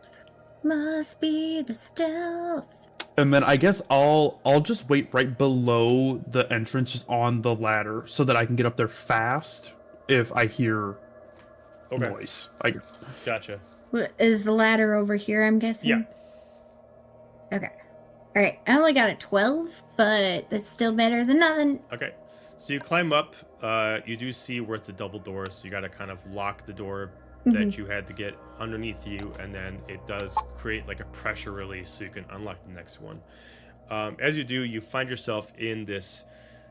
must be the stealth. And then I guess I'll just wait right below the entrance, just on the ladder, so that I can get up there fast if I hear noise. I guess. Gotcha. Is the ladder over here, I'm guessing? Yeah. Okay. All right. I only got a 12, but that's still better than nothing. Okay. So you climb up. You do see where it's a double door, so you got to kind of lock the door that you had to get underneath you, and then it does create like a pressure release so you can unlock the next one. As you do, you find yourself in this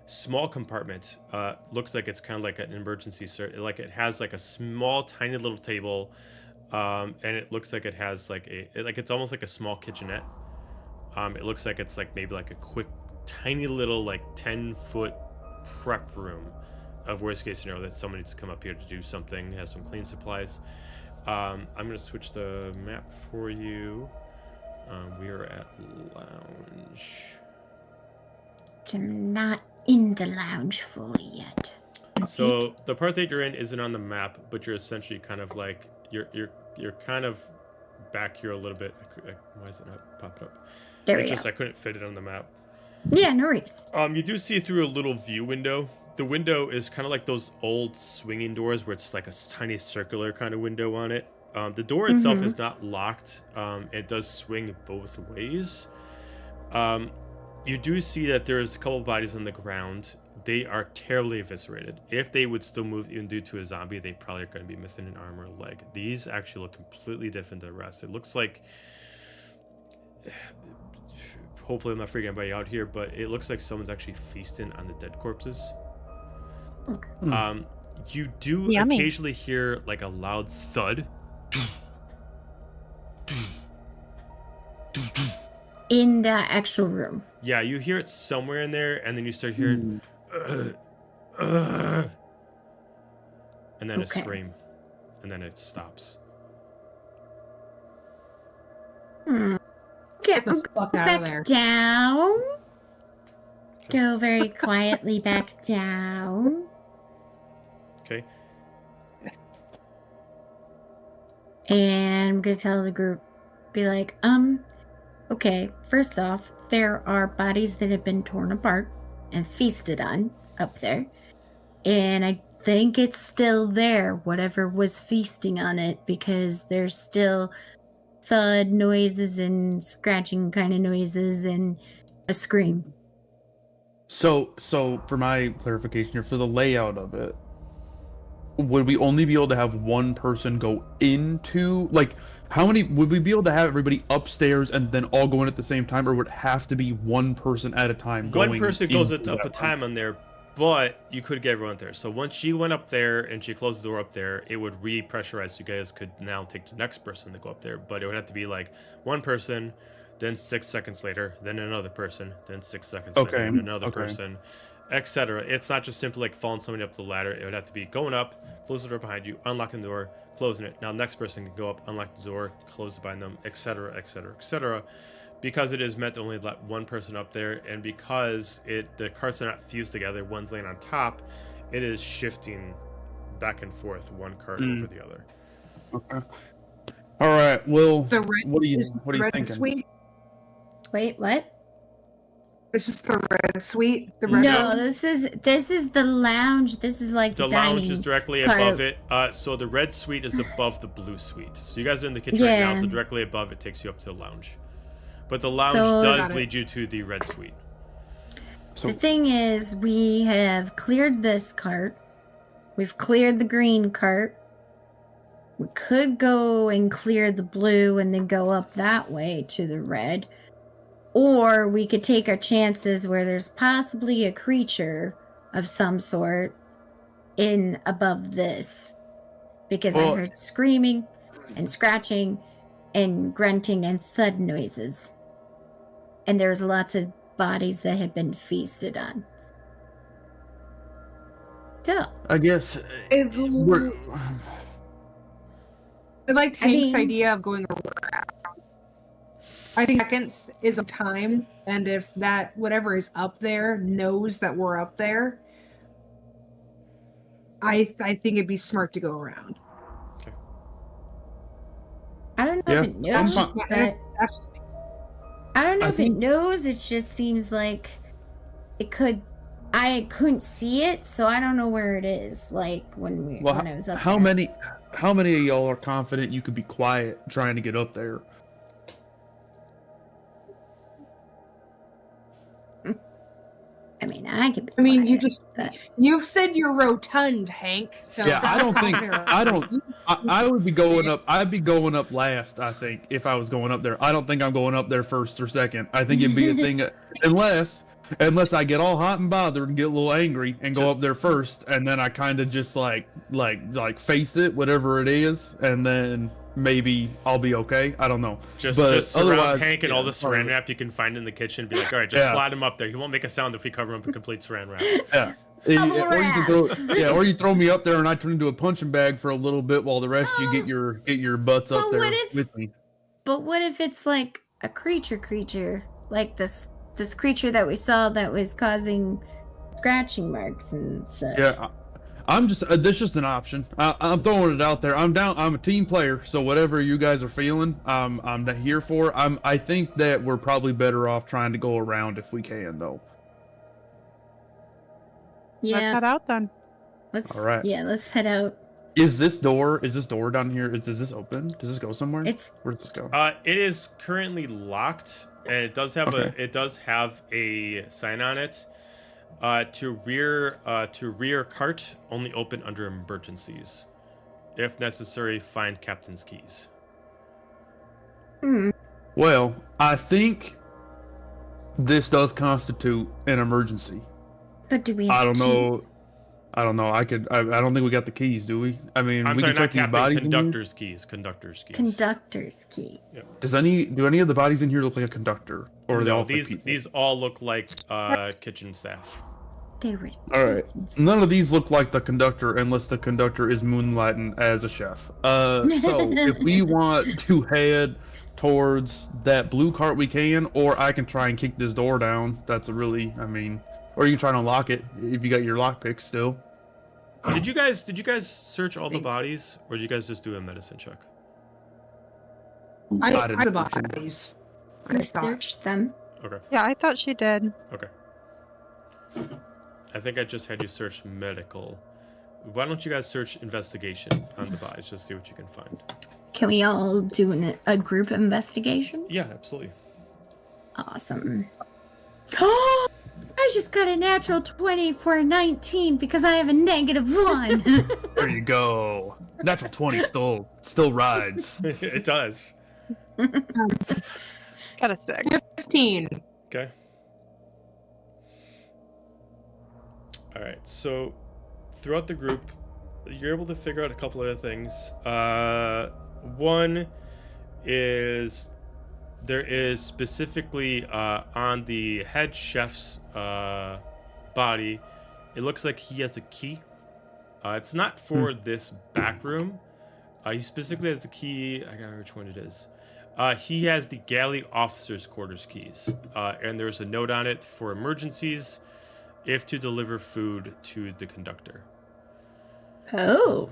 small compartment. Looks like it's kind of like an emergency like it has like a small tiny little table, and it looks like it has like it's almost like a small kitchenette. It looks like it's like maybe like a quick tiny little like 10-foot prep room. of worst case scenario that someone needs to come up here to do something, has some clean supplies. I'm going to switch the map for you. We are at lounge. I'm not in the lounge fully yet. So the part that you're in isn't on the map, but you're essentially kind of like you're kind of back here a little bit. Why is it not popping up? There it's we just go. I couldn't fit it on the map. Yeah, no worries. You do see through a little view window. The window is kind of like those old swinging doors where it's like a tiny circular kind of window on it. The door itself is not locked. It does swing both ways. You do see that there's a couple bodies on the ground. They are terribly eviscerated. If they would still move even due to a zombie, they probably are going to be missing an arm or a leg. These actually look completely different than the rest. It looks like... Hopefully I'm not freaking anybody out here, but it looks like someone's actually feasting on the dead corpses. You do occasionally hear like a loud thud. In the actual room. Yeah, you hear it somewhere in there, and then you start hearing, and then a scream, and then it stops. Get the fuck out of there. Down. Go very quietly back down. Okay. And I'm gonna tell the group, be like, okay, first off, there are bodies that have been torn apart and feasted on up there. And I think it's still there, whatever was feasting on it, because there's still thud noises and scratching kind of noises and a scream. So for my clarification here, for the layout of it, would we only be able to have one person go into, like, how many would we be able to have everybody upstairs and then all go in at the same time, or would it have to be one person at a time going? One person goes up a time on there, but you could get everyone there. So once she went up there and she closed the door up there, it would re-pressurize. You guys could now take the next person to go up there, but it would have to be like one person, then 6 seconds later, then another person, then 6 seconds later, and another person, etc. It's not just simply like following somebody up the ladder. It would have to be going up, close the door behind you, unlocking the door, closing it. Now next person can go up, unlock the door, close it behind them, etc., etc., etc. Because it is meant to only let one person up there, and because the carts are not fused together, one's laying on top, it is shifting back and forth, one cart over the other. Okay. All right. Well, what are you thinking? Suite? Wait, what? This is the red suite. The red no, room? this is the lounge. This is like the lounge is directly part above it. So the red suite is above the blue suite. So you guys are in the kitchen right now. So directly above it takes you up to the lounge. But the lounge does lead you to the red suite. The thing is, we have cleared this cart. We've cleared the green cart. We could go and clear the blue and then go up that way to the red. Or we could take our chances where there's possibly a creature of some sort in above this. Because I heard screaming and scratching and grunting and thud noises. And there's lots of bodies that had been feasted on. So I guess we're... I liked Hank's idea of going around. I think seconds is a time, and if that whatever is up there knows that we're up there, I think it'd be smart to go around. Okay. I don't know if it knows, I don't know if it knows. It just seems like it could. I couldn't see it, so I don't know where it is. Like when I was up there. How many of y'all are confident you could be quiet trying to get up there? I mean, I could. You've said you're rotund, Hank. So yeah, I would be going up. I'd be going up last. I think if I was going up there, I don't think I'm going up there first or second. I think it'd be a thing unless I get all hot and bothered and get a little angry and go up there first, and then I kind of just like face it, whatever it is, and then maybe I'll be okay. I don't know. Just surround Hank and all the saran wrap you can find in the kitchen. Be like, all right, just slide him up there. He won't make a sound if we cover him in complete saran wrap. Yeah. Bubble Or you can wrap. throw, or you throw me up there and I turn into a punching bag for a little bit while the rest of you get your butts up But there what if- with me. But what if it's like a creature, like this creature that we saw that was causing scratching marks and such? Yeah, I'm just that's just an option. I'm throwing it out there. I'm down. I'm a team player, so whatever you guys are feeling, I'm not here for. I think that we're probably better off trying to go around if we can, though. Yeah. Let's head out then. All right. Yeah, let's head out. Is this door down here? Does this open? Does this go somewhere? Where does this go? It is currently locked, and it does have a sign on it. To rear cart only open under emergencies. If necessary, find captain's keys. Well, I think this does constitute an emergency. But do we have I don't know. keys? I don't know. I don't think we got the keys, do we? I mean, I'm we sorry, can not check these captain. bodies in here. Conductor's keys. Conductor's keys. Conductor's keys. Yep. Do any of the bodies in here look like a conductor, or are they all like people? These all look like kitchen staff. They were. All right. kittens. None of these look like the conductor unless the conductor is moonlighting as a chef. So if we want to head towards that blue cart, we can, or I can try and kick this door down. That's a really, I mean, or you can try and unlock it if you got your lockpick still. Did you guys search all the bodies, or did you guys just do a medicine check? I didn't the search them. bodies. I searched them. Okay. Yeah, I thought she did. Okay. I think I just had you search medical. Why don't you guys search investigation on the bodies? Just see what you can find. Can we all do a group investigation? Yeah, absolutely. Awesome. Oh, I just got a natural 20 for a 19 because I have a -1. There you go. Natural 20 still rides. It does. Got a 6. 15. Okay. All right. So, throughout the group, you're able to figure out a couple other things. One is there is specifically on the head chef's body, it looks like he has a key. It's not for this back room. He specifically has the key. I gotta remember which one it is. He has the galley officer's quarters keys, and there's a note on it for emergencies, if to deliver food to the conductor. Oh.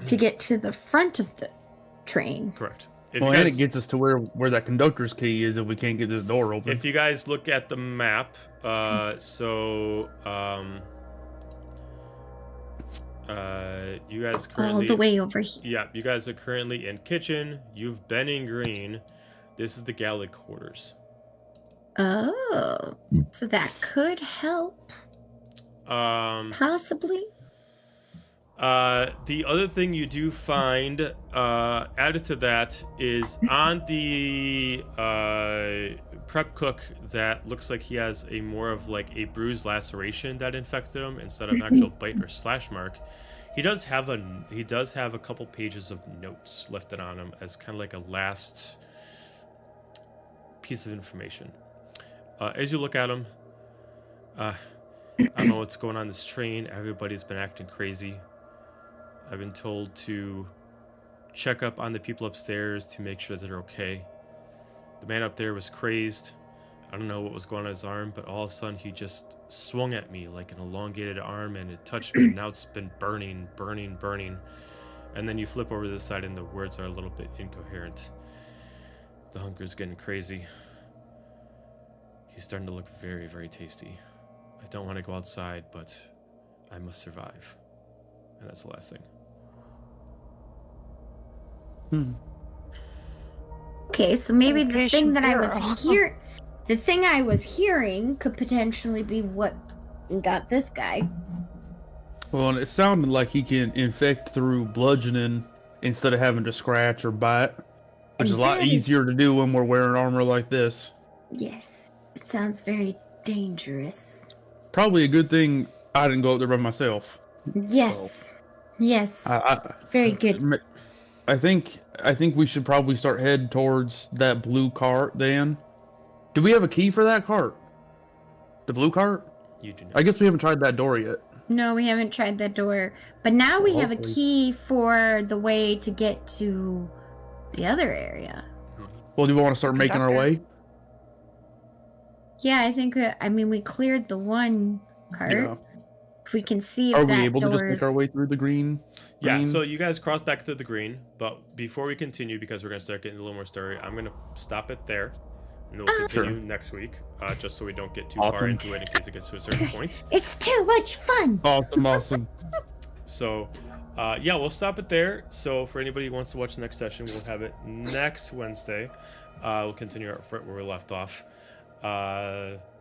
To get to the front of the train. Correct. Well, and it gets us to where that conductor's key is if we can't get this door open. If you guys look at the map, you guys currently... All the way over here. Yeah, you guys are currently in kitchen. You've been in green. This is the galley quarters. Oh. So that could help. Possibly. The other thing you do find added to that is on the prep cook that looks like he has a more of like a bruised laceration that infected him instead of an actual bite or slash mark. He does have a couple pages of notes lifted on him as kind of like a last piece of information. As you look at him, I don't know what's going on this train. Everybody's been acting crazy. I've been told to check up on the people upstairs to make sure that they're okay. The man up there was crazed. I don't know what was going on his arm, but all of a sudden he just swung at me like an elongated arm and it touched me. Now it's been burning. And then you flip over to the side and the words are a little bit incoherent. The hunger's getting crazy. He's starting to look very, very tasty. I don't want to go outside, but I must survive. And that's the last thing. Okay, so maybe the thing that I was girl. the thing I was hearing could potentially be what got this guy. Well, and it sounded like he can infect through bludgeoning instead of having to scratch or bite, which is a lot easier to do when we're wearing armor like this. Yes, it sounds very dangerous. Probably a good thing I didn't go up there by myself. Yes. So, Yes. Very good. I think we should probably start heading towards that blue cart then. Do we have a key for that cart? The blue cart? You do not. I guess we haven't tried that door yet. No, we haven't tried that door. But now we have a hopefully. key for the way to get to the other area. Well, do we want to start making our way? Yeah, I think, we cleared the one cart. Yeah. If we can see if Are that we able to just door's- make our way through the green? Yeah, so you guys cross back through the green, but before we continue, because we're going to start getting a little more story, I'm going to stop it there, and we'll continue next week, just so we don't get too far into it in case it gets to a certain point. It's too much fun! Awesome. So, yeah, we'll stop it there. So for anybody who wants to watch the next session, we'll have it next Wednesday. We'll continue where we left off.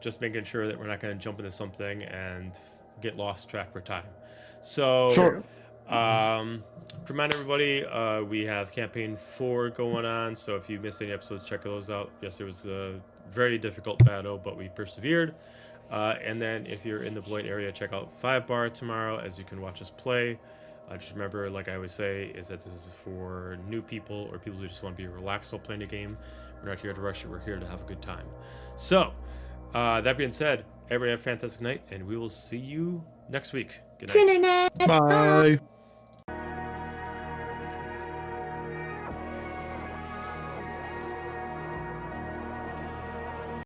Just making sure that we're not going to jump into something and get lost track for time. So, remind everybody, we have campaign 4 going on. So if you missed any episodes, check those out. Yes, it was a very difficult battle, but we persevered. And then if you're in the Beloit area, check out 5 Bar tomorrow as you can watch us play. Just remember, like I always say, is that this is for new people or people who just want to be relaxed while playing a game. We're not here to rush it. We're here to have a good time. So, that being said, everybody have a fantastic night, and we will see you next week. Good night. Internet. Bye.